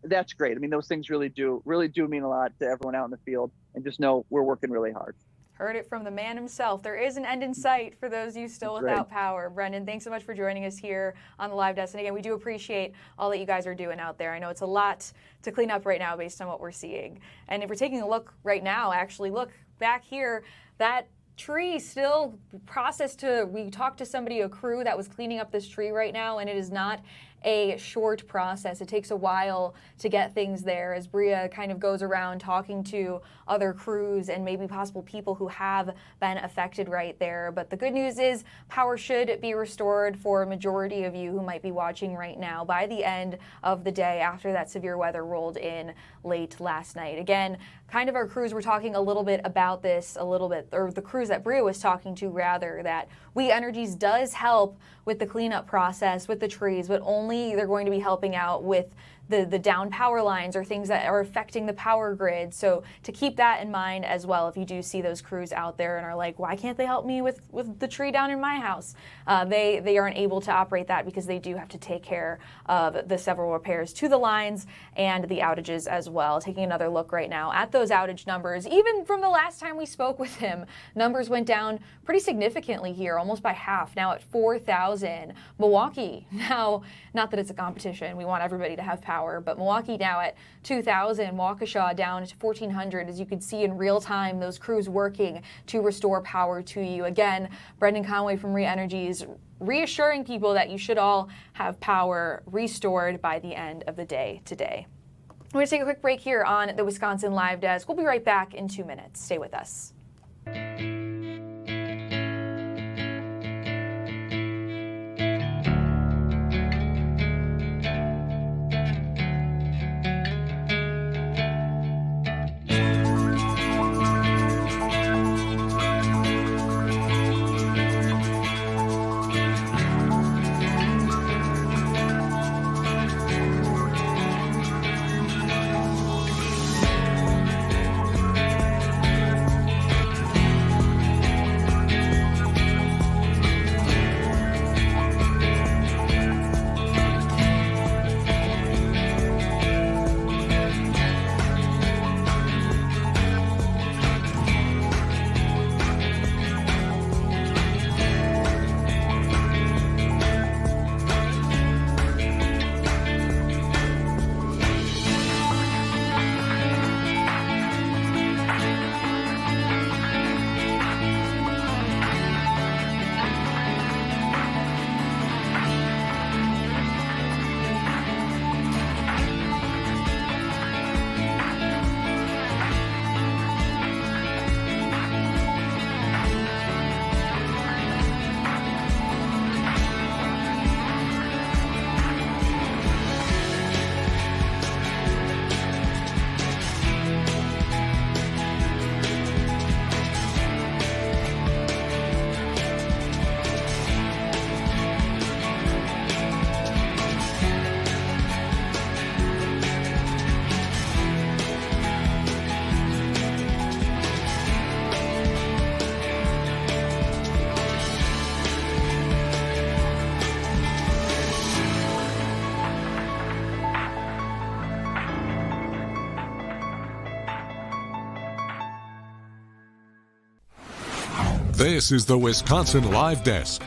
E: That's great. Those things really do mean a lot to everyone out in the field. And just know we're working really hard.
U: Heard it from the man himself. There is an end in sight for those of you still without power. Brendan, thanks so much for joining us here on the live desk. And again, we do appreciate all that you guys are doing out there. I know it's a lot to clean up right now based on what we're seeing. And if we're taking a look right now, actually, look back here, that tree still processed we talked to somebody, a crew that was cleaning up this tree right now, and it is not a short process. It takes a while to get things there as Bria kind of goes around talking to other crews and maybe possible people who have been affected right there. But the good news is power should be restored for a majority of you who might be watching right now by the end of the day after that severe weather rolled in late last night. Again, kind of our crews were talking a little bit about this or the crews that Bria was talking to rather, that We Energies does help with the cleanup process with the trees, but only they're going to be helping out with the down power lines or things that are affecting the power grid. So to keep that in mind as well, if you do see those crews out there and are like, why can't they help me with the tree down in my house? They aren't able to operate that because they do have to take care of the several repairs to the lines and the outages as well. Taking another look right now at those outage numbers, even from the last time we spoke with him, numbers went down pretty significantly here, almost by half, now at 4,000. Milwaukee now, not that it's a competition, we want everybody to have power, but Milwaukee now at 2,000, Waukesha down to 1,400, as you can see in real time, those crews working to restore power to you. Again, Brendan Conway from Re-Energies reassuring people that you should all have power restored by the end of the day today. We're going to take a quick break here on the Wisconsin Live Desk. We'll be right back in 2 minutes. Stay with us.
C: This is the Wisconsin Live Desk.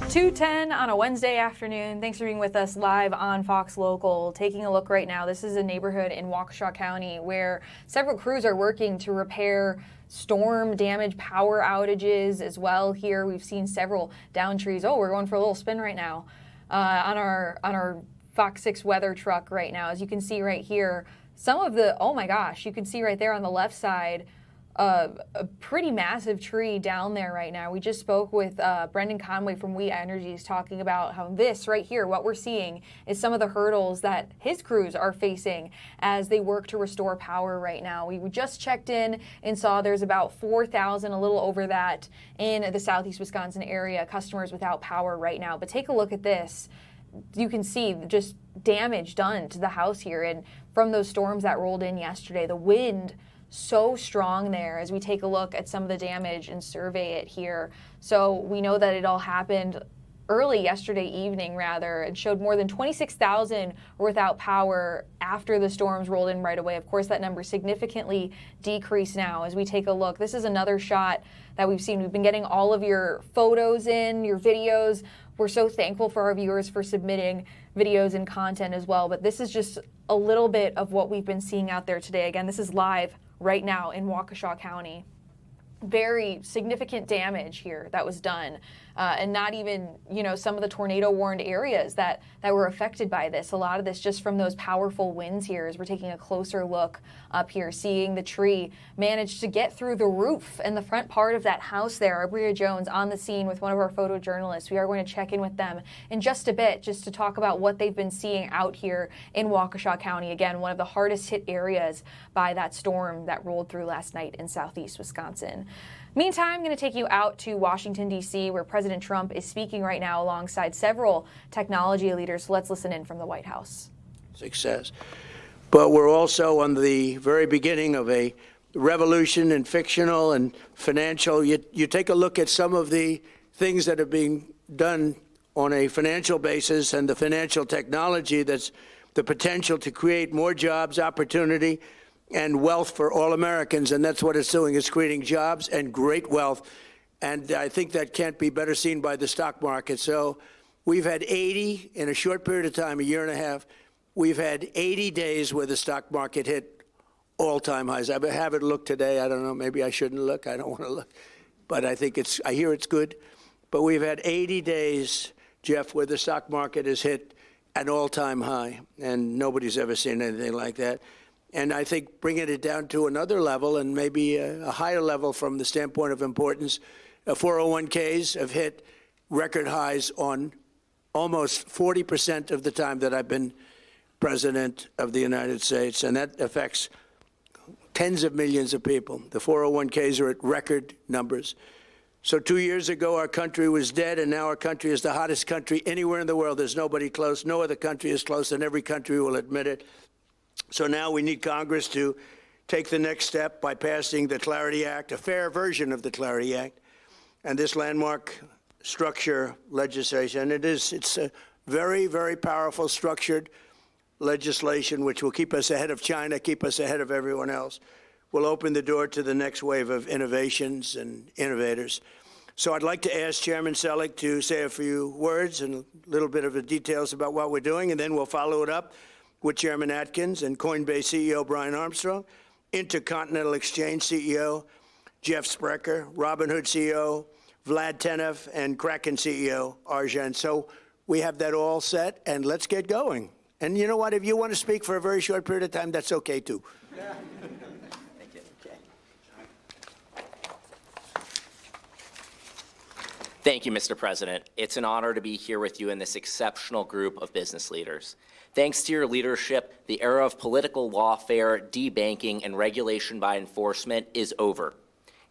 U: 2:10 on a Wednesday afternoon. Thanks for being with us live on Fox Local. Taking a look right now, this is a neighborhood in Waukesha County where several crews are working to repair storm damage power outages as well. Here we've seen several down trees. Oh, we're going for a little spin right now on our FOX6 weather truck right now. As you can see right here, some of the, oh my gosh, you can see right there on the left side, a pretty massive tree down there right now. We just spoke with Brendan Conway from Re-Energies talking about how this right here, what we're seeing, is some of the hurdles that his crews are facing as they work to restore power right now. We just checked in and saw there's about 4,000, a little over that, in the southeast Wisconsin area, customers without power right now. But take a look at this. You can see just damage done to the house here. And from those storms that rolled in yesterday, the wind so strong there as we take a look at some of the damage and survey it here. So we know that it all happened early yesterday evening rather, and showed more than 26,000 were without power after the storms rolled in right away. Of course, that number significantly decreased now as we take a look. This is another shot that we've seen. We've been getting all of your photos in, your videos. We're so thankful for our viewers for submitting videos and content as well. But this is just a little bit of what we've been seeing out there today. Again, this is live right now in Waukesha County. Very significant damage here that was done. And not even, some of the tornado warned areas that were affected by this. A lot of this just from those powerful winds here as we're taking a closer look up here, seeing the tree manage to get through the roof and the front part of that house there. Abria Jones on the scene with one of our photojournalists. We are going to check in with them in just a bit just to talk about what they've been seeing out here in Waukesha County. Again, one of the hardest hit areas by that storm that rolled through last night in southeast Wisconsin. Meantime, I'm going to take you out to Washington, D.C., where President Trump is speaking right now alongside several technology leaders. So let's listen in from the White House.
F: Success. But we're also on the very beginning of a revolution in fictional and financial. You take a look at some of the things that are being done on a financial basis and the financial technology that's the potential to create more jobs, opportunity, and wealth for all Americans. And that's what it's doing. It's creating jobs and great wealth. And I think that can't be better seen by the stock market. So we've had 80 in a short period of time, a year and a half. We've had 80 days where the stock market hit all-time highs. I haven't looked today. I don't know. Maybe I shouldn't look. I don't want to look. But I hear it's good. But we've had 80 days, Jeff, where the stock market has hit an all-time high, and nobody's ever seen anything like that. And I think bringing it down to another level, and maybe a higher level from the standpoint of importance, 401ks have hit record highs on almost 40% of the time that I've been President of the United States, and that affects tens of millions of people. The 401ks are at record numbers. So 2 years ago, our country was dead, and now our country is the hottest country anywhere in the world. There's nobody close. No other country is close, and every country will admit it. So now we need Congress to take the next step by passing the Clarity Act, a fair version of the Clarity Act, and this landmark structure legislation. It's a very, very powerful structured legislation which will keep us ahead of China, keep us ahead of everyone else. Will open the door to the next wave of innovations and innovators. So I'd like to ask Chairman Selig to say a few words and a little bit of the details about what we're doing, and then we'll follow it up with Chairman Atkins and Coinbase CEO Brian Armstrong, Intercontinental Exchange CEO Jeff Sprecher, Robinhood CEO Vlad Tenev, and Kraken CEO Arjan. So we have that all set, and let's get going. And you know what? If you want to speak for a very short period of time, that's okay, too.
H: Thank you, Mr. President. It's an honor to be here with you and this exceptional group of business leaders. Thanks to your leadership, the era of political lawfare, debanking, and regulation by enforcement is over.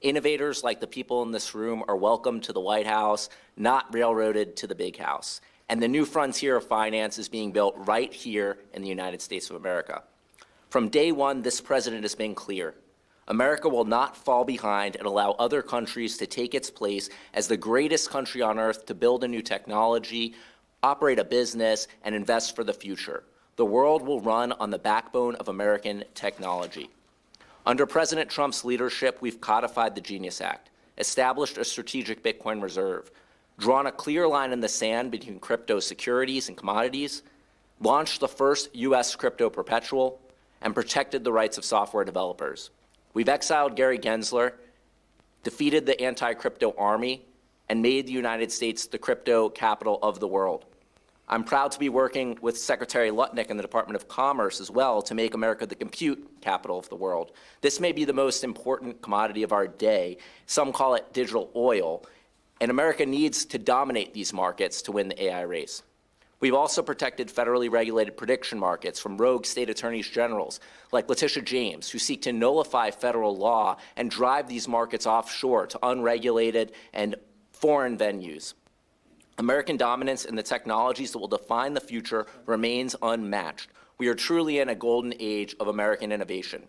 H: Innovators like the people in this room are welcome to the White House, not railroaded to the big house. And the new frontier of finance is being built right here in the United States of America. From day one, this president has been clear. America will not fall behind and allow other countries to take its place as the greatest country on earth to build a new technology, operate a business, and invest for the future. The world will run on the backbone of American technology. Under President Trump's leadership, we've codified the Genius Act, established a strategic Bitcoin reserve, drawn a clear line in the sand between crypto securities and commodities, launched the first U.S. crypto perpetual, and protected the rights of software developers. We've exiled Gary Gensler, defeated the anti-crypto army, and made the United States the crypto capital of the world. I'm proud to be working with Secretary Lutnick in the Department of Commerce as well to make America the compute capital of the world. This may be the most important commodity of our day. Some call it digital oil, and America needs to dominate these markets to win the AI race. We've also protected federally regulated prediction markets from rogue state attorneys generals like Letitia James, who seek to nullify federal law and drive these markets offshore to unregulated and foreign venues. American dominance in the technologies that will define the future remains unmatched. We are truly in a golden age of American innovation.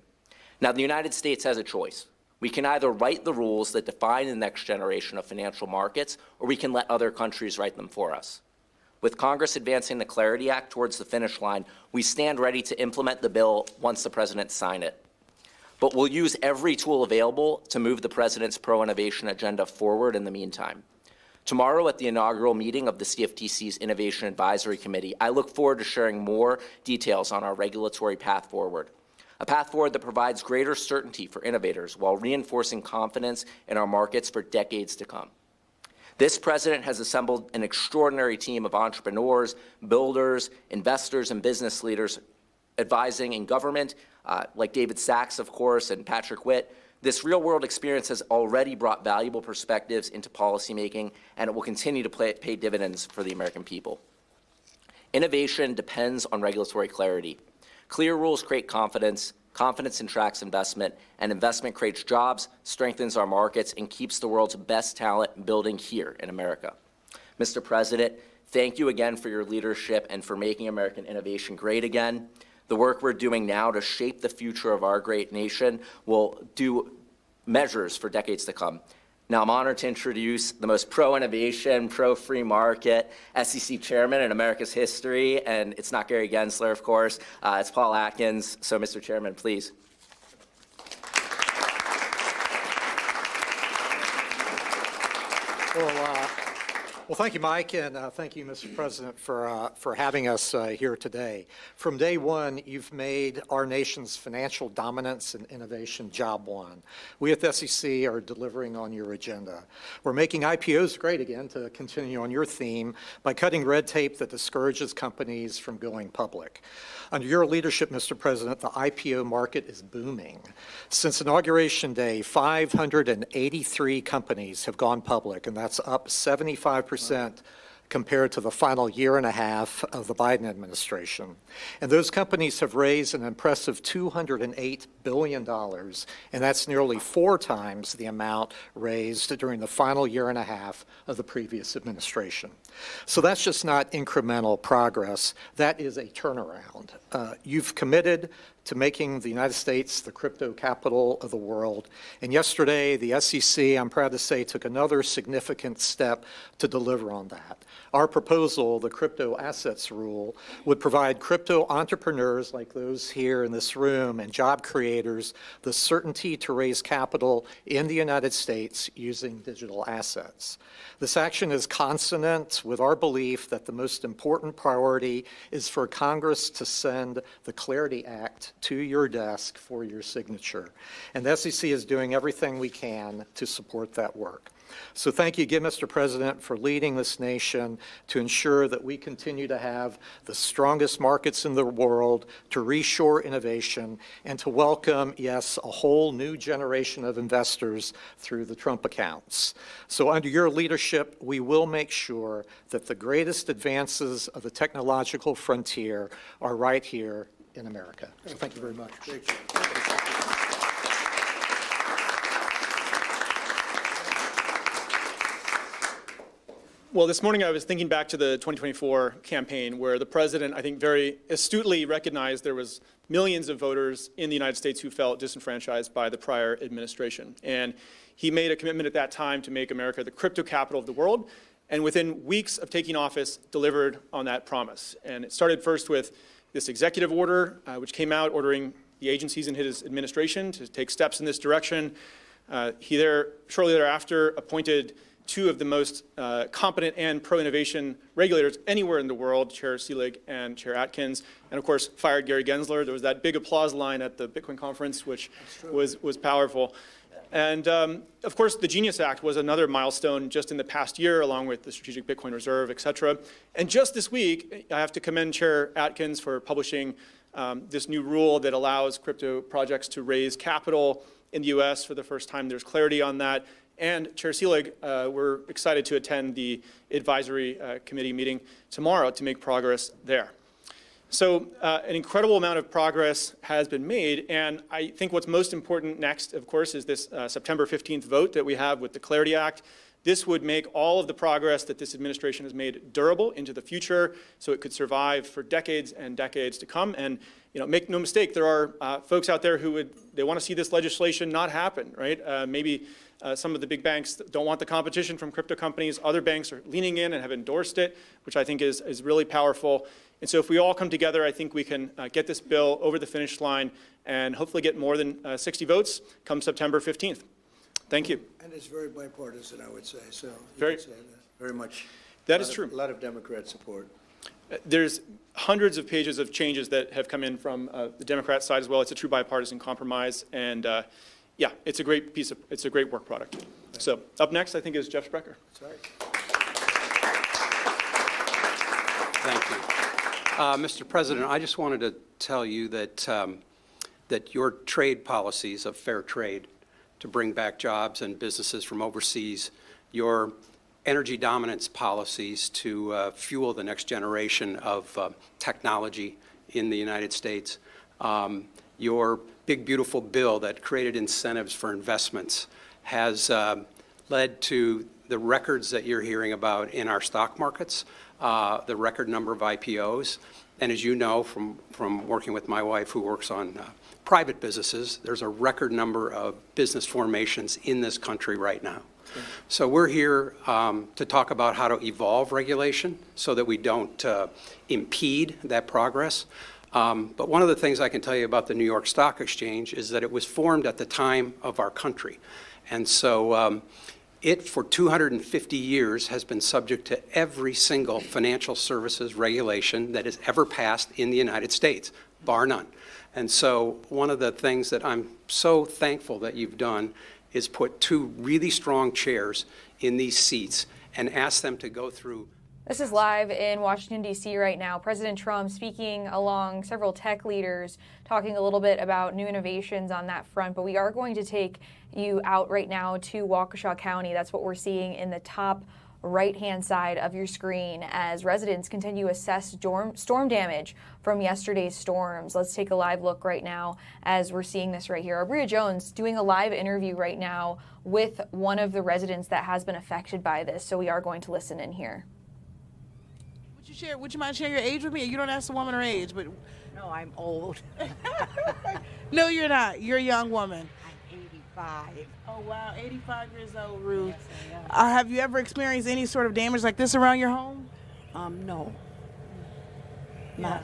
H: Now, the United States has a choice. We can either write the rules that define the next generation of financial markets, or we can let other countries write them for us. With Congress advancing the Clarity Act towards the finish line, we stand ready to implement the bill once the president signs it. But we'll use every tool available to move the president's pro-innovation agenda forward in the meantime. Tomorrow at the inaugural meeting of the CFTC's Innovation Advisory Committee, I look forward to sharing more details on our regulatory path forward. A path forward that provides greater certainty for innovators while reinforcing confidence in our markets for decades to come. This president has assembled an extraordinary team of entrepreneurs, builders, investors, and business leaders advising in government, like David Sachs, of course, and Patrick Witt. This real-world experience has already brought valuable perspectives into policymaking, and it will continue to pay dividends for the American people. Innovation depends on regulatory clarity. Clear rules create confidence, Confidence attracts investment, and investment creates jobs, strengthens our markets, and keeps the world's best talent building here in America. Mr. President, thank you again for your leadership and for making American innovation great again. The work we're doing now to shape the future of our great nation will do measures for decades to come. Now, I'm honored to introduce the most pro-innovation, pro-free market SEC chairman in America's history, and it's not Gary Gensler, of course. It's Paul Atkins. So, Mr. Chairman, please.
G: Well, thank you, Mike, and thank you, Mr. President, for having us here today. From day one, you've made our nation's financial dominance and innovation job one. We at the SEC are delivering on your agenda. We're making IPOs great again, to continue on your theme, by cutting red tape that discourages companies from going public. Under your leadership, Mr. President, the IPO market is booming. Since Inauguration Day, 583 companies have gone public, and that's up 75% compared to the final year and a half of the Biden administration. And those companies have raised an impressive $208 billion, and that's nearly 4 times the amount raised during the final year and a half of the previous administration. So that's just not incremental progress. That is a turnaround. You've committed to making the United States the crypto capital of the world. And yesterday, the SEC, I'm proud to say, took another significant step to deliver on that. Our proposal, the crypto assets rule, would provide crypto entrepreneurs like those here in this room and job creators the certainty to raise capital in the United States using digital assets. This action is consonant with our belief that the most important priority is for Congress to send the Clarity Act to your desk for your signature. And the SEC is doing everything we can to support that work. So thank you again, Mr. President, for leading this nation to ensure that we continue to have the strongest markets in the world, to reshore innovation, and to welcome, yes, a whole new generation of investors through the Trump accounts. So under your leadership, we will make sure that the greatest advances of the technological frontier are right here in America. So thank you very much.
I: Well, this morning I was thinking back to the 2024 campaign where the president, I think, very astutely recognized there was millions of voters in the United States who felt disenfranchised by the prior administration. And he made a commitment at that time to make America the crypto capital of the world. And within weeks of taking office, delivered on that promise. And it started first with this executive order, which came out ordering the agencies in his administration to take steps in this direction. He shortly thereafter appointed 2 of the most competent and pro-innovation regulators anywhere in the world, Chair Selig and Chair Atkins, and of course fired Gary Gensler. There was that big applause line at the Bitcoin conference, which was powerful. And of course, the Genius Act was another milestone just in the past year, along with the Strategic Bitcoin Reserve, et cetera. And just this week, I have to commend Chair Atkins for publishing this new rule that allows crypto projects to raise capital in the U.S. for the first time. There's clarity on that. And Chair Selig, we're excited to attend the advisory committee meeting tomorrow to make progress there. So an incredible amount of progress has been made, and I think what's most important next, of course, is this September 15th vote that we have with the Clarity Act. This would make all of the progress that this administration has made durable into the future, so it could survive for decades and decades to come. And make no mistake, there are folks out there who they want to see this legislation not happen, right? Maybe some of the big banks don't want the competition from crypto companies. Other banks are leaning in and have endorsed it, which I think is really powerful. And so if we all come together, I think we can get this bill over the finish line and hopefully get more than 60 votes come September 15th. Thank you.
F: And it's very bipartisan, I would say. So
I: very
F: much.
I: That is true.
F: A lot of Democrat support.
I: There's hundreds of pages of changes that have come in from the Democrat side as well. It's a true bipartisan compromise, and yeah, it's a great work product. So up next, I think, is Jeff Sprecher.
F: Sorry.
W: Thank you. Mr. President, I just wanted to tell you that your trade policies of fair trade to bring back jobs and businesses from overseas, your energy dominance policies to fuel the next generation of technology in the United States, your big, beautiful bill that created incentives for investments has led to the records that you're hearing about in our stock markets, the record number of IPOs. And as you know from working with my wife who works on private businesses, there's a record number of business formations in this country right now. So we're here to talk about how to evolve regulation so that we don't impede that progress. But one of the things I can tell you about the New York Stock Exchange is that it was formed at the time of our country. And so it, for 250 years, has been subject to every single financial services regulation that has ever passed in the United States, bar none. And so one of the things that I'm so thankful that you've done is put two really strong chairs in these seats and ask them to go through.
U: This is live in Washington, D.C. right now. President Trump speaking along several tech leaders, talking a little bit about new innovations on that front. But we are going to take you out right now to Waukesha County. That's what we're seeing in the top right-hand side of your screen as residents continue to assess storm damage from yesterday's storms. Let's take a live look right now as we're seeing this right here. Abria Jones doing a live interview right now with one of the residents that has been affected by this. So we are going to listen in here.
J: Would you mind sharing your age with me? You don't ask the woman her age, but
K: no, I'm old.
J: No, you're not. You're a young woman.
K: I'm 85.
J: Oh wow, 85 years old, Ruth.
K: Yes, I am.
J: Have you ever experienced any sort of damage like this around your home?
K: No.
J: Not.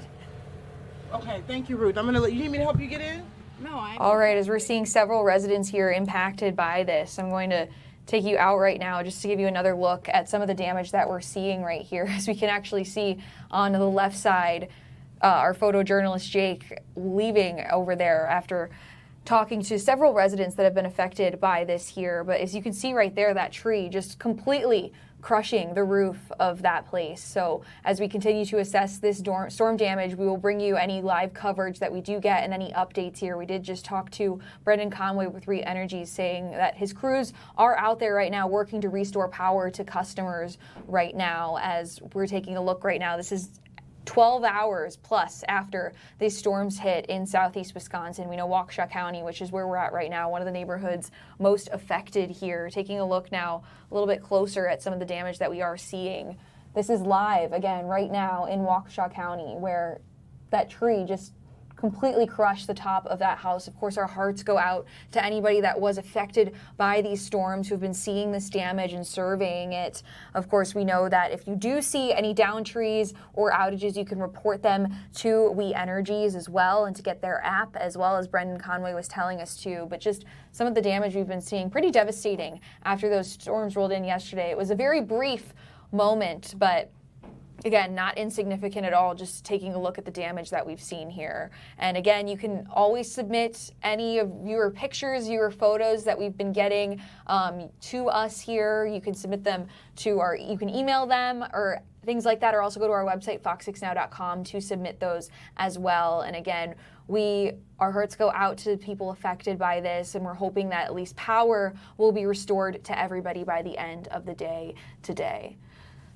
J: Okay, thank you, Ruth. You need me to help you get in?
K: No,
U: All right, as we're seeing several residents here impacted by this, I'm going to take you out right now just to give you another look at some of the damage that we're seeing right here. As we can actually see on the left side, our photojournalist Jake leaving over there after talking to several residents that have been affected by this here. But as you can see right there, that tree just completely crushing the roof of that place. So as we continue to assess this storm damage, we will bring you any live coverage that we do get and any updates here. We did just talk to Brendan Conway with RE Energy saying that his crews are out there right now working to restore power to customers right now. As we're taking a look right now, this is 12 hours plus after these storms hit in southeast Wisconsin. We know Waukesha County, which is where we're at right now, one of the neighborhoods most affected here. Taking a look now a little bit closer at some of the damage that we are seeing. This is live again right now in Waukesha County, where that tree just completely crushed the top of that house. Of course, our hearts go out to anybody that was affected by these storms who've been seeing this damage and surveying it. Of course, we know that if you do see any down trees or outages, you can report them to We Energies as well and to get their app, as well as Brendan Conway was telling us to. But just some of the damage we've been seeing, pretty devastating after those storms rolled in yesterday. It was a very brief moment, but again, not insignificant at all, just taking a look at the damage that we've seen here. And again, you can always submit any of your pictures, your photos that we've been getting to us here. You can submit them to you can email them or things like that, or also go to our website, fox6now.com, to submit those as well. And again, our hearts go out to people affected by this, and we're hoping that at least power will be restored to everybody by the end of the day today.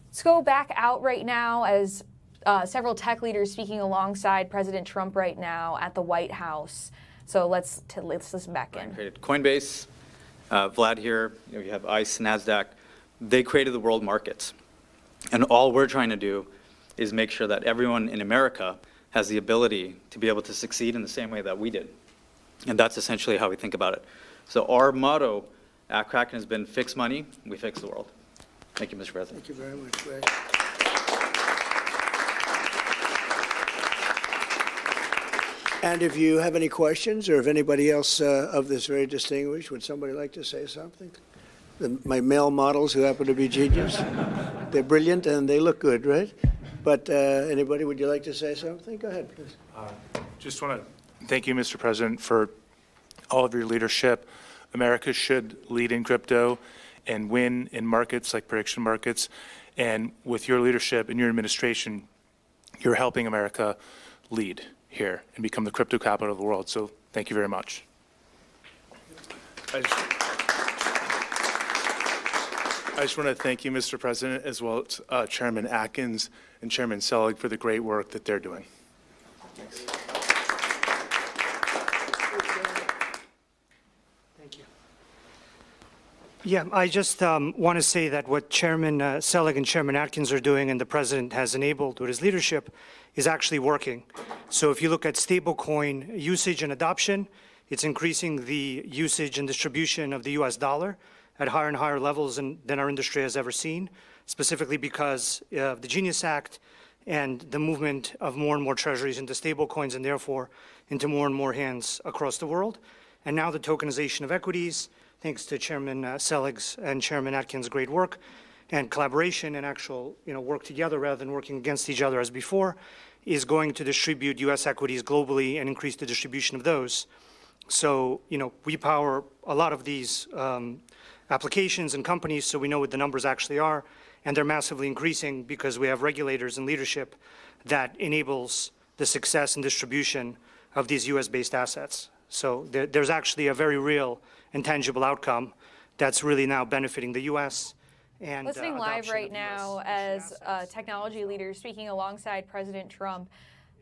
U: Let's go back out right now as several tech leaders speaking alongside President Trump right now at the White House. So let's listen back in.
L: Coinbase, Vlad here, you have ICE, NASDAQ. They created the world markets. And all we're trying to do is make sure that everyone in America has the ability to be able to succeed in the same way that we did. And that's essentially how we think about it. So our motto at Kraken has been fix money, we fix the world. Thank you, Mr. President.
F: Thank you very much, Greg. And if you have any questions, or if anybody else of this very distinguished, would somebody like to say something? My male models who happen to be genius. They're brilliant and they look good, right? But anybody, would you like to say something? Go ahead, please.
O: Just want to thank you, Mr. President, for all of your leadership. America should lead in crypto and win in markets like prediction markets. And with your leadership and your administration, you're helping America lead here and become the crypto capital of the world. So thank you very much. I just want to thank you, Mr. President, as well as Chairman Atkins and Chairman Selig for the great work that they're doing. Thanks.
D: Thank you.
A: Yeah, I just want to say that what Chairman Selig and Chairman Atkins are doing and the President has enabled with his leadership is actually working. So if you look at stablecoin usage and adoption, it's increasing the usage and distribution of the U.S. dollar at higher and higher levels than our industry has ever seen, specifically because of the Genius Act and the movement of more and more treasuries into stablecoins and therefore into more and more hands across the world. And now the tokenization of equities, thanks to Chairman Selig's and Chairman Atkins' great work and collaboration and actual work together rather than working against each other as before, is going to distribute U.S. equities globally and increase the distribution of those. So, we power a lot of these applications and companies, so we know what the numbers actually are, and they're massively increasing because we have regulators and leadership that enables the success and distribution of these U.S.-based assets. So there's actually a very real and tangible outcome that's really now benefiting the U.S. and
U: listening live right now as technology leaders speaking alongside President Trump.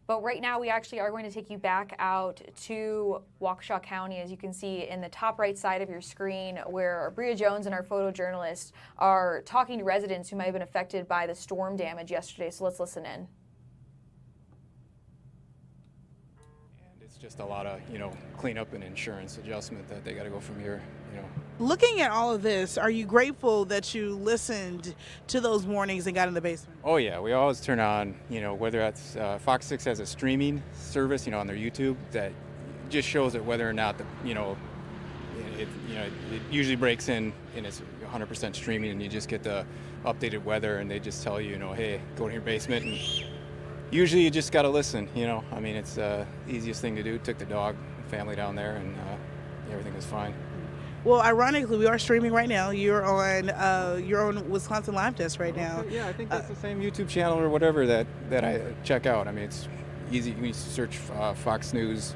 U: But right now we actually are going to take you back out to Waukesha County, as you can see in the top right side of your screen, where Bria Jones and our photojournalist are talking to residents who might have been affected by the storm damage yesterday. So let's listen in.
Q: Just a lot of, cleanup and insurance adjustment that they got to go from here,
J: Looking at all of this, are you grateful that you listened to those warnings and got in the basement?
Q: Oh yeah, we always turn on, whether that's FOX6 has a streaming service, on their YouTube that just shows it whether or not it usually breaks in and it's 100% streaming and you just get the updated weather and they just tell you, hey, go to your basement and usually you just got to listen, it's the easiest thing to do. Took the dog and family down there and everything was fine.
J: Well, ironically, we are streaming right now. You're on Wisconsin Live Desk right now.
Q: Yeah, I think that's the same YouTube channel or whatever that I check out. It's easy. You can search FOX News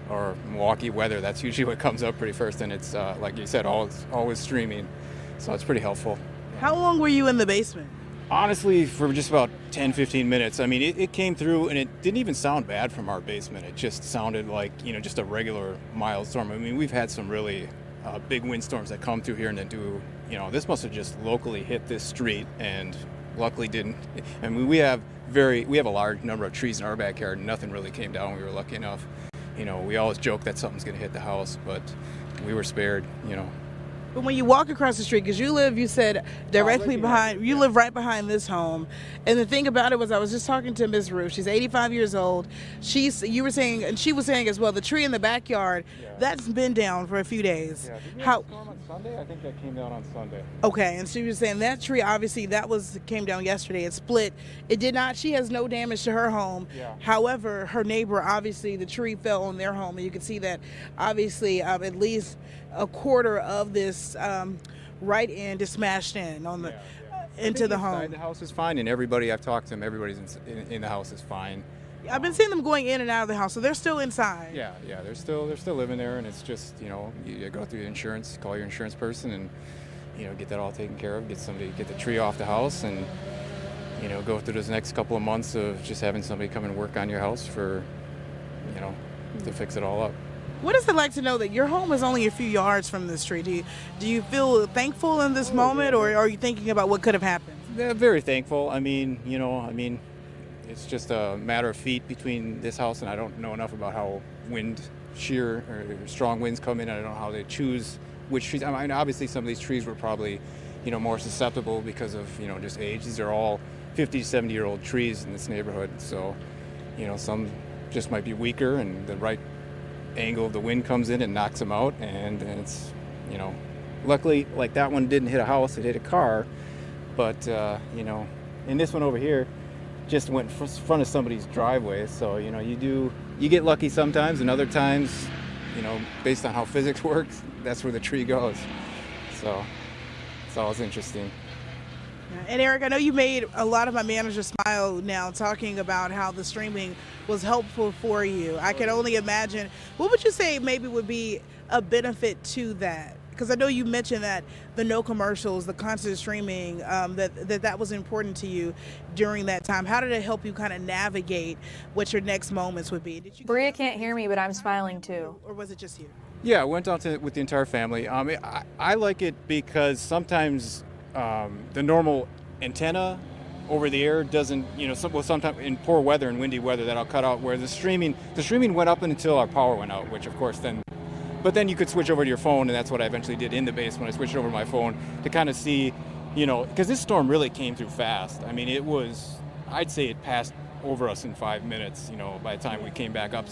Q: or Milwaukee weather. That's usually what comes up pretty first, and it's, like you said, always streaming. So it's pretty helpful.
J: How long were you in the basement?
Q: Honestly, for just about 10, 15 minutes. It came through and it didn't even sound bad from our basement. It just sounded like, just a regular mild storm. We've had some really big windstorms that come through here and then do, this must have just locally hit this street and luckily didn't. We have a large number of trees in our backyard and nothing really came down. We were lucky enough. We always joke that something's going to hit the house, but we were spared,
J: But when you walk across the street, because you said directly behind, you live right behind this home. And the thing about it was, I was just talking to Ms. Ruth. She's 85 years old. You were saying, and she was saying as well, the tree in the backyard, that's been down for a few days.
Q: Yeah, did you have a storm on Sunday? I think that came down on Sunday.
J: Okay, and she was saying that tree, obviously, came down yesterday. It split. It did not, she has no damage to her home.
Q: Yeah.
J: However, her neighbor, obviously, the tree fell on their home. And you can see that, obviously, at least a quarter of this right end is smashed in on the into the home.
Q: The house is fine, and everybody I've talked to them, everybody's in the house is fine.
J: I've been seeing them going in and out of the house, so they're still inside.
Q: Yeah, they're still living there, and it's just you go through insurance, call your insurance person, and get that all taken care of, get the tree off the house, and go through those next couple of months of just having somebody come and work on your house for to fix it all up.
J: What is it like to know that your home is only a few yards from this tree? Do you feel thankful in this moment, or are you thinking about what could have happened?
Q: Yeah, very thankful. It's just a matter of feet between this house, and I don't know enough about how shear or strong winds come in. I don't know how they choose which trees. Obviously some of these trees were probably, more susceptible because of, just age. These are all 50, 70-year-old trees in this neighborhood. So, some just might be weaker, and the right angle of the wind comes in and knocks them out, and it's, luckily, like that one didn't hit a house, it hit a car, but, and this one over here just went in front of somebody's driveway, so, you get lucky sometimes, and other times, based on how physics works, that's where the tree goes, so it's always interesting.
J: And Eric, I know you made a lot of my managers smile now talking about how the streaming was helpful for you. I can only imagine, what would you say maybe would be a benefit to that? Because I know you mentioned that the no commercials, the constant streaming, that was important to you during that time. How did it help you kind of navigate what your next moments would be?
U: Bria can't hear me, but I'm smiling too.
J: Or was it just you?
Q: Yeah, I went down with the entire family. I like it because sometimes the normal antenna over the air doesn't, sometimes in poor weather and windy weather that'll cut out, where the streaming went up until our power went out, which of course but then you could switch over to your phone, and that's what I eventually did in the base when I switched over to my phone to kind of see, because this storm really came through fast. I mean, I'd say it passed over us in 5 minutes, by the time we came back up,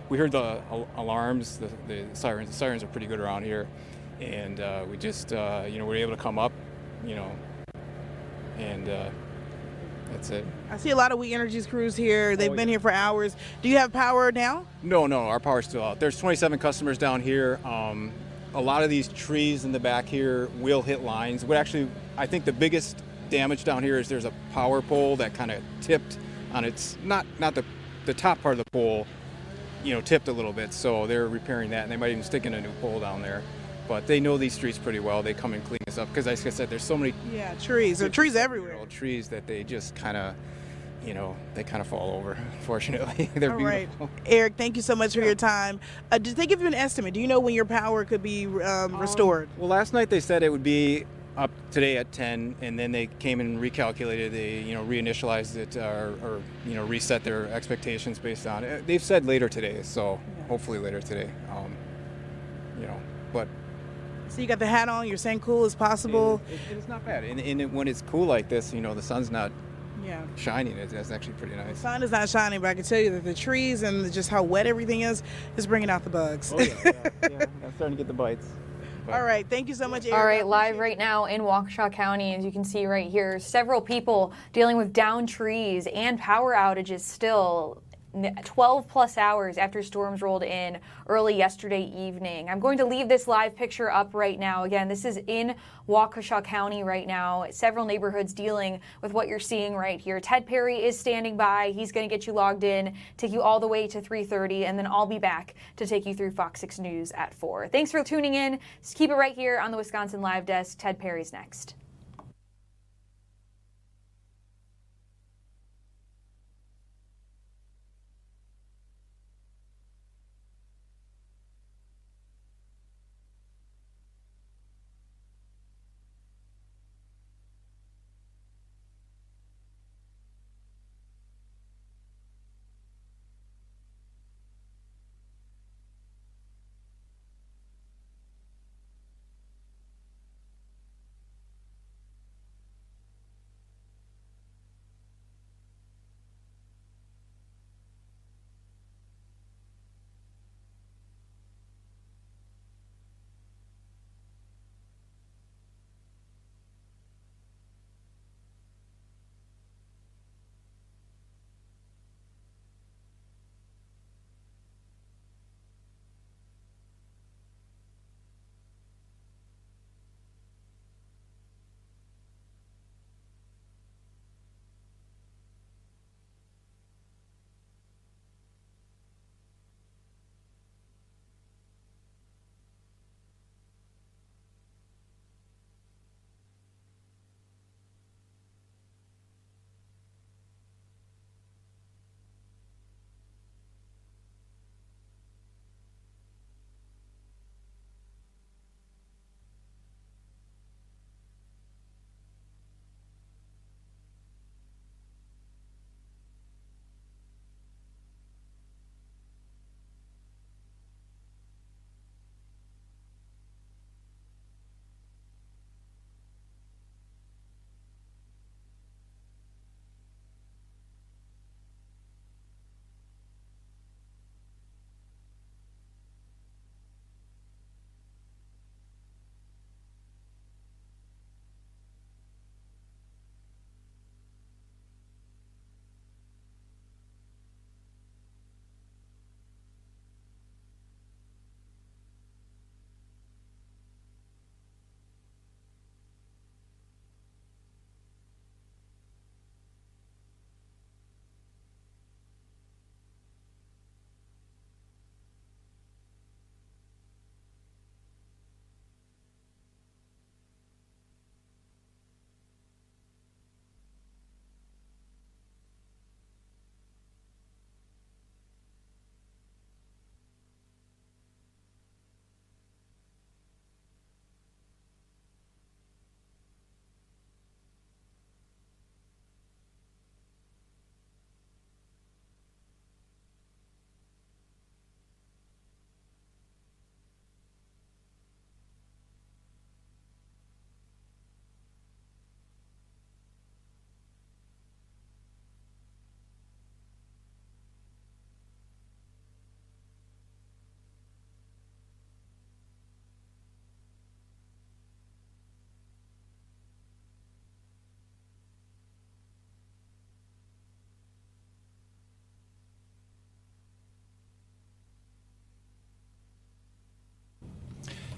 Q: we heard the alarms, the sirens. The sirens are pretty good around here, and we just, were able to come up, and that's it.
J: I see a lot of We Energies crews here. They've been here for hours. Do you have power now?
Q: No, our power's still out. There's 27 customers down here. A lot of these trees in the back here will hit lines. What actually, I think the biggest damage down here is there's a power pole that kind of tipped on its, not the top part of the pole, tipped a little bit. So they're repairing that, and they might even stick in a new pole down there. But they know these streets pretty well. They come and clean this up because, like I said, there's so many
J: trees. There are trees everywhere.
Q: Trees that they just kind of, they kind of fall over. Unfortunately, they're beautiful.
J: Right. Eric, thank you so much for your time. Did they give you an estimate? Do you know when your power could be restored?
Q: Well, last night they said it would be up today at 10, and then they came and recalculated. They, reinitialized it or reset their expectations based on it. They've said later today, so hopefully later today. But.
J: So you got the hat on, you're saying cool as possible.
Q: It's not bad. And when it's cool like this, the sun's not shining. It's actually pretty nice.
J: The sun is not shining, but I can tell you that the trees and just how wet everything is bringing out the bugs.
Q: Oh, yeah. I'm starting to get the bites.
J: All right, thank you so much, Eric.
U: All right, live right now in Waukesha County, as you can see right here, several people dealing with downed trees and power outages still 12 plus hours after storms rolled in early yesterday evening. I'm going to leave this live picture up right now. Again, this is in Waukesha County right now. Several neighborhoods dealing with what you're seeing right here. Ted Perry is standing by. He's going to get you logged in, take you all the way to 3:30, and then I'll be back to take you through Fox 6 News at 4. Thanks for tuning in. Just keep it right here on the Wisconsin Live Desk. Ted Perry's next.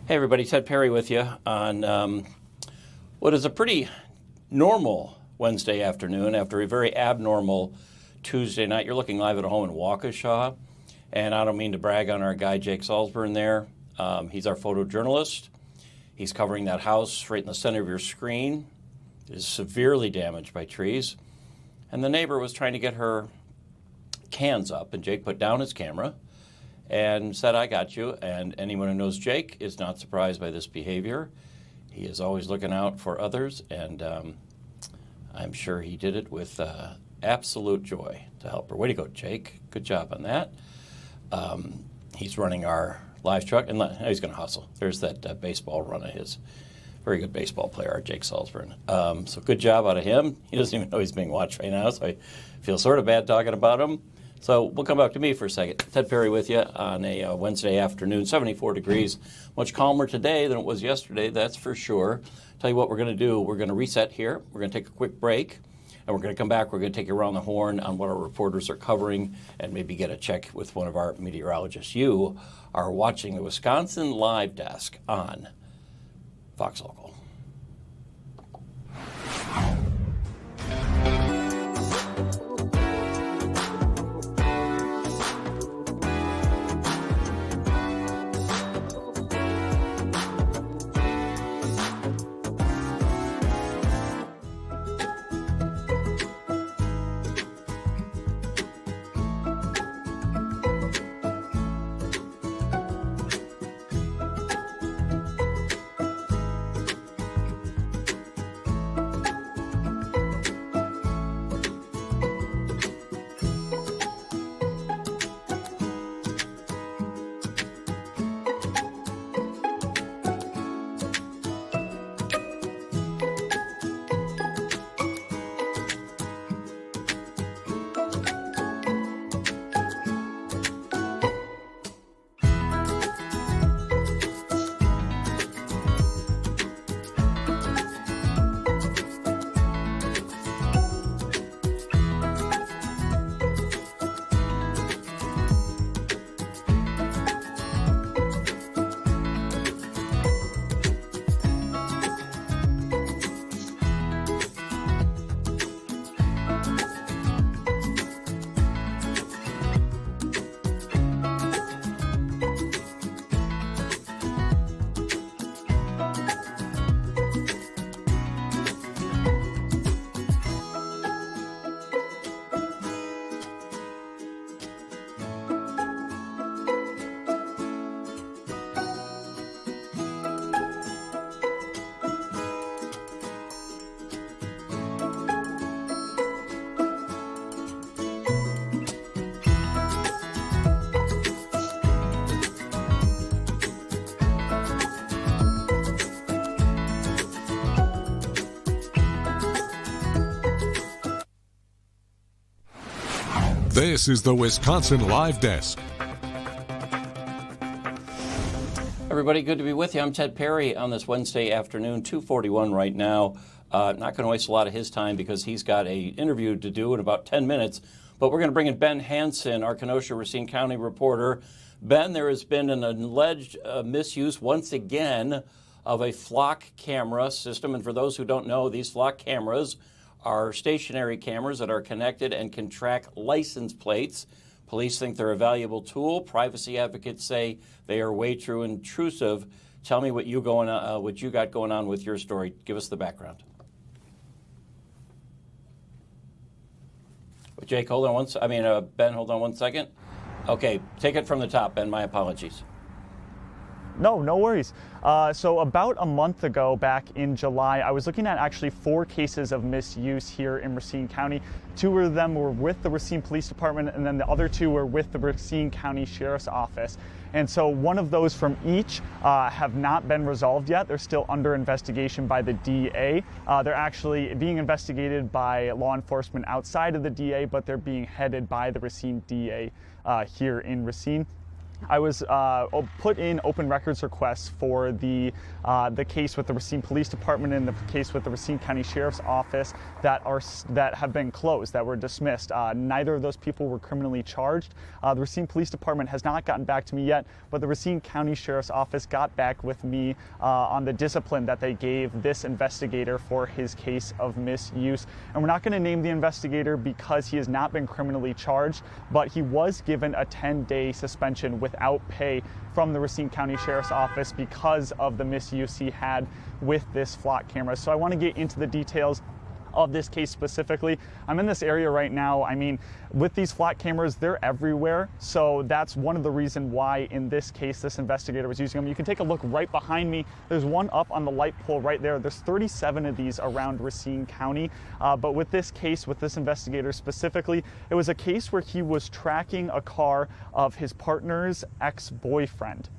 P: Hey everybody, Ted Perry with you on what is a pretty normal Wednesday afternoon after a very abnormal Tuesday night. You're looking live at home in Waukesha, and I don't mean to brag on our guy Jake Salzburn there. He's our photojournalist. He's covering that house right in the center of your screen. It is severely damaged by trees, and the neighbor was trying to get her cans up, and Jake put down his camera and said, "I got you." And anyone who knows Jake is not surprised by this behavior. He is always looking out for others, and I'm sure he did it with absolute joy to help her. Way to go, Jake. Good job on that. He's running our live truck, and he's going to hustle. There's that baseball run of his. Very good baseball player, Jake Salzburn. So good job out of him. He doesn't even know he's being watched right now, so I feel sort of bad talking about him. So we'll come back to me for a second. Ted Perry with you on a Wednesday afternoon, 74 degrees. Much calmer today than it was yesterday, that's for sure. Tell you what we're going to do. We're going to reset here. We're going to take a quick break, and we're going to come back. We're going to take you around the horn on what our reporters are covering and maybe get a check with one of our meteorologists. You are watching the Wisconsin Live Desk on Fox Local.
C: This is the Wisconsin Live Desk.
P: Everybody, good to be with you. I'm Ted Perry on this Wednesday afternoon, 2:41 right now. Not going to waste a lot of his time because he's got an interview to do in about 10 minutes. But we're going to bring in Ben Hansen, our Kenosha-Racine County reporter. Ben, there has been an alleged misuse once again of a flock camera system. And for those who don't know, these flock cameras are stationary cameras that are connected and can track license plates. Police think they're a valuable tool. Privacy advocates say they are way too intrusive. Tell me what you got going on with your story. Give us the background. Jake, hold on Ben, hold on one second. Okay, take it from the top, Ben. My apologies.
R: No worries. So about a month ago, back in July, I was looking at actually 4 cases of misuse here in Racine County. 2 of them were with the Racine Police Department, and then the other 2 were with the Racine County Sheriff's Office. And so one of those from each have not been resolved yet. They're still under investigation by the DA. They're actually being investigated by law enforcement outside of the DA, but they're being headed by the Racine DA here in Racine. I was put in open records requests for the case with the Racine Police Department and the case with the Racine County Sheriff's Office that have been closed, that were dismissed. Neither of those people were criminally charged. The Racine Police Department has not gotten back to me yet, but the Racine County Sheriff's Office got back with me on the discipline that they gave this investigator for his case of misuse. And we're not going to name the investigator because he has not been criminally charged, but he was given a 10-day suspension without pay from the Racine County Sheriff's Office because of the misuse he had with this flock camera. So I want to get into the details of this case specifically. I'm in this area right now. I mean, with these flock cameras, they're everywhere. So that's one of the reasons why in this case, this investigator was using them. You can take a look right behind me. There's one up on the light pole right there. There's 37 of these around Racine County. But with this case, with this investigator specifically, it was a case where he was tracking a car of his partner's ex-boyfriend.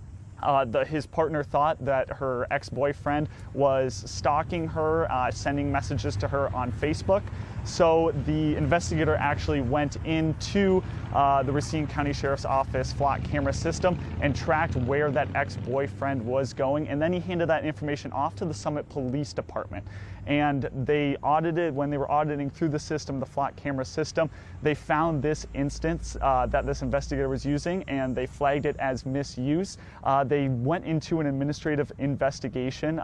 R: His partner thought that her ex-boyfriend was stalking her, sending messages to her on Facebook. So the investigator actually went into the Racine County Sheriff's Office flock camera system and tracked where that ex-boyfriend was going, and then he handed that information off to the Summit Police Department. And they audited, when they were auditing through the system, the flock camera system, they found this instance that this investigator was using, and they flagged it as misuse. They went into an administrative investigation.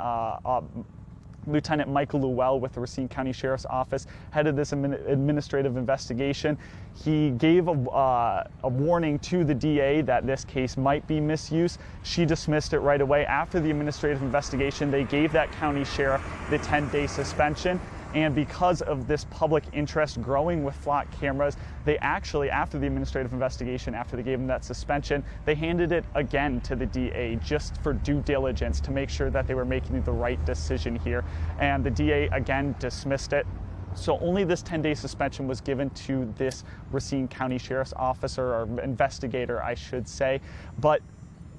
R: Lieutenant Michael Llewell with the Racine County Sheriff's Office headed this administrative investigation. He gave a warning to the DA that this case might be misuse. She dismissed it right away. After the administrative investigation, they gave that county sheriff the 10-day suspension. And because of this public interest growing with flock cameras, they actually, after the administrative investigation, after they gave him that suspension, they handed it again to the DA just for due diligence to make sure that they were making the right decision here. And the DA again dismissed it. So only this 10-day suspension was given to this Racine County Sheriff's Officer, or investigator, I should say. But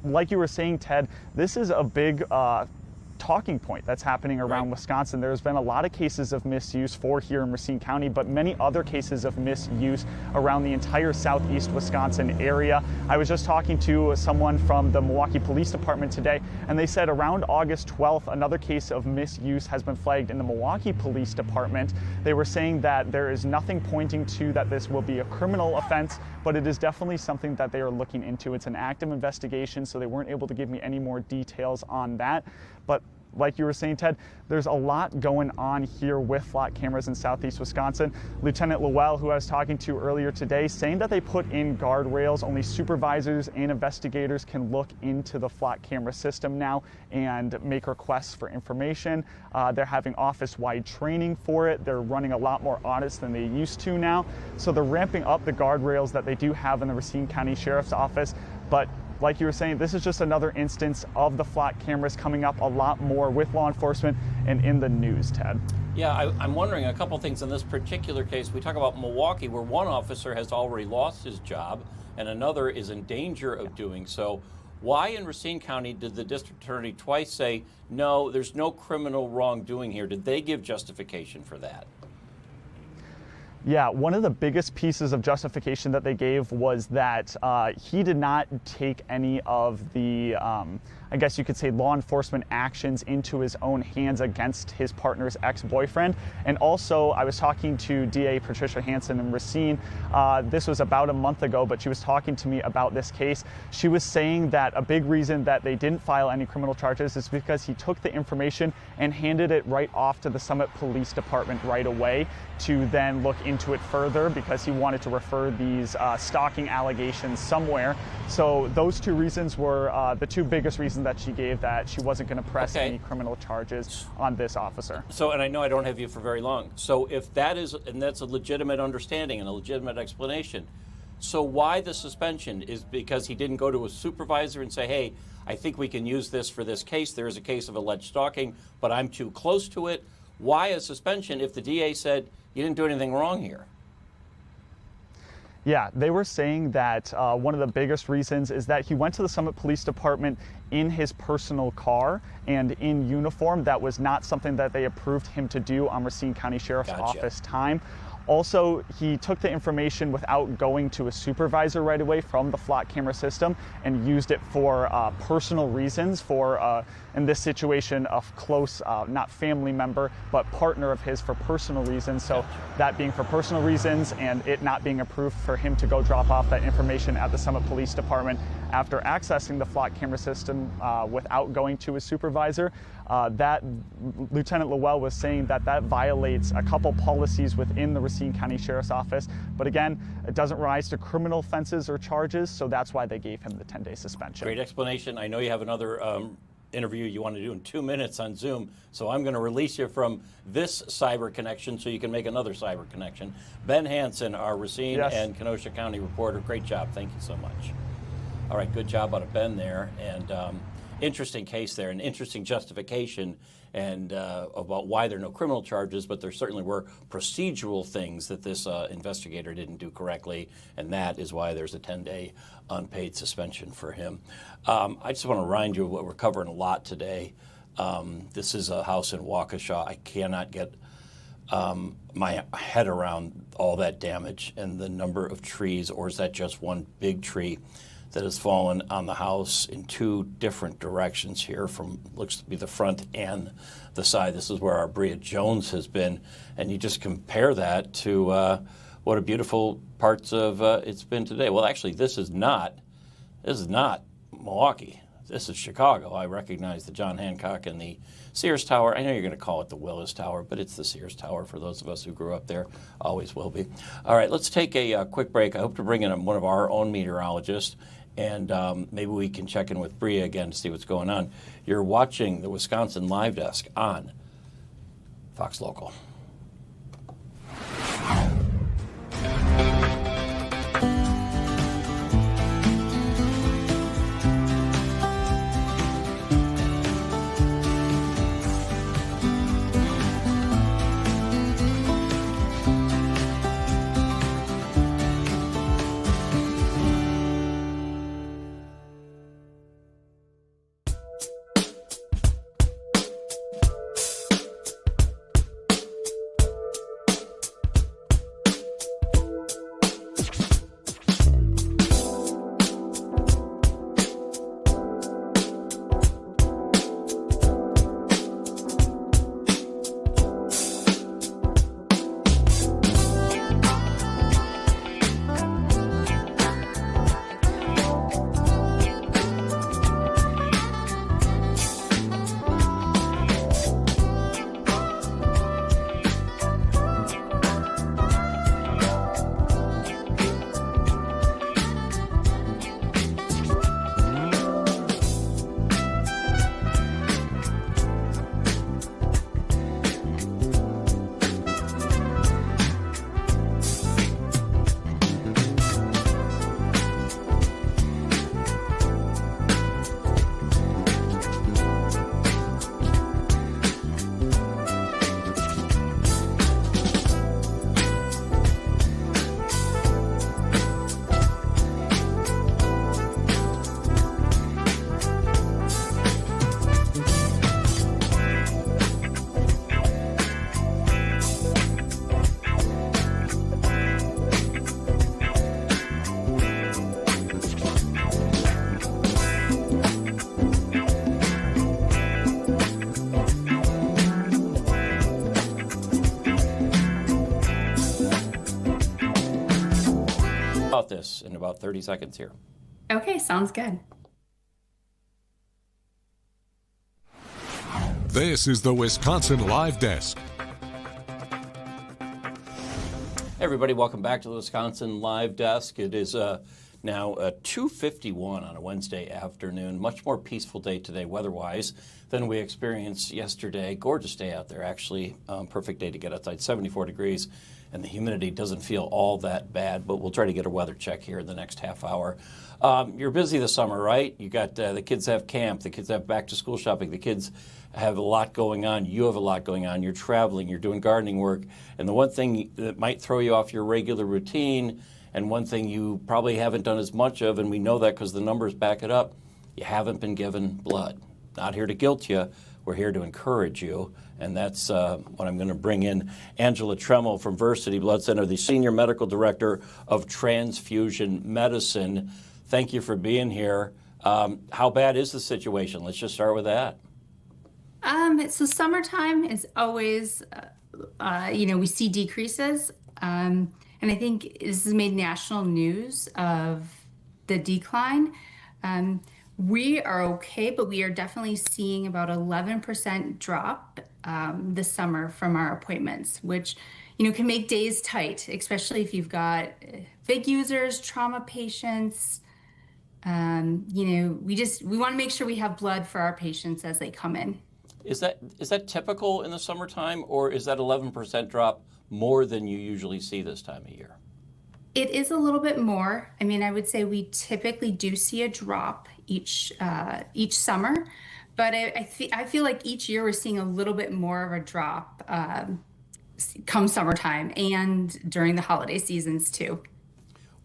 R: like you were saying, Ted, this is a big talking point that's happening around Wisconsin. There's been a lot of cases of misuse here in Racine County, but many other cases of misuse around the entire southeast Wisconsin area. I was just talking to someone from the Milwaukee Police Department today, and they said around August 12th, another case of misuse has been flagged in the Milwaukee Police Department. They were saying that there is nothing pointing to that this will be a criminal offense, but it is definitely something that they are looking into. It's an active investigation, so they weren't able to give me any more details on that. But like you were saying, Ted, there's a lot going on here with flock cameras in southeast Wisconsin. Lieutenant Llewell, who I was talking to earlier today, saying that they put in guardrails. Only supervisors and investigators can look into the flock camera system now and make requests for information. They're having office-wide training for it. They're running a lot more audits than they used to now. So they're ramping up the guardrails that they do have in the Racine County Sheriff's Office. But like you were saying, this is just another instance of the flock cameras coming up a lot more with law enforcement and in the news, Ted.
P: Yeah, I'm wondering a couple things in this particular case. We talk about Milwaukee, where one officer has already lost his job and another is in danger of doing so. Why in Racine County did the district attorney twice say, no, there's no criminal wrongdoing here? Did they give justification for that?
R: Yeah, one of the biggest pieces of justification that they gave was that he did not take any of the, I guess you could say, law enforcement actions into his own hands against his partner's ex-boyfriend. And also, I was talking to DA Patricia Hansen in Racine. This was about a month ago, but she was talking to me about this case. She was saying that a big reason that they didn't file any criminal charges is because he took the information and handed it right off to the Summit Police Department right away to then look into it further, because he wanted to refer these stalking allegations somewhere. So those two reasons were the two biggest reasons that she gave, that she wasn't going to press any criminal charges on this officer.
P: So, and I know I don't have you for very long. So if that is, and that's a legitimate understanding and a legitimate explanation, so why the suspension? Is because he didn't go to a supervisor and say, hey, I think we can use this for this case. There is a case of alleged stalking, but I'm too close to it. Why a suspension if the DA said you didn't do anything wrong here?
R: Yeah, they were saying that one of the biggest reasons is that he went to the Summit Police Department in his personal car and in uniform. That was not something that they approved him to do on Racine County Sheriff's Office time. Also, he took the information without going to a supervisor right away from the flock camera system and used it for personal reasons for, in this situation, a close, not family member, but partner of his for personal reasons. So that being for personal reasons and it not being approved for him to go drop off that information at the Summit Police Department after accessing the flock camera system without going to his supervisor. That Lieutenant Lowell was saying that that violates a couple policies within the Racine County Sheriff's Office. But again, it doesn't rise to criminal offenses or charges, so that's why they gave him the 10-day suspension.
P: Great explanation. I know you have another interview you want to do in 2 minutes on Zoom, so I'm going to release you from this cyber connection so you can make another cyber connection. Ben Hansen, our Racine and Kenosha County reporter, great job. Thank you so much. All right, good job out of Ben there, and interesting case there, an interesting justification and about why there are no criminal charges, but there certainly were procedural things that this investigator didn't do correctly, and that is why there's a 10-day unpaid suspension for him. I just want to remind you of what we're covering a lot today. This is a house in Waukesha. I cannot get my head around all that damage and the number of trees, or is that just one big tree that has fallen on the house in two different directions here, from looks to be the front and the side. This is where our Bria Jones has been, and you just compare that to what a beautiful parts of it's been today. Well, actually, this is not Milwaukee. This is Chicago. I recognize the John Hancock and the Sears Tower. I know you're going to call it the Willis Tower, but it's the Sears Tower for those of us who grew up there. Always will be. All right, let's take a quick break. I hope to bring in one of our own meteorologists, and maybe we can check in with Bria again to see what's going on. You're watching the Wisconsin Live Desk on Fox Local. About this in about 30 seconds here.
M: Okay, sounds good.
C: This is the Wisconsin Live Desk.
P: Hey everybody, welcome back to the Wisconsin Live Desk. It is now 2:51 on a Wednesday afternoon. Much more peaceful day today weather-wise than we experienced yesterday. Gorgeous day out there, actually. Perfect day to get outside, 74 degrees. And the humidity doesn't feel all that bad, but we'll try to get a weather check here in the next half hour. You're busy this summer, right? You got the kids have camp, the kids have back-to-school shopping, the kids have a lot going on. You have a lot going on. You're traveling, you're doing gardening work, and the one thing that might throw you off your regular routine, and one thing you probably haven't done as much of, and we know that because the numbers back it up, you haven't been given blood. Not here to guilt you. We're here to encourage you, and that's what I'm going to bring in Angela Tremmel from Versity Blood Center, the Senior Medical Director of Transfusion Medicine. Thank you for being here. How bad is the situation? Let's just start with that.
M: So summertime is always, we see decreases. And I think this has made national news of the decline. We are okay, but we are definitely seeing about 11% drop this summer from our appointments, which, can make days tight, especially if you've got big users, trauma patients. We want to make sure we have blood for our patients as they come in.
P: Is that typical in the summertime, or is that 11% drop more than you usually see this time of year?
M: It is a little bit more. I mean, I would say we typically do see a drop each summer, but I feel like each year we're seeing a little bit more of a drop come summertime and during the holiday seasons too.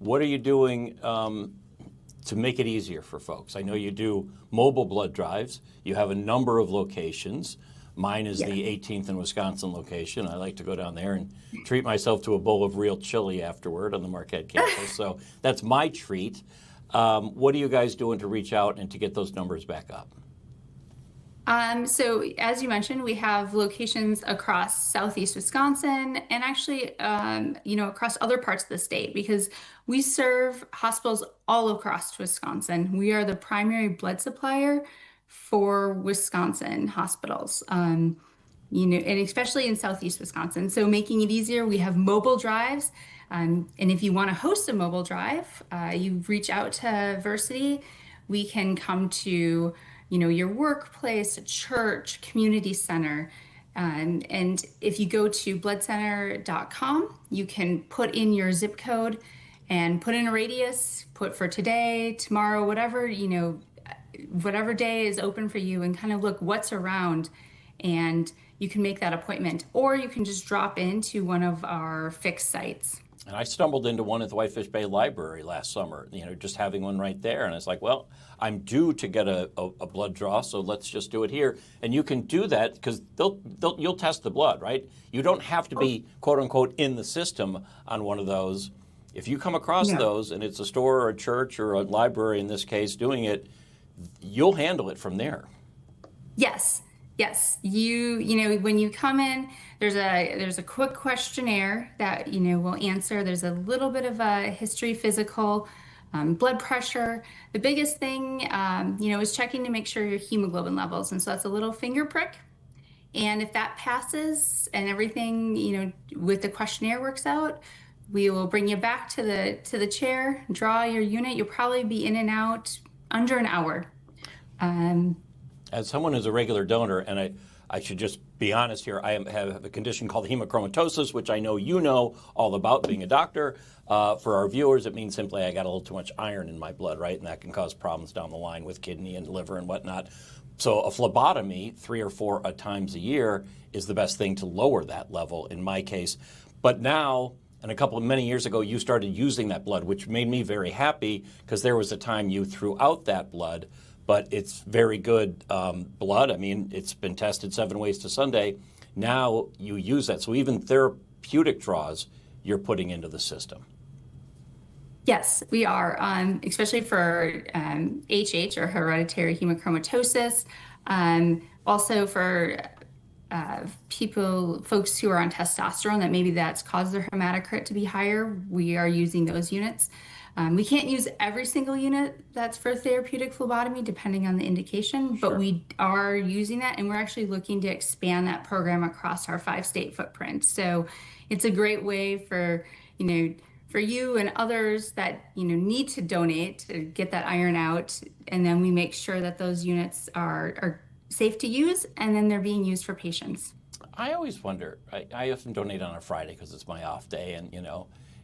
P: What are you doing to make it easier for folks? I know you do mobile blood drives. You have a number of locations. Mine is the 18th in Wisconsin location. I like to go down there and treat myself to a bowl of real chili afterward on the Marquette campus. So that's my treat. What are you guys doing to reach out and to get those numbers back up?
M: So as you mentioned, we have locations across Southeast Wisconsin and actually, across other parts of the state because we serve hospitals all across Wisconsin. We are the primary blood supplier for Wisconsin hospitals, and especially in Southeast Wisconsin. So making it easier, we have mobile drives. And if you want to host a mobile drive, you reach out to Versity. We can come to your workplace, a church, community center. And if you go to bloodcenter.com, you can put in your zip code and put in a radius, put for today, tomorrow, whatever day is open for you and kind of look what's around. And you can make that appointment, or you can just drop into one of our fixed sites.
P: And I stumbled into one at the Whitefish Bay Library last summer, just having one right there. And it's like, well, I'm due to get a blood draw, so let's just do it here. And you can do that because you'll test the blood, right? You don't have to be, quote unquote, in the system on one of those. If you come across those and it's a store or a church or a library, in this case, doing it, you'll handle it from there.
M: Yes. When you come in, there's a quick questionnaire that we'll answer. There's a little bit of a history, physical, blood pressure. The biggest thing, is checking to make sure your hemoglobin levels, and so that's a little finger prick. And if that passes and everything, with the questionnaire works out, we will bring you back to the chair, draw your unit. You'll probably be in and out under an hour.
P: As someone who's a regular donor, and I should just be honest here, I have a condition called hemochromatosis, which I know you know all about being a doctor. For our viewers, it means simply I got a little too much iron in my blood, right? And that can cause problems down the line with kidney and liver and whatnot. So a phlebotomy 3 or 4 times a year is the best thing to lower that level in my case. But now, and many years ago, you started using that blood, which made me very happy because there was a time you threw out that blood. But it's very good blood. I mean, it's been tested 7 ways to Sunday. Now you use that. So even therapeutic draws you're putting into the system.
M: Yes, we are, especially for HH or hereditary hemochromatosis. Also for folks who are on testosterone, that maybe that's caused their hematocrit to be higher. We are using those units. We can't use every single unit that's for therapeutic phlebotomy, depending on the indication, but we are using that, and we're actually looking to expand that program across our 5-state footprint. So it's a great way for you and others that, need to donate to get that iron out, and then we make sure that those units are safe to use, and then they're being used for patients.
P: I always wonder, I often donate on a Friday because it's my off day, and,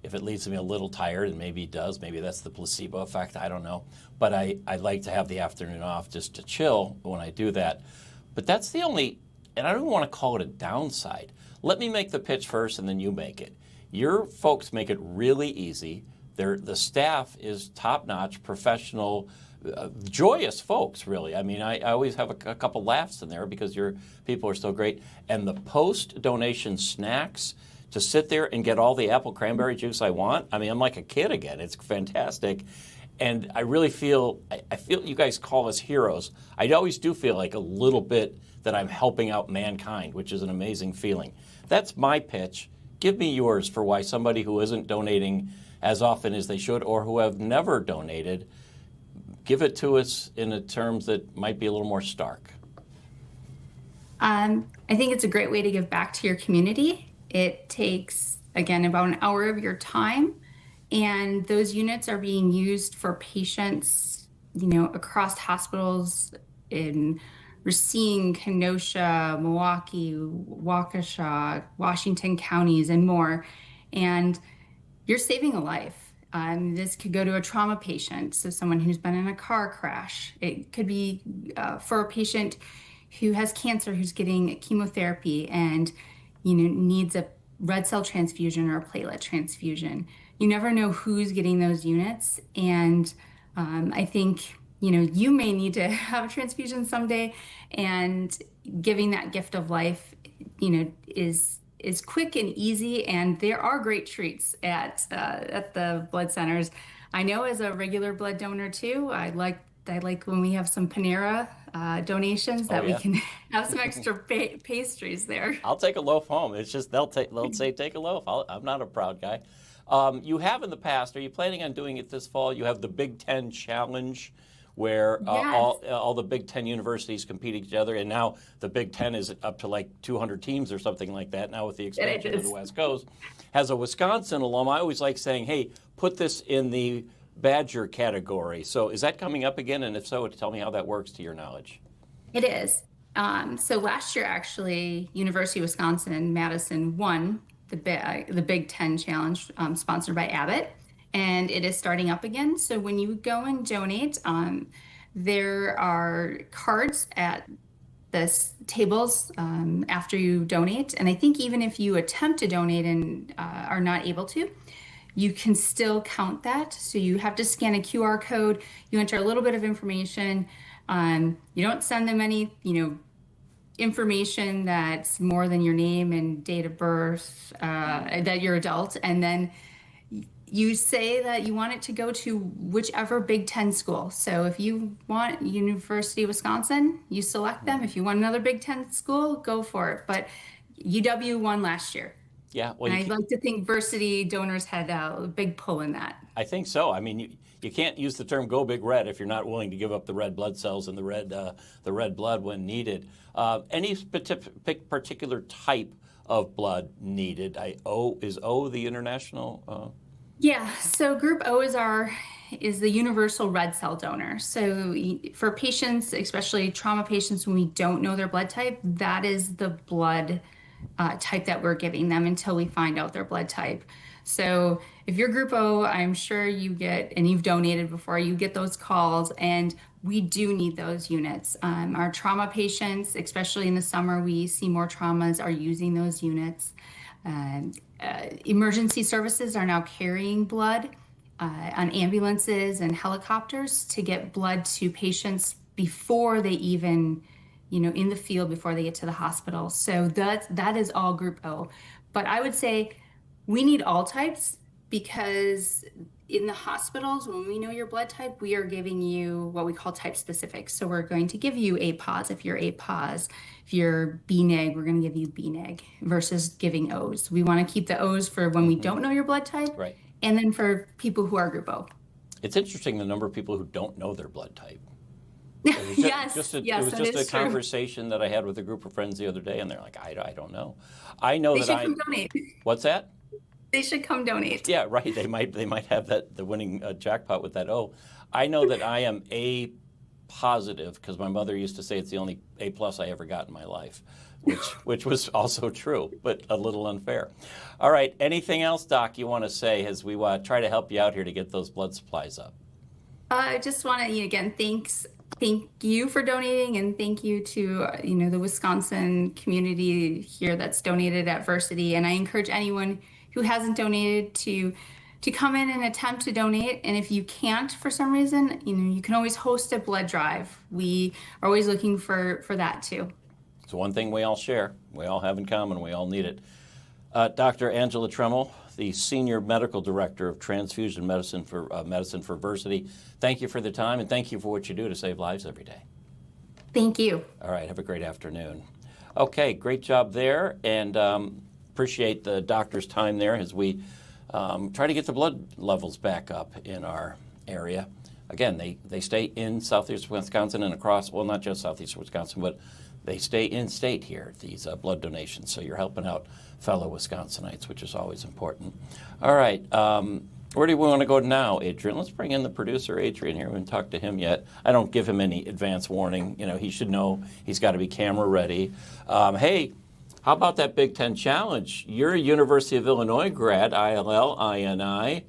P: if it leaves me a little tired, and maybe it does, maybe that's the placebo effect, I don't know. But I like to have the afternoon off just to chill when I do that. But that's the only, and I don't want to call it a downside. Let me make the pitch first and then you make it. Your folks make it really easy. The staff is top-notch, professional, joyous folks, really. I mean, I always have a couple laughs in there because your people are so great. And the post-donation snacks, to sit there and get all the apple cranberry juice I want, I mean, I'm like a kid again. It's fantastic. And I really feel, I feel you guys call us heroes. I always do feel like a little bit that I'm helping out mankind, which is an amazing feeling. That's my pitch. Give me yours for why somebody who isn't donating as often as they should or who have never donated, give it to us in terms that might be a little more stark.
M: I think it's a great way to give back to your community. It takes, again, about an hour of your time, and those units are being used for patients, across hospitals in Racine, Kenosha, Milwaukee, Waukesha, Washington counties, and more. And you're saving a life. This could go to a trauma patient, so someone who's been in a car crash. It could be for a patient who has cancer, who's getting chemotherapy and needs a red cell transfusion or a platelet transfusion. You never know who's getting those units, and I think you may need to have a transfusion someday, and giving that gift of life, is quick and easy, and there are great treats at the blood centers. I know as a regular blood donor too, I like when we have some Panera donations that we can have some extra pastries there.
P: I'll take a loaf home. It's just they'll say take a loaf. I'm not a proud guy. You have in the past. Are you planning on doing it this fall? You have the Big Ten Challenge, where all the Big Ten universities compete together, and now the Big Ten is up to like 200 teams or something like that now with the expansion of the West Coast. As a Wisconsin alum, I always like saying, hey, put this in the Badger category. So is that coming up again? And if so, tell me how that works to your knowledge.
M: It is. So last year, actually, University of Wisconsin-Madison won the Big Ten Challenge sponsored by Abbott. And it is starting up again. So when you go and donate, there are cards at the tables after you donate. And I think even if you attempt to donate and are not able to, you can still count that. So you have to scan a QR code. You enter a little bit of information. You don't send them any, information that's more than your name and date of birth, that you're adult. And then you say that you want it to go to whichever Big Ten school. So if you want University of Wisconsin, you select them. If you want another Big Ten school, go for it. But UW won last year.
P: Yeah, well,
M: and I'd like to think Versity donors had a big pull in that.
P: I think so. I mean, you can't use the term "go big red" if you're not willing to give up the red blood cells and the red blood when needed. Any particular type of blood needed? Is O the international?
M: Yeah, so Group O is the universal red cell donor. So for patients, especially trauma patients, when we don't know their blood type, that is the blood type that we're giving them until we find out their blood type. So if you're Group O, I'm sure you get, and you've donated before, you get those calls, and we do need those units. Our trauma patients, especially in the summer, we see more traumas, are using those units. Emergency services are now carrying blood on ambulances and helicopters to get blood to patients before they even, in the field, before they get to the hospital. So that is all Group O. But I would say we need all types, because in the hospitals, when we know your blood type, we are giving you what we call type specific. So we're going to give you A pos if you're A pos. If you're B neg, we're going to give you B neg versus giving O's. We want to keep the O's for when we don't know your blood type,
P: right?
M: And then for people who are Group O.
P: It's interesting the number of people who don't know their blood type.
M: Yes,
P: it was just a conversation that I had with a group of friends the other day, and they're like, I don't know. I know
M: they should come donate.
P: What's that?
M: They should come donate.
P: Yeah, right. They might have the winning jackpot with that. Oh, I know that I am A positive because my mother used to say it's the only A plus I ever got in my life, which was also true, but a little unfair. All right. Anything else, Doc, you want to say as we try to help you out here to get those blood supplies up?
M: I just want to again thank you for donating, and thank you to the Wisconsin community here that's donated at Versity. And I encourage anyone who hasn't donated to to come in and attempt to donate. And if you can't for some reason, you can always host a blood drive. We are always looking for that too.
P: It's one thing we all share, we all have in common, we all need it. Dr. Angela Tremmel, the Senior Medical Director of Transfusion Medicine for Versity, thank you for the time and thank you for what you do to save lives every day.
M: Thank you.
P: All right, have a great afternoon. Okay, great job there, and appreciate the doctor's time there as we try to get the blood levels back up in our area. Again, they stay in southeast Wisconsin and across, well, not just southeast Wisconsin, but they stay in state here, these blood donations. So you're helping out fellow Wisconsinites, which is always important. All right, where do we want to go now, Adrian? Let's bring in the producer, Adrian, here. We haven't talked to him yet. I don't give him any advance warning. He should know he's got to be camera ready. Hey, how about that Big Ten Challenge? You're a University of Illinois grad, ILL-INI.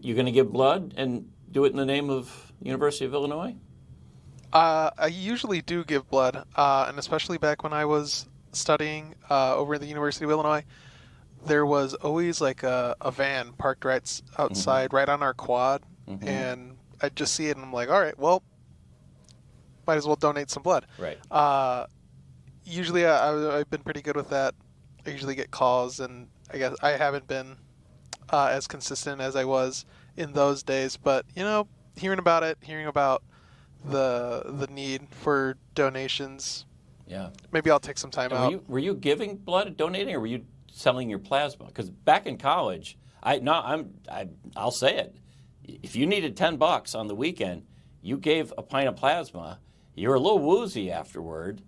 P: You going to give blood and do it in the name of University of Illinois?
N: I usually do give blood, and especially back when I was studying over at the University of Illinois, there was always like a van parked right outside, right on our quad, and I'd just see it and I'm like, all right, well, might as well donate some blood.
P: Right.
N: Usually I've been pretty good with that. I usually get calls, and I guess I haven't been as consistent as I was in those days, but hearing about the need for donations, maybe I'll take some time out.
P: Were you giving blood, donating, or were you selling your plasma? Because back in college, I'll say it. If you needed $10 on the weekend, you gave a pint of plasma. You were a little woozy afterward,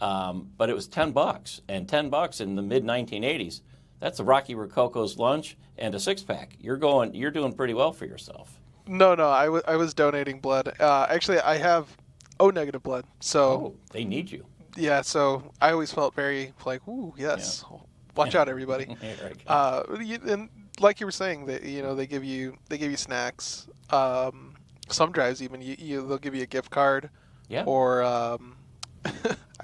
P: but it was $10, and $10 in the mid 1980s. That's a Rocky Rococo's lunch and a six-pack. You're doing pretty well for yourself.
N: No, I was donating blood. Actually, I have O-negative blood, so
P: they need you.
N: Yeah, so I always felt very like, ooh, yes, watch out, everybody. And like you were saying, that they give you snacks. Some drives even they'll give you a gift card.
P: Yeah.
N: Or I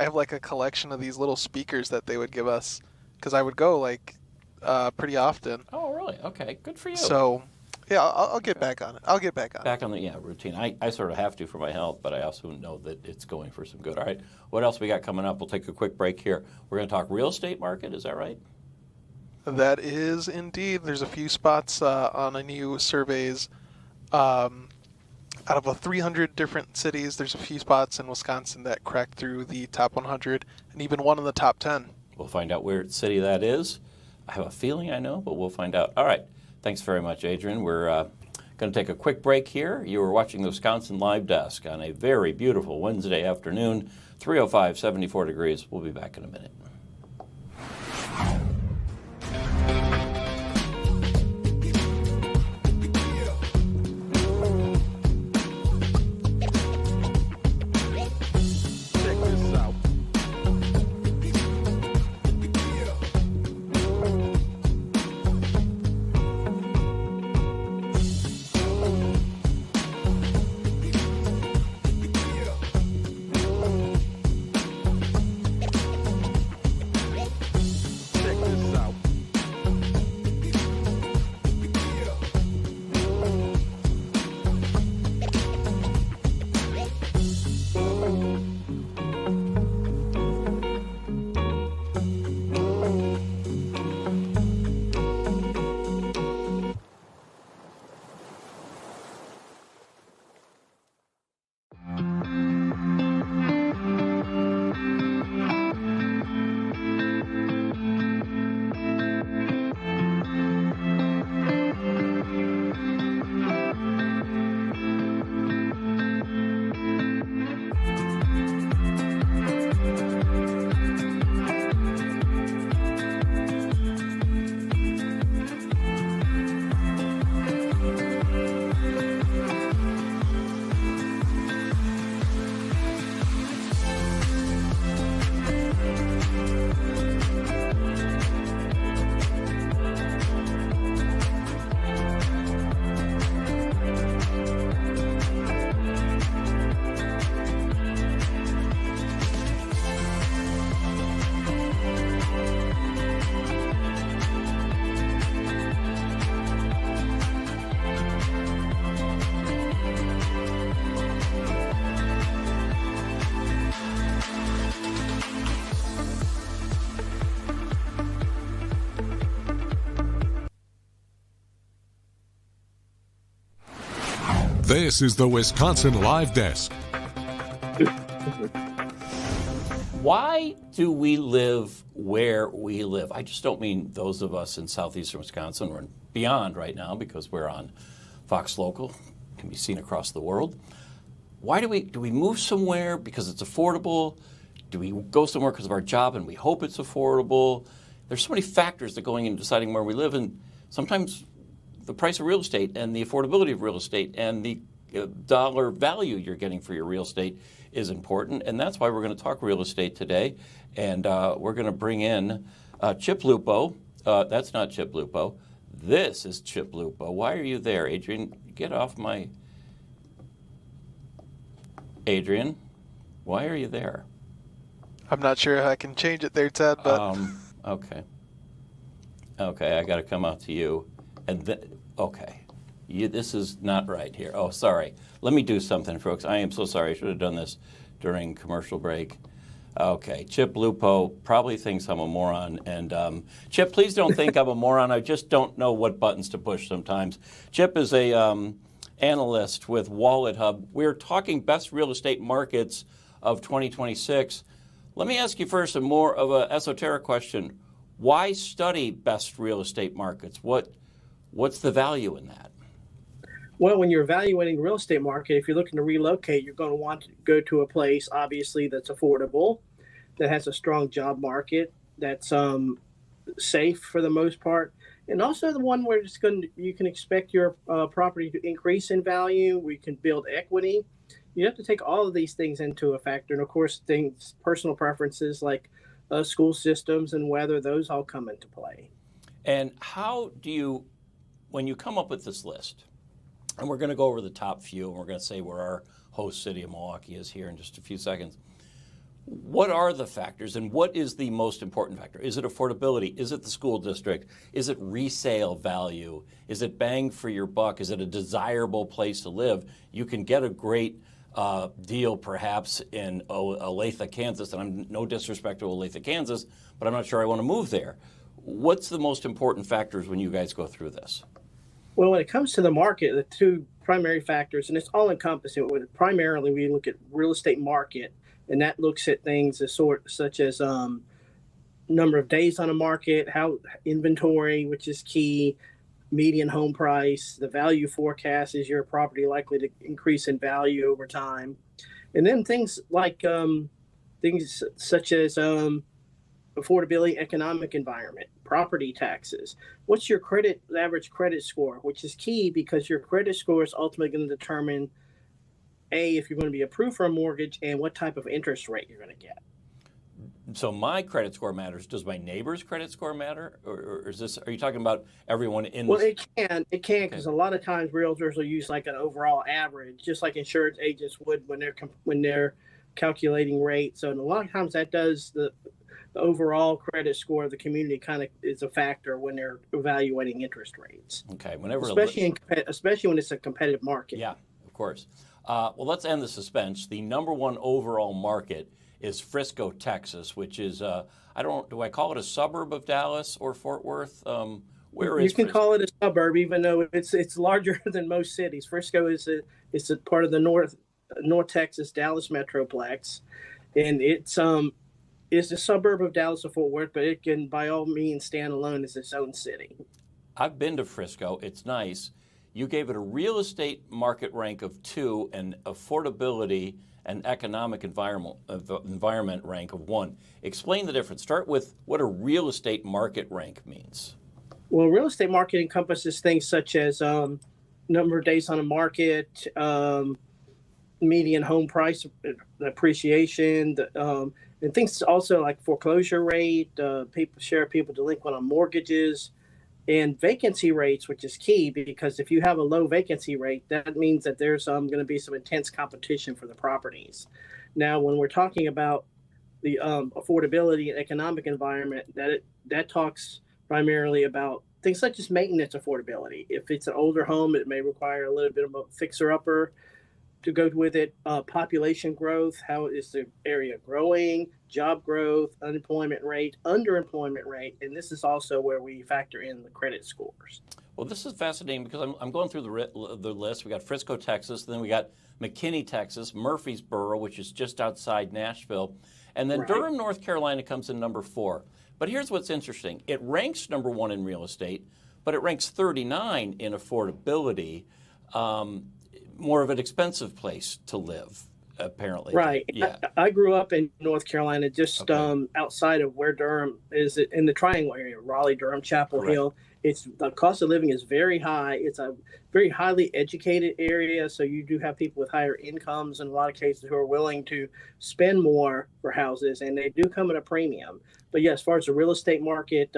N: have like a collection of these little speakers that they would give us because I would go pretty often.
P: Oh, really? Okay, good for you.
N: So, yeah, I'll get back on it.
P: Back on the routine. I sort of have to for my health, but I also know that it's going for some good. All right, what else we got coming up? We'll take a quick break here. We're going to talk real estate market. Is that right?
N: That is indeed. There's a few spots on a new surveys. Out of 300 different cities, there's a few spots in Wisconsin that cracked through the top 100, and even one in the top 10.
P: We'll find out where city that is. I have a feeling I know, but we'll find out. All right. Thanks very much, Adrian. We're going to take a quick break here. You are watching the Wisconsin Live Desk on a very beautiful Wednesday afternoon, 305, 74 degrees. We'll be back in a minute.
C: This is the Wisconsin Live Desk.
P: Why do we live where we live? I just don't mean those of us in southeastern Wisconsin. We're beyond right now because we're on Fox Local, can be seen across the world. Why do we move somewhere because it's affordable? Do we go somewhere because of our job and we hope it's affordable? There's so many factors that going into deciding where we live, and sometimes the price of real estate and the affordability of real estate and the dollar value you're getting for your real estate is important, and that's why we're going to talk real estate today. And we're going to bring in Chip Lupo. That's not Chip Lupo. This is Chip Lupo. Why are you there, Adrian? Get off my... Adrian, why are you there?
N: I'm not sure how I can change it there, Ted, but...
P: Okay. Okay, I got to come out to you. And okay. This is not right here. Oh, sorry. Let me do something, folks. I am so sorry. I should have done this during commercial break. Okay. Chip Lupo probably thinks I'm a moron. And Chip, please don't think I'm a moron. I just don't know what buttons to push sometimes. Chip is a analyst with Wallet Hub. We're talking best real estate markets of 2026. Let me ask you first a more of an esoteric question. Why study best real estate markets? What's the value in that?
S: Well, when you're evaluating the real estate market, if you're looking to relocate, you're going to want to go to a place, obviously, that's affordable, that has a strong job market, that's safe for the most part, and also the one where you can expect your property to increase in value, where you can build equity. You have to take all of these things into a factor. And, of course, personal preferences like school systems and weather, those all come into play.
P: And how do you, when you come up with this list, and we're going to go over the top few, and we're going to say where our host city of Milwaukee is here in just a few seconds. What are the factors, and what is the most important factor? Is it affordability? Is it the school district? Is it resale value? Is it bang for your buck? Is it a desirable place to live? You can get a great deal perhaps in Olathe, Kansas, and I'm no disrespect to Olathe, Kansas, but I'm not sure I want to move there. What's the most important factors when you guys go through this?
S: Well, when it comes to the market, the two primary factors, and it's all encompassing. Primarily, we look at real estate market, and that looks at things such as number of days on the market, how inventory, which is key, median home price, the value forecast, is your property likely to increase in value over time, and then things like things such as affordability, economic environment, property taxes. What's your average credit score, which is key because your credit score is ultimately going to determine if you're going to be approved for a mortgage and what type of interest rate you're going to get.
P: So my credit score matters. Does my neighbor's credit score matter, or is this? Are you talking about everyone in?
S: Well, it can because a lot of times realtors will use like an overall average, just like insurance agents would when they're calculating rates. So a lot of times that does the overall credit score of the community kind of is a factor when they're evaluating interest rates.
P: Okay,
S: especially when it's a competitive market.
P: Yeah, of course. Well, let's end the suspense. The number one overall market is Frisco, Texas, which is do I call it a suburb of Dallas or Fort Worth? Where is
S: you can
P: Frisco?
S: call it a suburb, even though it's larger than most cities. Frisco is a part of the North Texas Dallas Metroplex, and it's a suburb of Dallas or Fort Worth, but it can by all means stand alone as its own city.
P: I've been to Frisco. It's nice. You gave it a real estate market rank of 2 and affordability and economic environment rank of 1. Explain the difference. Start with what a real estate market rank means.
S: Well, real estate market encompasses things such as number of days on the market, median home price appreciation, and things also like foreclosure rate, people delinquent on mortgages, and vacancy rates, which is key because if you have a low vacancy rate, that means that there's going to be some intense competition for the properties. Now, when we're talking about the affordability and economic environment, that talks primarily about things such as maintenance affordability. If it's an older home, it may require a little bit of a fixer-upper to go with it. Population growth, how is the area growing, job growth, unemployment rate, underemployment rate, and this is also where we factor in the credit scores.
P: Well, this is fascinating because I'm going through the list. We got Frisco, Texas, then we got McKinney, Texas, Murfreesboro, which is just outside Nashville, and then Durham, North Carolina comes in number 4. But here's what's interesting. It ranks number 1 in real estate, but it ranks 39 in affordability, more of an expensive place to live, apparently.
S: Right.
P: Yeah.
S: I grew up in North Carolina, just outside of where Durham is, in the Triangle area, Raleigh, Durham, Chapel Hill. The cost of living is very high. It's a very highly educated area, so you do have people with higher incomes in a lot of cases who are willing to spend more for houses, and they do come at a premium. But yeah, as far as the real estate market,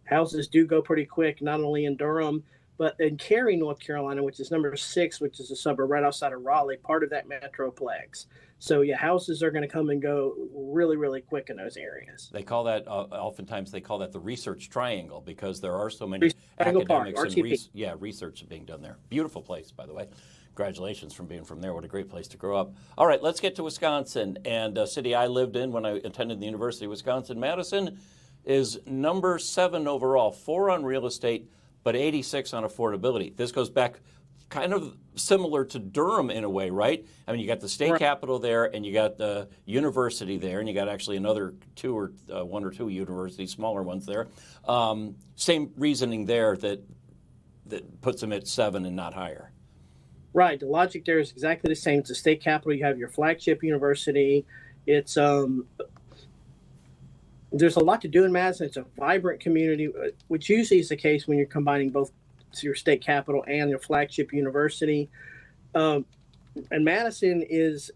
S: houses do go pretty quick, not only in Durham, but in Cary, North Carolina, which is number 6, which is a suburb right outside of Raleigh, part of that metroplex. So yeah, houses are going to come and go really, really quick in those areas.
P: They call that, oftentimes they call that the research triangle because there are so many
S: Triangle Park,
P: academics and
S: RTP.
P: research being done there. Beautiful place, by the way. Congratulations from being from there. What a great place to grow up. All right, let's get to Wisconsin. And a city I lived in when I attended the University of Wisconsin-Madison is number 7 overall, 4 on real estate, but 86 on affordability. This goes back kind of similar to Durham in a way, right? I mean, you got the state capital there, and you got the university there, and you got actually another 1 or 2 universities, smaller ones there. Same reasoning there that puts them at 7 and not higher.
S: Right. The logic there is exactly the same. It's the state capital. You have your flagship university. It's there's a lot to do in Madison. It's a vibrant community, which usually is the case when you're combining both your state capital and your flagship university. And Madison is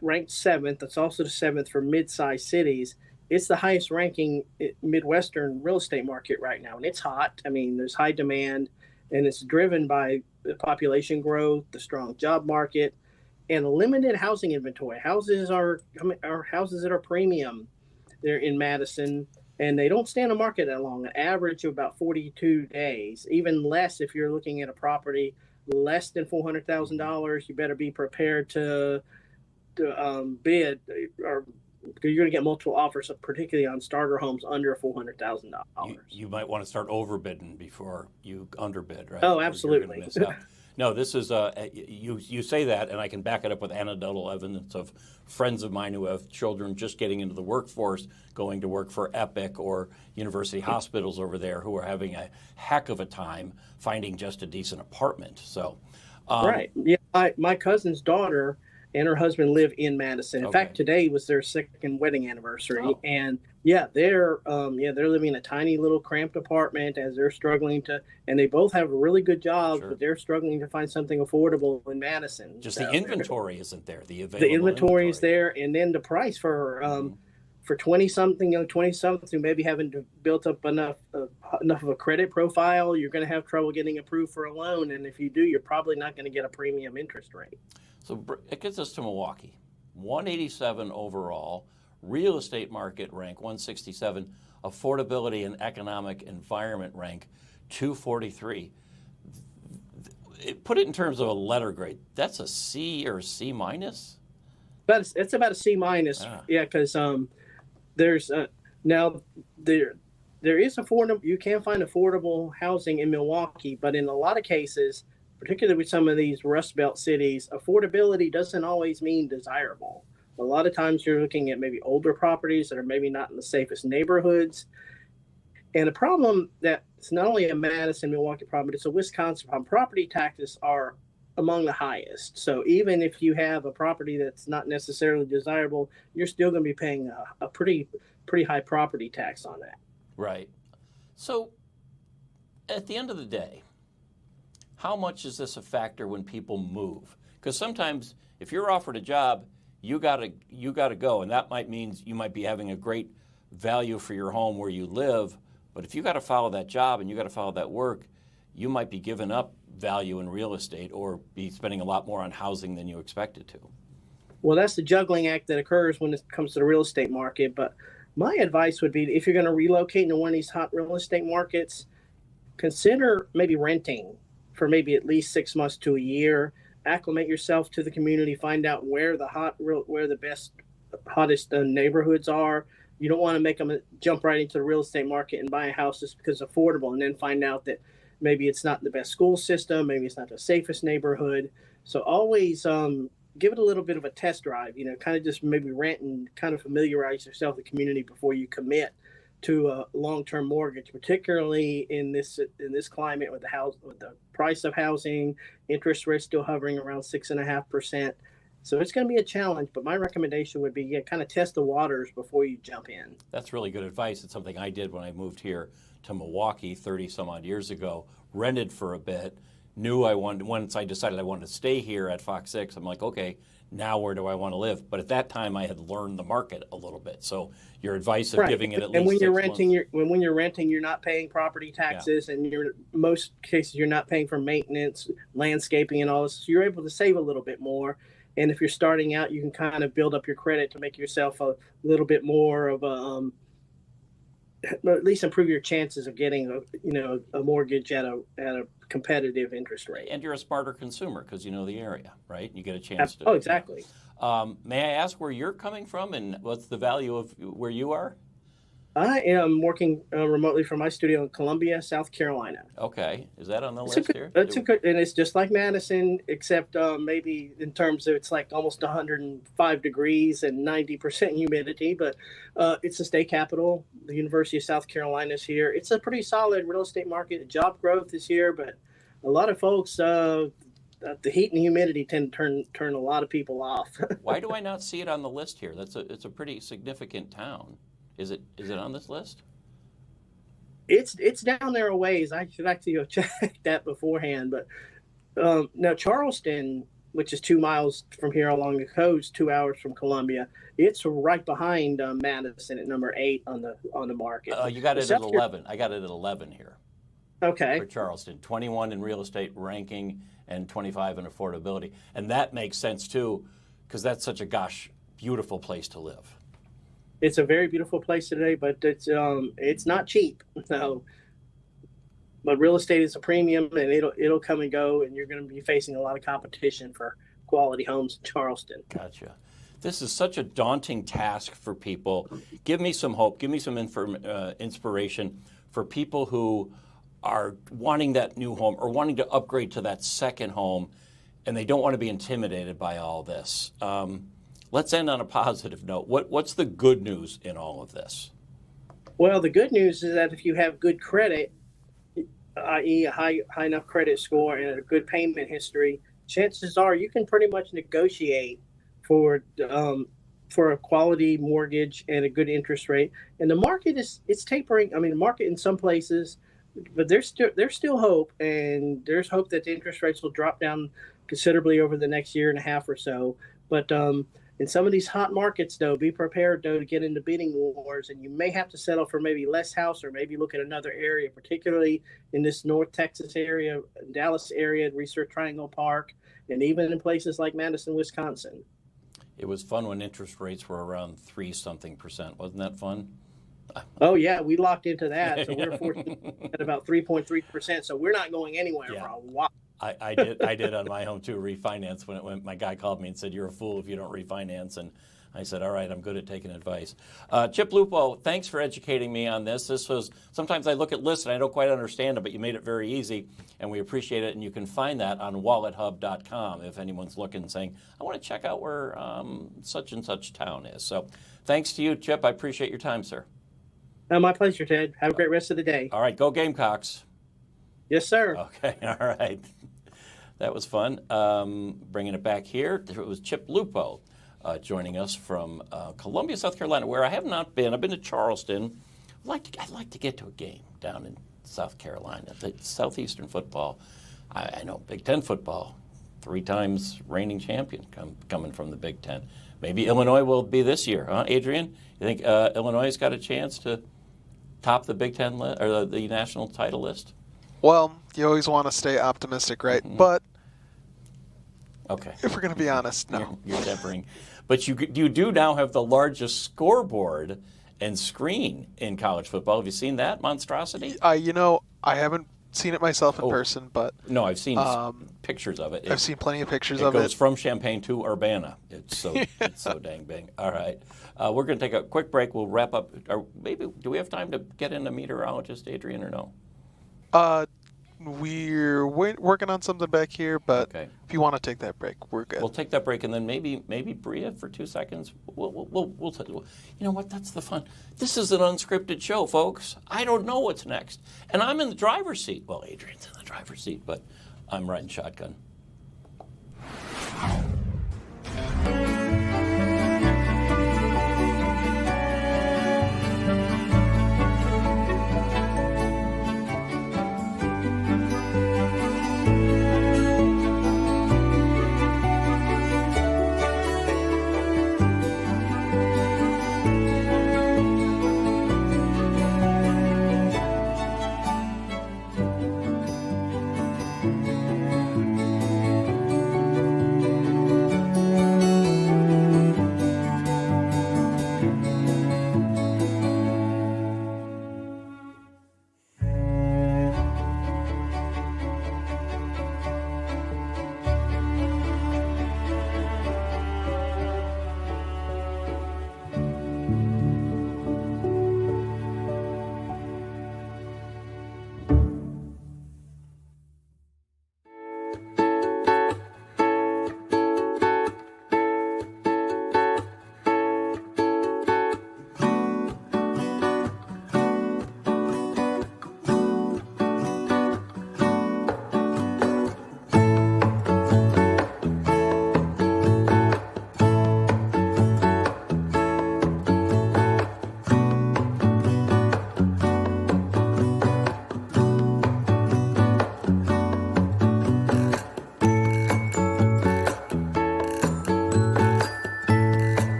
S: ranked 7th. That's also the 7th for mid-sized cities. It's the highest ranking Midwestern real estate market right now, and it's hot. I mean, there's high demand, and it's driven by the population growth, the strong job market, and a limited housing inventory. Houses are houses that are premium. They're in Madison, and they don't stay on the market that long. An average of about 42 days, even less if you're looking at a property less than $400,000. You better be prepared to bid, or you're going to get multiple offers, particularly on starter homes under $400,000.
P: You might want to start overbidding before you underbid, right?
S: Oh, absolutely.
P: No, this is you say that, and I can back it up with anecdotal evidence of friends of mine who have children just getting into the workforce, going to work for Epic or university hospitals over there, who are having a heck of a time finding just a decent apartment. So,
S: right, yeah, my cousin's daughter and her husband live in Madison. In fact, today was their 2nd wedding anniversary, and they're living in a tiny little cramped apartment as they're struggling to, and they both have really good jobs, but they're struggling to find something affordable in Madison.
P: Just the inventory isn't there. The
S: inventory is there, and then the price for 20-something, 20-somethings who maybe haven't built up enough of a credit profile, you're going to have trouble getting approved for a loan, and if you do, you're probably not going to get a premium interest rate.
P: So it gets us to Milwaukee, 187 overall, real estate market rank 167, affordability and economic environment rank 243. Put it in terms of a letter grade. That's a C or a C minus?
S: But it's about a C minus, because there's now there is affordable. You can find affordable housing in Milwaukee, but in a lot of cases, particularly with some of these Rust Belt cities, affordability doesn't always mean desirable. A lot of times you're looking at maybe older properties that are maybe not in the safest neighborhoods. And a problem that it's not only a Madison, Milwaukee problem, but it's a Wisconsin problem. Property taxes are among the highest. So even if you have a property that's not necessarily desirable, you're still going to be paying a pretty high property tax on that.
P: Right. So at the end of the day, how much is this a factor when people move? Because sometimes if you're offered a job, you gotta go, and that might mean you might be having a great value for your home where you live, but if you got to follow that job and you got to follow that work, you might be giving up value in real estate or be spending a lot more on housing than you expected to.
S: Well, that's the juggling act that occurs when it comes to the real estate market. But my advice would be, if you're going to relocate into one of these hot real estate markets, consider maybe renting for maybe at least 6 months to a year. Acclimate yourself to the community. Find out where the best, hottest neighborhoods are. You don't want to make them jump right into the real estate market and buy a house just because it's affordable, and then find out that maybe it's not the best school system, maybe it's not the safest neighborhood. So always give it a little bit of a test drive, kind of just maybe rent and kind of familiarize yourself with the community before you commit to a long-term mortgage, particularly in this climate with the price of housing, interest rates still hovering around 6.5%. So it's going to be a challenge, but my recommendation would be kind of test the waters before you jump in.
P: That's really good advice. It's something I did when I moved here to Milwaukee 30 some odd years ago, rented for a bit, once I decided I wanted to stay here at Fox 6, I'm like, okay, now where do I want to live? But at that time I had learned the market a little bit. So your advice of giving it at least 6 months.
S: And when you're renting, you're not paying property taxes, and most cases you're not paying for maintenance, landscaping and all this. So you're able to save a little bit more. And if you're starting out, you can kind of build up your credit to make yourself a little bit more of at least improve your chances of getting a mortgage at a competitive interest rate.
P: And you're a smarter consumer because you know the area, right? You get a chance to.
S: Oh, exactly.
P: May I ask where you're coming from and what's the value of where you are?
S: I am working remotely from my studio in Columbia, South Carolina.
P: Okay. Is that on the list here?
S: And it's just like Madison, except maybe in terms of it's like almost 105 degrees and 90% humidity, but it's the state capital. The University of South Carolina is here. It's a pretty solid real estate market. Job growth is here, but a lot of folks, the heat and humidity tend to turn a lot of people off.
P: Why do I not see it on the list here? It's a pretty significant town. Is it on this list?
S: It's down there a ways. I should actually go check that beforehand. But now Charleston, which is 2 miles from here along the coast, 2 hours from Columbia, it's right behind Madison at number 8 on the market.
P: You got it at 11. I got it at 11 here.
S: Okay.
P: For Charleston, 21 in real estate ranking and 25 in affordability, and that makes sense too, because that's such a beautiful place to live.
S: It's a very beautiful place today, but it's not cheap. No, but real estate is a premium, and it'll come and go, and you're going to be facing a lot of competition for quality homes in Charleston.
P: Gotcha. This is such a daunting task for people. Give me some hope. Give me some inspiration for people who are wanting that new home or wanting to upgrade to that second home, and they don't want to be intimidated by all this. Let's end on a positive note. What's the good news in all of this?
S: Well, the good news is that if you have good credit, i.e. a high enough credit score and a good payment history, chances are you can pretty much negotiate for a quality mortgage and a good interest rate. And the market it's tapering. I mean, the market in some places, but there's still hope, and there's hope that the interest rates will drop down considerably over the next year and a half or so. But in some of these hot markets, though, be prepared, though, to get into bidding wars, and you may have to settle for maybe less house or maybe look at another area, particularly in this North Texas area, Dallas area, Research Triangle Park, and even in places like Madison, Wisconsin.
P: It was fun when interest rates were around 3-something%. Wasn't that fun?
S: Oh, yeah, we locked into that. So we're fortunate at about 3.3%. So we're not going anywhere for a while.
P: I did on my home too, refinance when my guy called me and said, "You're a fool if you don't refinance." And I said, "All right, I'm good at taking advice." Chip Lupo, thanks for educating me on this. Sometimes I look at lists and I don't quite understand them, but you made it very easy, and we appreciate it. And you can find that on wallethub.com if anyone's looking and saying, "I want to check out where such and such town is." So thanks to you, Chip. I appreciate your time, sir.
S: My pleasure, Ted. Have a great rest of the day.
P: All right, go Gamecocks.
S: Yes, sir.
P: Okay, all right. That was fun. Bringing it back here, it was Chip Lupo joining us from Columbia, South Carolina, where I have not been. I've been to Charleston. I'd like to get to a game down in South Carolina. The Southeastern football, I know Big Ten football, 3 times reigning champion coming from the Big Ten. Maybe Illinois will be this year, huh, Adrian? You think Illinois has got a chance to top the Big Ten or the national title list?
N: Well, you always want to stay optimistic, right? Mm-hmm. But
P: okay,
N: if we're going to be honest, no.
P: You're tempering. But you do now have the largest scoreboard and screen in college football. Have you seen that monstrosity?
N: I haven't seen it myself in person, but
P: no, I've seen picters of it.
N: I've seen plenty of pictures of it.
P: It goes from Champaign to Urbana. It's so dang big. All right, we're going to take a quick break. We'll wrap up. Or maybe do we have time to get in a meteorologist, Adrian, or no?
N: We're working on something back here, but
P: Okay.
N: if you want to take that break, we're good.
P: We'll take that break, and then maybe Bria for 2 seconds. We'll you know what? That's the fun. This is an unscripted show, folks. I don't know what's next, and I'm in the driver's seat. Well, Adrian's in the driver's seat, but I'm riding shotgun.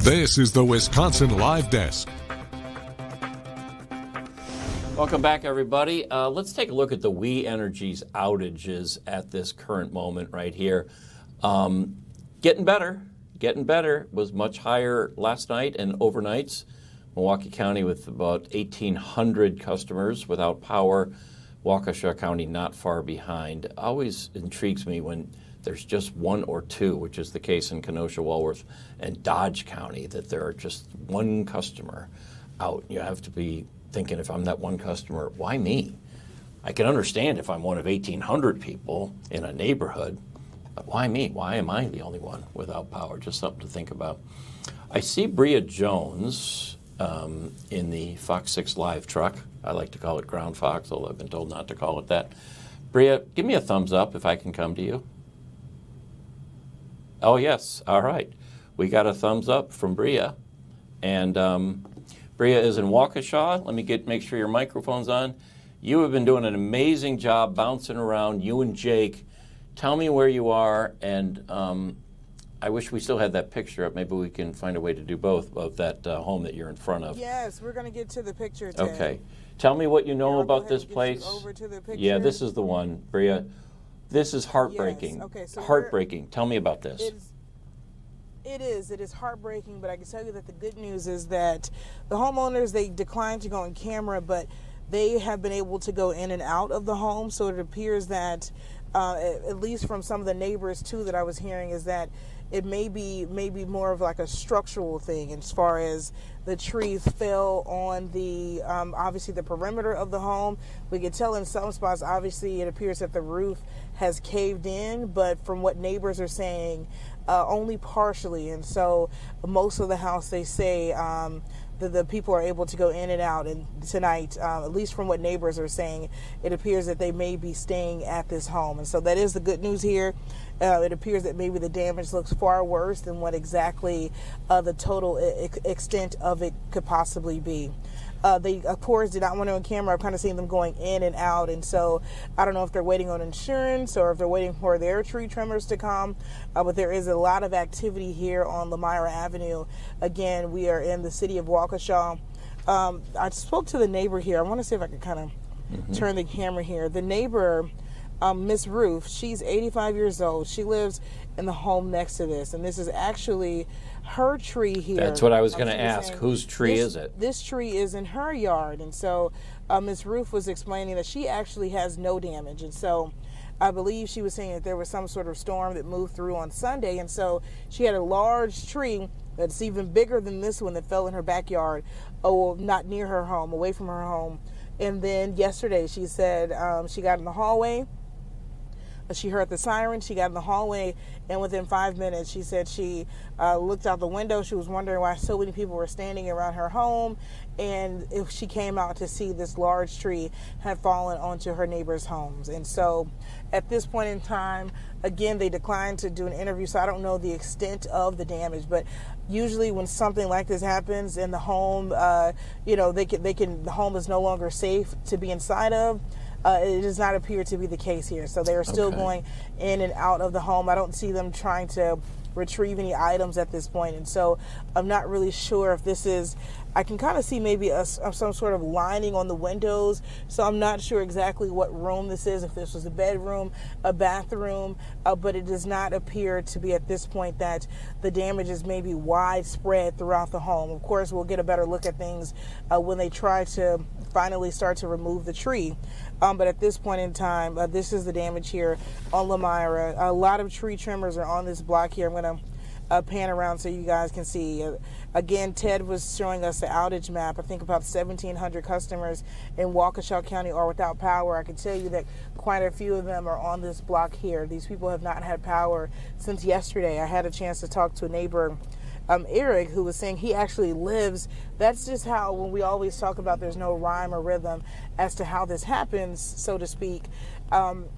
C: This is the Wisconsin Live Desk.
P: Welcome back, everybody. Let's take a look at the We Energies outages at this current moment right here. Getting better. It was much higher last night and overnights. Milwaukee County with about 1,800 customers without power. Waukesha County not far behind. Always intrigues me when there's just one or two, which is the case in Kenosha, Walworth, and Dodge County, that there are just one customer out. You have to be thinking, if I'm that one customer, why me? I can understand if I'm one of 1,800 people in a neighborhood, but why me? Why am I the only one without power? Just something to think about. I see Bria Jones in the FOX6 Live truck. I like to call it Ground Fox, although I've been told not to call it that. Bria, give me a thumbs up if I can come to you. Oh, yes. All right. We got a thumbs up from Bria. And Bria is in Waukesha. Let me make sure your microphone's on. You have been doing an amazing job bouncing around, you and Jake. Tell me where you are, and I wish we still had that picture up. Maybe we can find a way to do both of that home that you're in front of.
J: Yes, we're going to get to the picture, Ted.
P: Okay. Tell me what you know about this place.
J: Over to the picture.
P: Yeah, this is the one, Bria. This is heartbreaking.
J: Yes. Okay, so
P: heartbreaking. Tell me about this.
J: It is heartbreaking, but I can tell you that the good news is that the homeowners, they declined to go on camera, but they have been able to go in and out of the home. So it appears that, at least from some of the neighbors too that I was hearing, is that it may be more of like a structural thing as far as the trees fell on the, obviously the perimeter of the home. We can tell in some spots, obviously it appears that the roof has caved in, but from what neighbors are saying, only partially. And so most of the house, they say, the people are able to go in and out. And tonight, at least from what neighbors are saying, it appears that they may be staying at this home. And so that is the good news here. It appears that maybe the damage looks far worse than what exactly the total extent of it could possibly be. They, of course, did not want to on camera. I've kind of seen them going in and out. And so I don't know if they're waiting on insurance or if they're waiting for their tree trimmers to come. But there is a lot of activity here on Lamira Avenue. Again, we are in the city of Waukesha. I spoke to the neighbor here. I want to see if I can kind of turn the camera here. The neighbor Miss Ruth, she's 85 years old. She lives in the home next to this, and this is actually her tree here.
P: That's what I was going to ask. Whose tree is it?
J: This tree is in her yard, and so Miss Ruth was explaining that she actually has no damage, and so I believe she was saying that there was some sort of storm that moved through on Sunday, and so she had a large tree that's even bigger than this one that fell in her backyard, not near her home, away from her home. And then yesterday she said she got in the hallway. She heard the siren. She got in the hallway, and within 5 minutes, she said she looked out the window. She was wondering why so many people were standing around her home, and if she came out to see this large tree had fallen onto her neighbors' homes. And so at this point in time, again, they declined to do an interview, so I don't know the extent of the damage, but usually when something like this happens in the home, the home is no longer safe to be inside of. It does not appear to be the case here. So they are still going in and out of the home. I don't see them trying to retrieve any items at this point. And so I'm not really sure if this is, I can kind of see maybe some sort of lining on the windows. So I'm not sure exactly what room this is, if this was a bedroom, a bathroom, but it does not appear to be at this point that the damage is maybe widespread throughout the home. Of course, we'll get a better look at things when they try to finally start to remove the tree. But at this point in time, this is the damage here on Lamira. A lot of tree trimmers are on this block here. I'm going to pan around so you guys can see. Again, Ted was showing us the outage map. I think about 1,700 customers in Waukesha County are without power. I can tell you that quite a few of them are on this block here. These people have not had power since yesterday. I had a chance to talk to a neighbor, Eric, who was saying he actually lives. That's just how, when we always talk about there's no rhyme or rhythm as to how this happens, so to speak.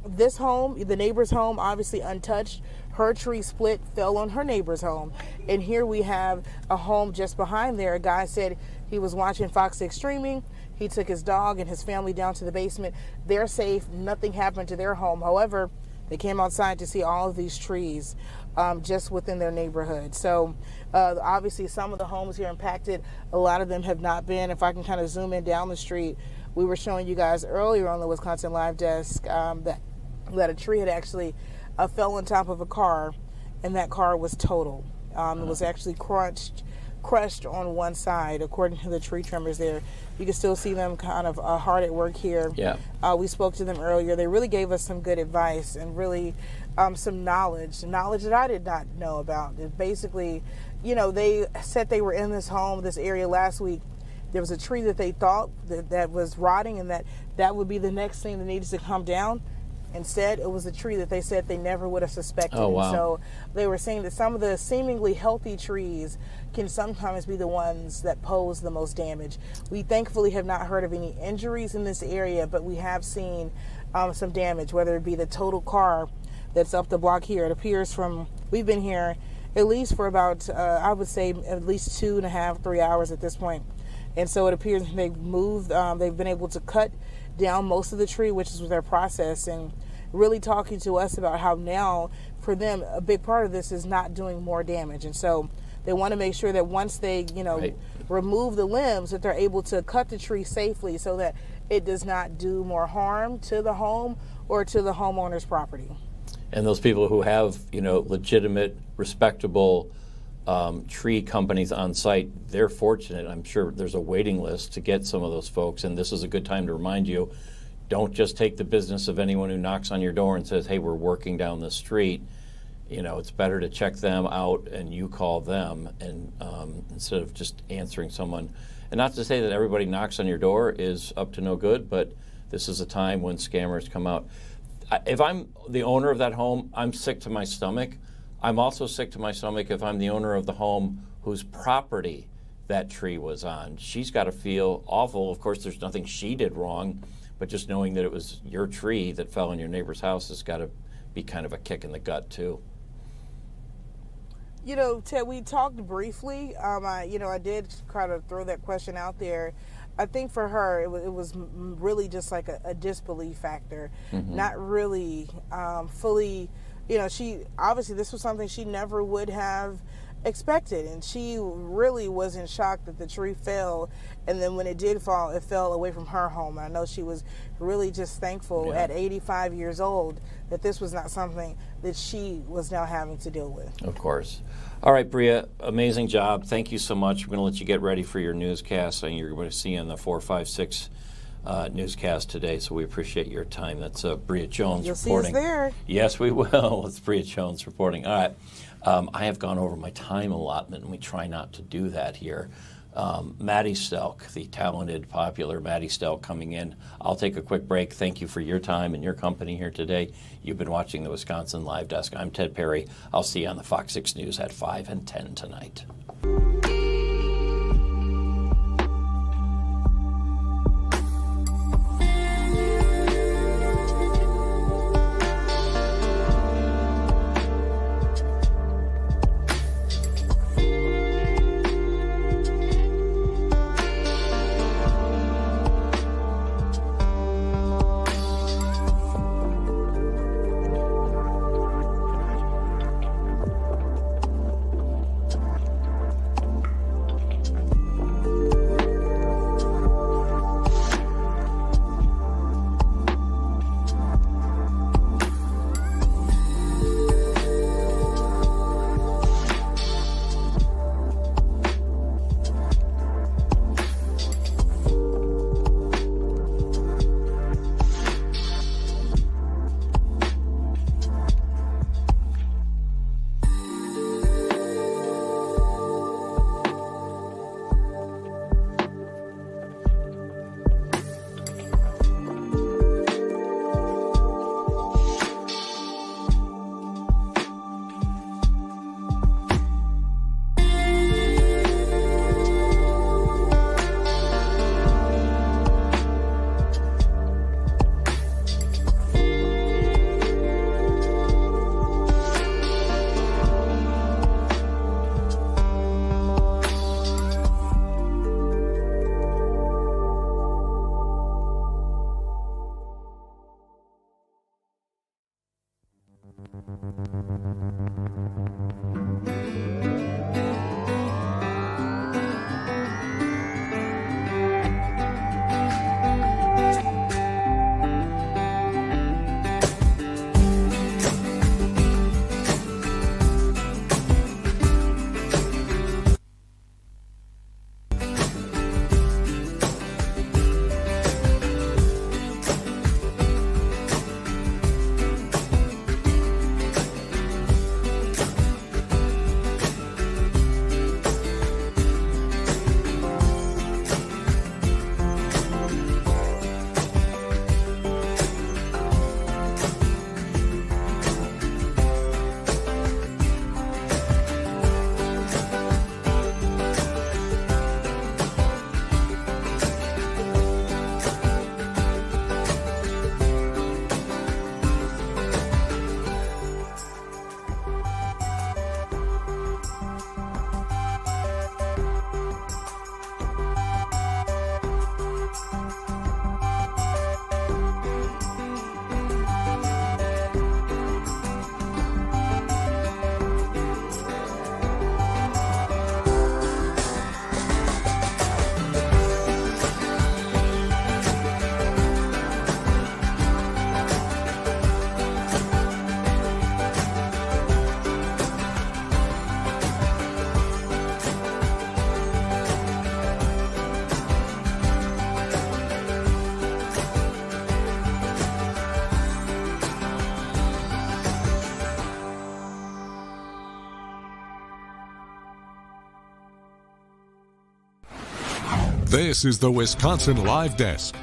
J: This home, the neighbor's home, obviously untouched. Her tree split, fell on her neighbor's home. And here we have a home just behind there. A guy said he was watching FOX6 streaming. He took his dog and his family down to the basement. They're safe. Nothing happened to their home. However, they came outside to see all of these trees just within their neighborhood. So obviously some of the homes here impacted. A lot of them have not been. If I can kind of zoom in down the street, we were showing you guys earlier on the Wisconsin Live Desk that a tree had actually fell on top of a car, and that car was totaled. It was actually crushed on one side, according to the tree trimmers there. You can still see them kind of hard at work here.
P: Yeah.
J: We spoke to them earlier. They really gave us some good advice and really some knowledge that I did not know about. It basically, they said they were in this home, this area last week. There was a tree that they thought that was rotting, and that would be the next thing that needed to come down. Instead, it was a tree that they said they never would have suspected.
P: Oh, wow.
J: And so they were saying that some of the seemingly healthy trees can sometimes be the ones that pose the most damage. We thankfully have not heard of any injuries in this area, but we have seen some damage, whether it be the total car that's up the block here. It appears we've been here at least for about, I would say, at least 2.5, 3 hours at this point. And so it appears they've moved, they've been able to cut down most of the tree, which is their process, and really talking to us about how now, for them, a big part of this is not doing more damage. And so they want to make sure that once they, remove the limbs, that they're able to cut the tree safely so that it does not do more harm to the home or to the homeowner's property.
P: And those people who have, legitimate, respectable tree companies on site, they're fortunate. I'm sure there's a waiting list to get some of those folks, and this is a good time to remind you, don't just take the business of anyone who knocks on your door and says, hey, we're working down the street. It's better to check them out and you call them, and instead of just answering someone. And not to say that everybody knocks on your door is up to no good, but this is a time when scammers come out. If I'm the owner of that home, I'm sick to my stomach. I'm also sick to my stomach if I'm the owner of the home whose property that tree was on. She's got to feel awful. Of course, there's nothing she did wrong, but just knowing that it was your tree that fell in your neighbor's house has got to be kind of a kick in the gut, too.
J: Ted, we talked briefly. I did kind of throw that question out there. I think for her, it was really just like a disbelief factor, not really fully. She obviously, this was something she never would have expected. And she really was in shock that the tree fell. And then when it did fall, it fell away from her home. And I know she was really just thankful at 85 years old that this was not something that she was now having to deal with.
P: Of course. All right, Bria, amazing job. Thank you so much. We're going to let you get ready for your newscast, and you're going to see on the 456 newscast today, so we appreciate your time. That's Bria Jones reporting.
J: See us there.
P: Yes, we will. It's Bria Jones reporting. All right. I have gone over my time allotment, and we try not to do that here. Maddie Stelk, the talented, popular Maddie Stelk coming in. I'll take a quick break. Thank you for your time and your company here today. You've been watching the Wisconsin Live Desk. I'm Ted Perry. I'll see you on the Fox 6 News at 5 and 10 tonight.
C: This is the Wisconsin Live Desk.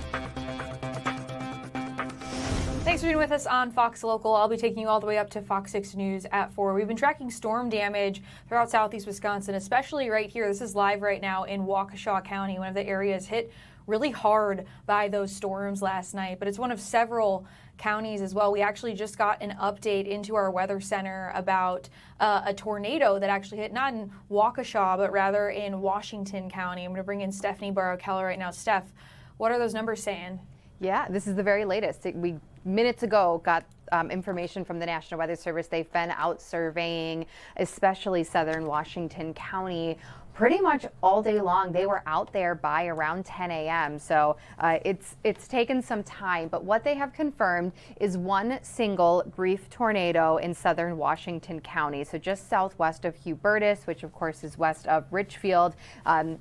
U: Thanks for being with us on Fox Local. I'll be taking you all the way up to Fox 6 News at 4. We've been tracking storm damage throughout southeast Wisconsin, especially right here. This is live right now in Waukesha County, one of the areas hit really hard by those storms last night. But it's one of several counties as well. We actually just got an update into our weather center about a tornado that actually hit not in Waukesha, but rather in Washington County. I'm going to bring in Stephanie Barrow-Keller right now. Steph, what are those numbers saying?
B: Yeah, this is the very latest. We minutes ago got information from the National Weather Service. They've been out surveying, especially southern Washington County, pretty much all day long. They were out there by around 10 a.m. So it's taken some time, but what they have confirmed is one single brief tornado in southern Washington County. So just southwest of Hubertus, which of course is west of Richfield,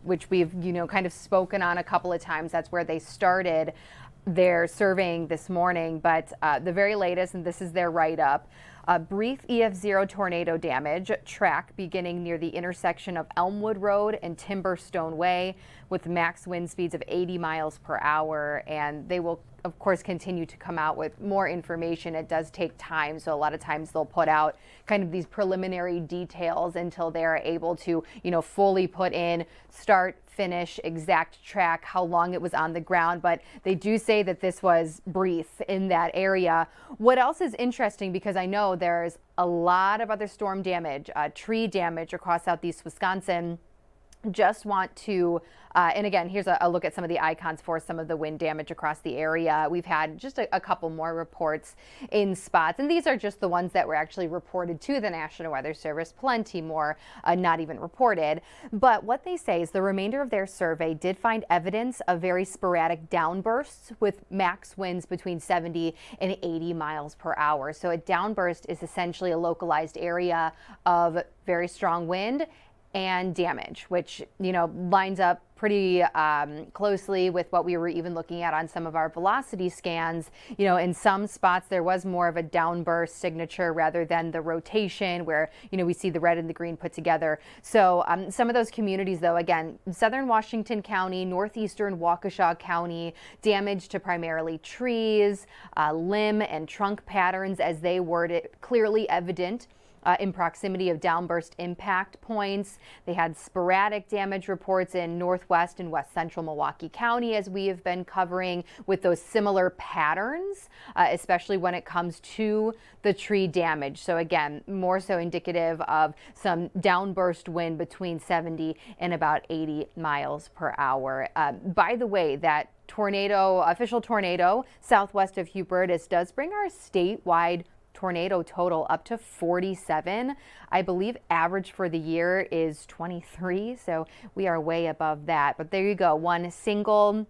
B: which we've, kind of spoken on a couple of times. That's where they started their surveying this morning, but the very latest, and this is their write-up, brief EF0 tornado damage track beginning near the intersection of Elmwood Road and Timberstone Way with max wind speeds of 80 miles per hour. And they will, of course, continue to come out with more information. It does take time, so a lot of times they'll put out kind of these preliminary details until they're able to, fully put in start, finish, exact track, how long it was on the ground. But they do say that this was brief in that area. What else is interesting, because I know there's a lot of other storm damage, tree damage across southeast Wisconsin. Just want to, and again, here's a look at some of the icons for some of the wind damage across the area. We've had just a couple more reports in spots, and these are just the ones that were actually reported to the National Weather Service. Plenty more not even reported. But what they say is the remainder of their survey did find evidence of very sporadic downbursts with max winds between 70 and 80 miles per hour. So a downburst is essentially a localized area of very strong wind and damage, which, lines up pretty closely with what we were even looking at on some of our velocity scans. In some spots there was more of a downburst signature rather than the rotation where, we see the red and the green put together. So some of those communities, though, again, southern Washington County, northeastern Waukesha County, damage to primarily trees, limb and trunk patterns, as they word it, clearly evident in proximity of downburst impact points. They had sporadic damage reports in northwest and west central Milwaukee County, as we have been covering, with those similar patterns, especially when it comes to the tree damage. So again, more so indicative of some downburst wind between 70 and about 80 miles per hour. By the way, that official tornado southwest of Hubertus does bring our statewide tornado total up to 47. I believe average for the year is 23, so we are way above that. But there you go, one single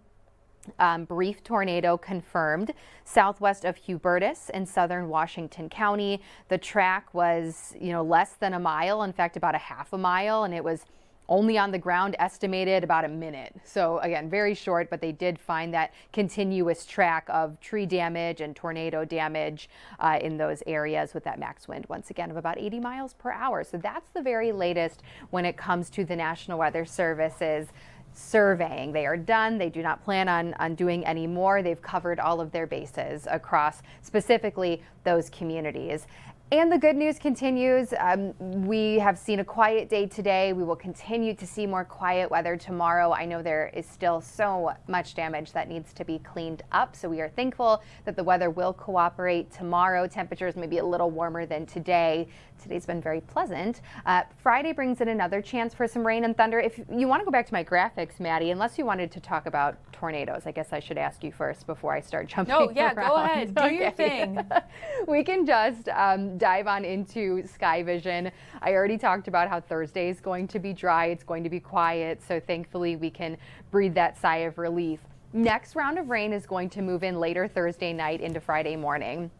B: brief tornado confirmed southwest of Hubertus in southern Washington County. The track was, less than a mile, in fact, about a half a mile, and it was only on the ground estimated about a minute. So again, very short, but they did find that continuous track of tree damage and tornado damage in those areas with that max wind, once again, of about 80 miles per hour. So that's the very latest when it comes to the National Weather Service's surveying. They are done. They do not plan on doing any more. They've covered all of their bases across specifically those communities. And the good news continues. We have seen a quiet day today. We will continue to see more quiet weather tomorrow. I know there is still so much damage that needs to be cleaned up. So we are thankful that the weather will cooperate tomorrow. Temperatures may be a little warmer than today. Today's been very pleasant. Friday brings in another chance for some rain and thunder. If you want to go back to my graphics, Maddie, unless you wanted to talk about tornadoes, I guess I should ask you first before I start jumping around.
U: Go ahead. Do your thing.
B: We can just dive on into sky vision. I already talked about how Thursday is going to be dry. It's going to be quiet. So thankfully we can breathe that sigh of relief. Next round of rain is going to move in later Thursday night into Friday morning.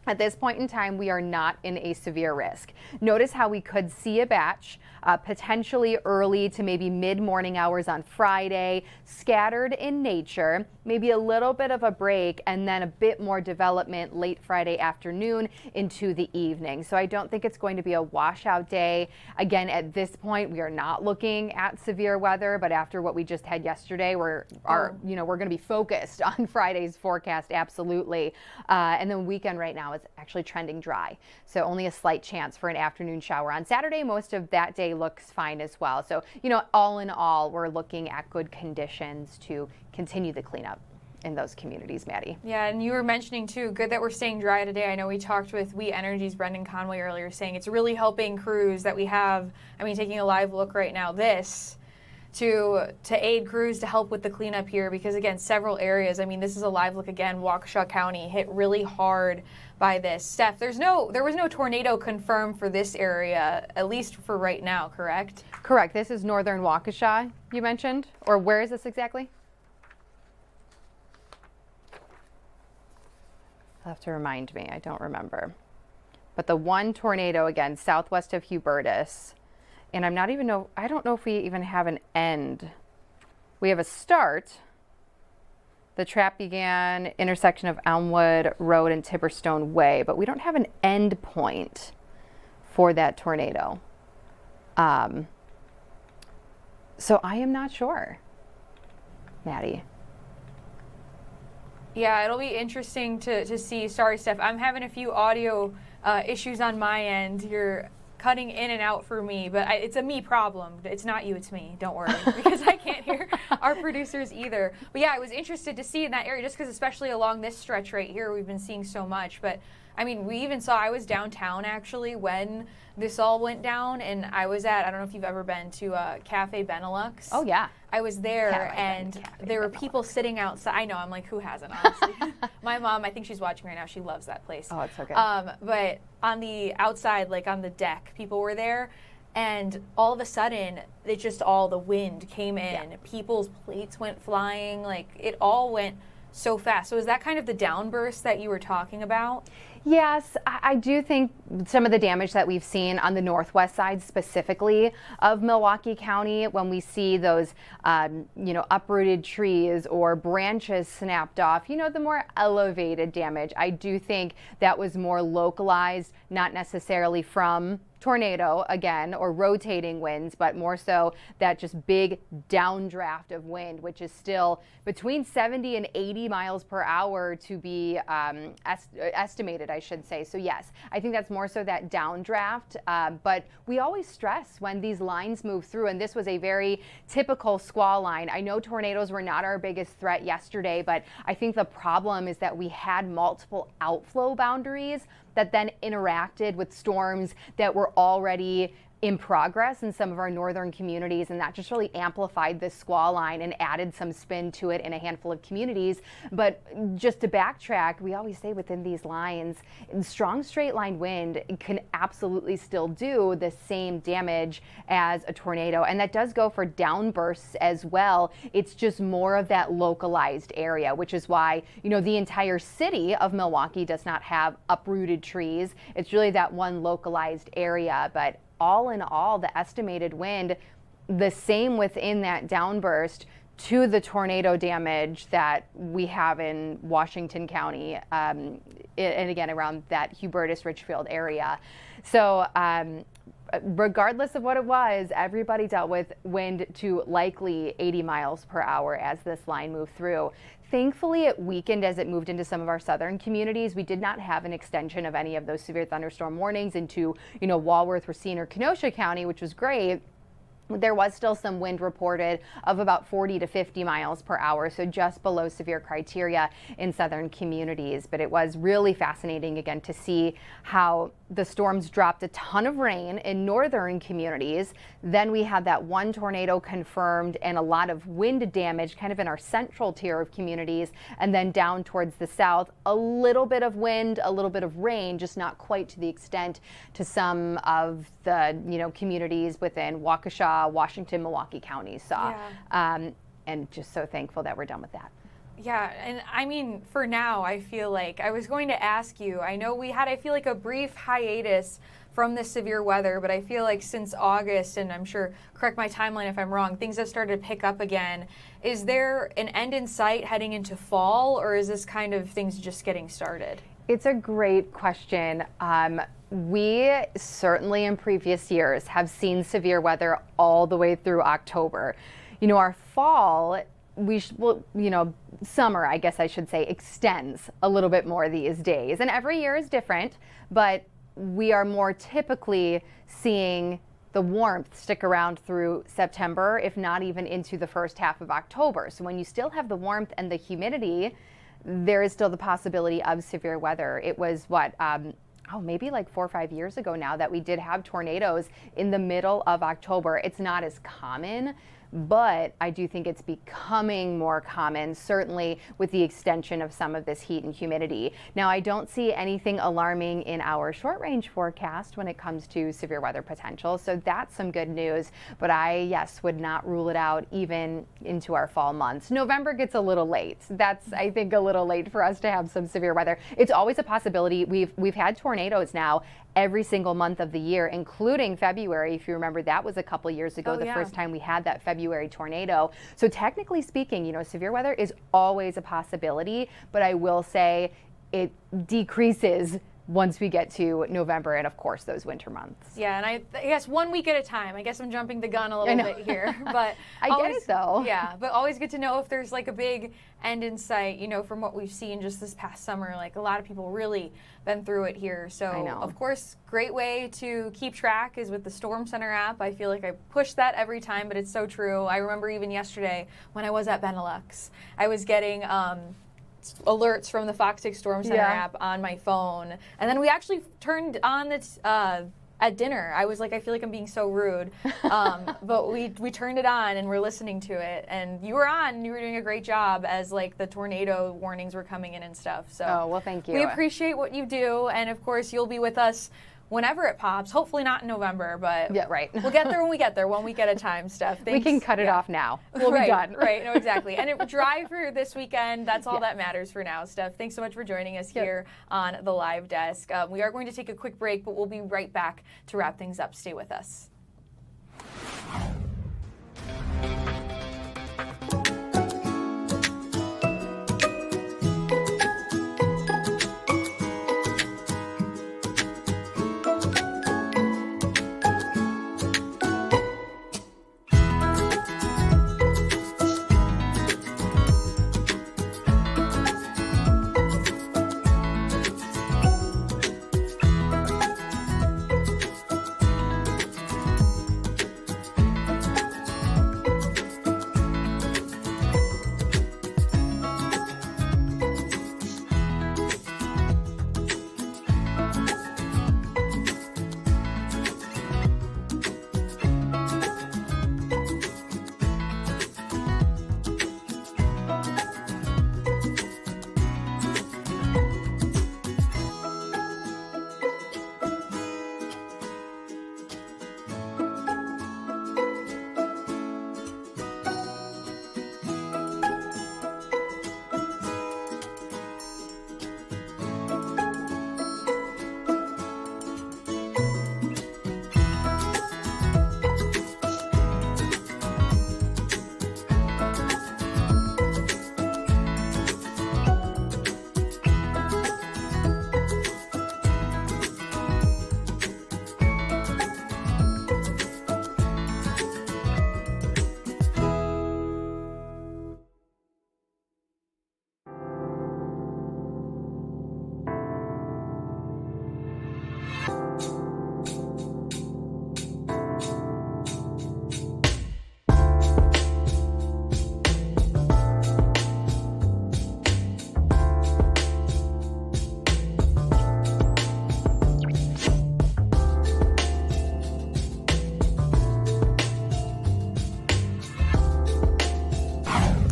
B: At this point in time, we are not in a severe risk. Notice how we could see a batch potentially early to maybe mid-morning hours on Friday, scattered in nature, maybe a little bit of a break, and then a bit more development late Friday afternoon into the evening. So I don't think it's going to be a washout day. Again, at this point, we are not looking at severe weather, but after what we just had yesterday, we're going to be focused on Friday's forecast, absolutely. And then weekend right now is actually trending dry. So only a slight chance for an afternoon shower on Saturday. Most of that day looks fine as well. So, all in all, we're looking at good conditions to continue the cleanup in those communities, Maddie.
U: Yeah, and you were mentioning too, good that we're staying dry today. I know we talked with We Energy's Brendan Conway earlier saying it's really helping crews that we have. Taking a live look right now, this to aid crews to help with the cleanup here, because again, several areas, I mean, this is a live look again, Waukesha County hit really hard by this. Steph, there was no tornado confirmed for this area, at least for right now, correct?
B: Correct. This is northern Waukesha, you mentioned, or where is this exactly? You'll have to remind me, I don't remember. But the one tornado, again, southwest of Hubertus, and I don't know if we even have an end. We have a start. The trap began intersection of Elmwood Road and Tipperstone Way, but we don't have an end point for that tornado. So I am not sure, Maddie.
U: Yeah, it'll be interesting to see. Sorry, Steph, I'm having a few audio issues on my end. You're cutting in and out for me, but it's a me problem. It's not you, it's me. Don't worry, because I can't hear our producers either. But yeah, I was interested to see in that area, just because especially along this stretch right here, we've been seeing so much. But I mean, we even saw, I was downtown actually when this all went down, and I was at, I don't know if you've ever been to Cafe Benelux.
B: Oh yeah.
U: I was there, and there were people sitting outside. I know, I'm like, who hasn't, honestly? My mom, I think she's watching right now. She loves that place.
B: Oh, it's so good.
U: But on the outside, like on the deck, people were there, and all of a sudden, it just all the wind came in. Yeah. People's plates went flying. Like, it all went so fast. So is that kind of the downburst that you were talking about?
B: Yes, I do think some of the damage that we've seen on the northwest side specifically of Milwaukee County, when we see those, uprooted trees or branches snapped off, the more elevated damage, I do think that was more localized, not necessarily from tornado again, or rotating winds, but more so that just big downdraft of wind, which is still between 70 and 80 miles per hour to be estimated, I should say. So yes, I think that's more so that downdraft, but we always stress when these lines move through, and this was a very typical squall line. I know tornadoes were not our biggest threat yesterday, but I think the problem is that we had multiple outflow boundaries that then interacted with storms that were already in progress in some of our northern communities, and that just really amplified this squall line and added some spin to it in a handful of communities. But just to backtrack, we always say within these lines, strong straight line wind can absolutely still do the same damage as a tornado, and that does go for downbursts as well. It's just more of that localized area, which is why the entire city of Milwaukee does not have uprooted trees. It's really that one localized area. But all in all, the estimated wind, the same within that downburst to the tornado damage that we have in Washington County, and again around that Hubertus Richfield area. So regardless of what it was, everybody dealt with wind to likely 80 miles per hour as this line moved through. Thankfully, it weakened as it moved into some of our southern communities. We did not have an extension of any of those severe thunderstorm warnings into, Walworth, Racine, or Kenosha County, which was great. There was still some wind reported of about 40 to 50 miles per hour, so just below severe criteria in southern communities. But it was really fascinating, again, to see how the storms dropped a ton of rain in northern communities. Then we had that one tornado confirmed and a lot of wind damage kind of in our central tier of communities. And then down towards the south, a little bit of wind, a little bit of rain, just not quite to the extent to some of the, communities within Waukesha, Washington, Milwaukee counties saw. Yeah. And just so thankful that we're done with that.
U: Yeah, and I mean, for now, I feel like I was going to ask you, I know we had, I feel like, a brief hiatus from the severe weather, but I feel like since August, and I'm sure, correct my timeline if I'm wrong, things have started to pick up again. Is there an end in sight heading into fall, or is this kind of things just getting started?
B: It's a great question. We certainly in previous years have seen severe weather all the way through October. Our fall, summer, I guess I should say, extends a little bit more these days. And every year is different, but we are more typically seeing the warmth stick around through September, if not even into the first half of October. So when you still have the warmth and the humidity, there is still the possibility of severe weather. It was maybe like 4 or 5 years ago now that we did have tornadoes in the middle of October. It's not as common, but I do think it's becoming more common, certainly with the extension of some of this heat and humidity. Now, I don't see anything alarming in our short-range forecast when it comes to severe weather potential, so that's some good news, but I, yes, would not rule it out even into our fall months. November gets a little late. That's, I think, a little late for us to have some severe weather. It's always a possibility. We've had tornadoes now every single month of the year, including February. If you remember, that was a couple years ago, the first time we had that February tornado. So technically speaking, you know, severe weather is always a possibility, but I will say it decreases once we get to November and, of course, those winter months.
U: Yeah, and I guess 1 week at a time. I guess I'm jumping the gun a little bit here, but
B: I get it though.
U: Yeah, but always good to know if there's like a big end in sight. You know, from what we've seen just this past summer, like a lot of people really been through it here. So, of course, great way to keep track is with the Storm Center app. I feel like I push that every time, but it's so true. I remember even yesterday when I was at Benelux, I was getting alerts from the FOX6 Storm Center app on my phone. And then we actually turned on this at dinner. I was like, I feel like I'm being so rude. But we turned it on and we're listening to it. And you were on and you were doing a great job as like the tornado warnings were coming in and stuff. So
B: well, thank you.
U: We appreciate what you do. And of course, you'll be with us whenever it pops, hopefully not in November, but we'll get there when we get there, 1 week at a time, Steph. Thanks.
B: We can cut it off now. We'll be done.
U: Right, no, exactly. And it dry for this weekend, that's all that matters for now, Steph. Thanks so much for joining us here on the live desk. We are going to take a quick break, but we'll be right back to wrap things up. Stay with us.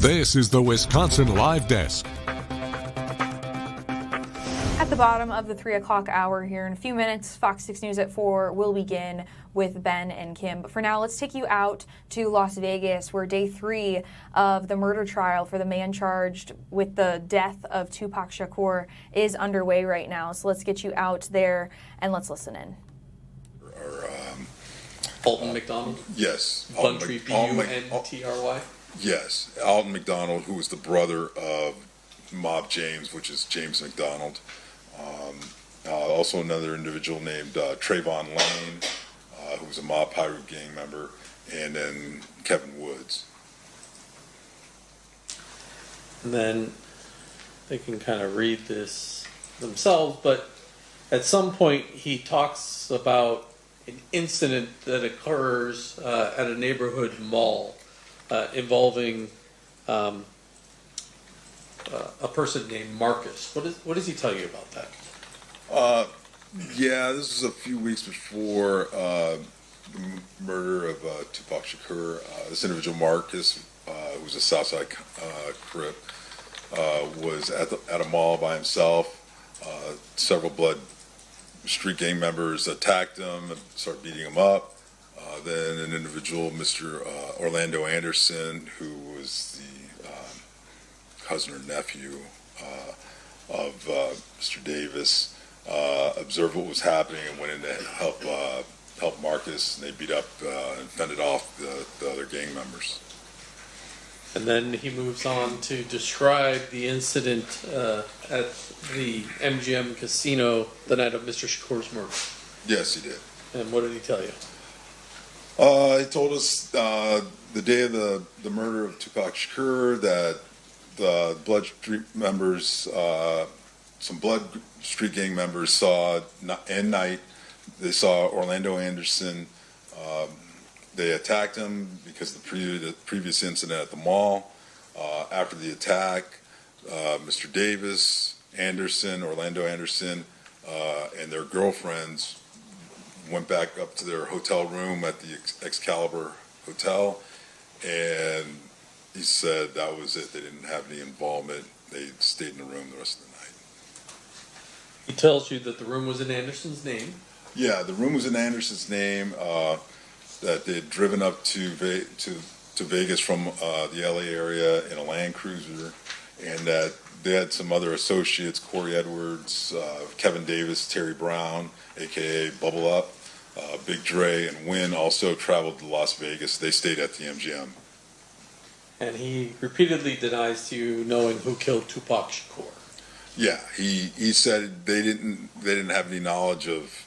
C: This is the Wisconsin Live Desk.
U: At the bottom of the 3 o'clock hour here in a few minutes, Fox 6 News at 4 will begin with Ben and Kim. But for now, let's take you out to Las Vegas, where day 3 of the murder trial for the man charged with the death of Tupac Shakur is underway right now. So let's get you out there and let's listen in.
E: Alton McDonald?
T: Yes.
E: Buntry, B-U-N-T-R-Y?
T: Yes. Alton McDonald, who was the brother of Mob James, which is James McDonald. Also another individual named Trayvon Lane, who was a Mob Pirate Gang member, and then Kevin Woods.
E: And then they can kind of read this themselves, but at some point he talks about an incident that occurs at a neighborhood mall involving a person named Marcus. What does he tell you about that?
T: Yeah, this is a few weeks before the murder of Tupac Shakur. This individual, Marcus, who was a Southside Crip, was at a mall by himself. Several Blood street gang members attacked him and started beating him up. Then an individual, Mr. Orlando Anderson, who was the cousin or nephew of Mr. Davis, observed what was happening and went in to help Marcus, and they beat up and fended off the other gang members.
E: And then he moves on to describe the incident at the MGM casino the night of Mr. Shakur's murder.
T: Yes, he did.
E: And what did he tell you?
T: He told us the day of the murder of Tupac Shakur that the Blood Street members, some Blood Street gang members saw at night. They saw Orlando Anderson. They attacked him because of the previous incident at the mall. After the attack, Mr. Davis, Anderson, Orlando Anderson, and their girlfriends went back up to their hotel room at the Excalibur Hotel, and he said that was it. They didn't have any involvement. They stayed in the room the rest of the night.
E: He tells you that the room was in Anderson's name.
T: Yeah, the room was in Anderson's name, that they had driven up to Vegas from the LA area in a Land Cruiser, and that they had some other associates, Corey Edwards, Kevin Davis, Terry Brown, a.k.a. Bubble Up, Big Dre, and Wynn also traveled to Las Vegas. They stayed at the MGM.
E: And he repeatedly denies to you knowing who killed Tupac Shakur.
T: Yeah, he said they didn't have any knowledge of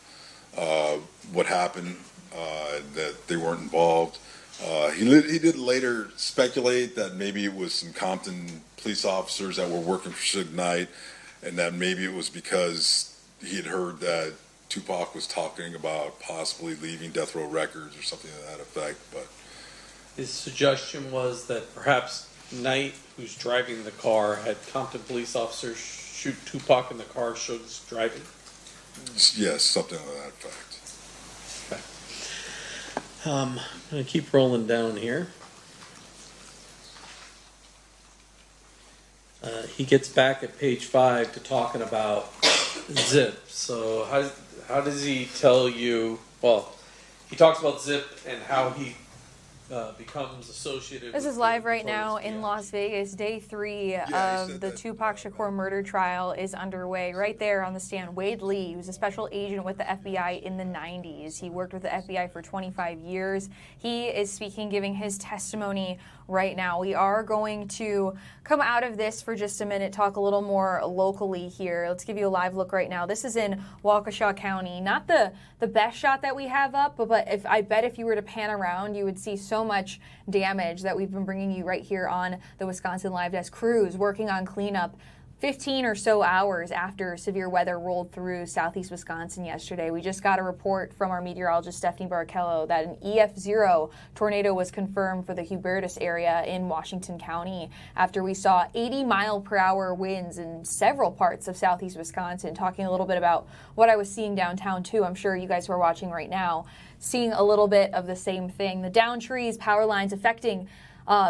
T: what happened, that they weren't involved. He did later speculate that maybe it was some Compton police officers that were working for Suge Knight, and that maybe it was because he had heard that Tupac was talking about possibly leaving Death Row Records or something to that effect. But
E: his suggestion was that perhaps Knight, who's driving the car, had Compton police officers shoot Tupac in the car Suge's driving.
T: Yes, something to that effect.
E: I'm going to keep rolling down here. He gets back at page 5 to talking about Zip. So how does he tell you? Well, he talks about Zip and how he becomes associated.
U: This is live right now in Las Vegas. Day 3 of the Tupac Shakur murder trial is underway. Right there on the stand, Wade Lee, who's a special agent with the FBI in the 90s. He worked with the FBI for 25 years. He is speaking, giving his testimony right now. We are going to come out of this for just a minute, talk a little more locally here. Let's give you a live look right now. This is in Waukesha County. Not the best shot that we have up, but I bet if you were to pan around, you would see so much damage that we've been bringing you right here on the Wisconsin Live Desk. Crews working on cleanup 15 or so hours after severe weather rolled through southeast Wisconsin yesterday. We just got a report from our meteorologist Stephanie Barrichello that an EF0 tornado was confirmed for the Hubertus area in Washington County after we saw 80-mile-per-hour winds in several parts of southeast Wisconsin. Talking a little bit about what I was seeing downtown too. I'm sure you guys who are watching right now seeing a little bit of the same thing. The downed trees, power lines affecting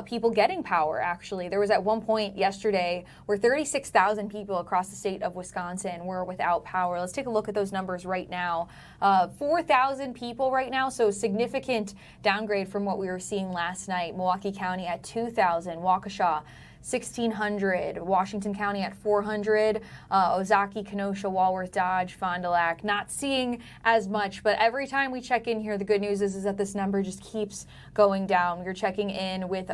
U: people getting power, actually. There was at one point yesterday where 36,000 people across the state of Wisconsin were without power. Let's take a look at those numbers right now. 4,000 people right now, so significant downgrade from what we were seeing last night. Milwaukee County at 2,000, Waukesha 1,600, Washington County at 400, Ozaukee, Kenosha, Walworth, Dodge, Fond du Lac, not seeing as much, but every time we check in here, the good news is that this number just keeps going down. We're checking in with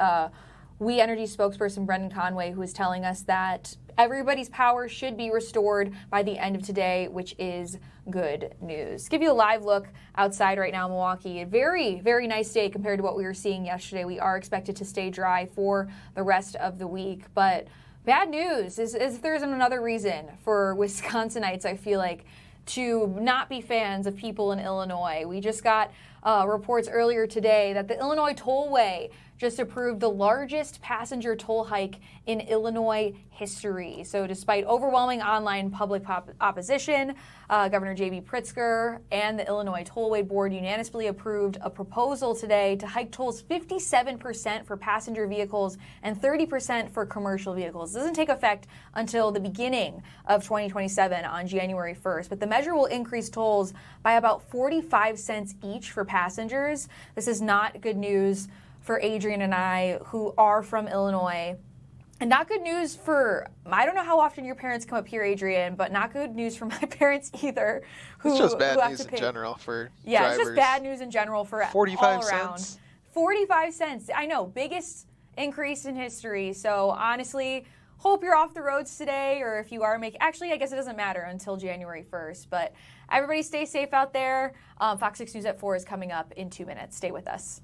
U: We Energy spokesperson Brendan Conway, who is telling us that everybody's power should be restored by the end of today, which is good news. Give you a live look outside right now in Milwaukee. A very, very nice day compared to what we were seeing yesterday. We are expected to stay dry for the rest of the week, but bad news is if there isn't another reason for Wisconsinites, I feel like, to not be fans of people in Illinois. We just got reports earlier today that the Illinois Tollway just approved the largest passenger toll hike in Illinois history. So despite overwhelming online public opposition, Governor J.B. Pritzker and the Illinois Tollway Board unanimously approved a proposal today to hike tolls 57% for passenger vehicles and 30% for commercial vehicles. It doesn't take effect until the beginning of 2027 on January 1st, but the measure will increase tolls by about 45 cents each for passengers. This is not good news for Adrian and I, who are from Illinois. And not good news for, I don't know how often your parents come up here, Adrian, but not good news for my parents either.
N: It's just bad news in general for drivers.
U: It's just bad news in general for
N: 45
U: all around.
N: cents?
U: 45 cents. I know, biggest increase in history. So honestly, hope you're off the roads today, or if you are actually, I guess it doesn't matter until January 1st. But everybody stay safe out there. Fox 6 News at 4 is coming up in 2 minutes. Stay with us.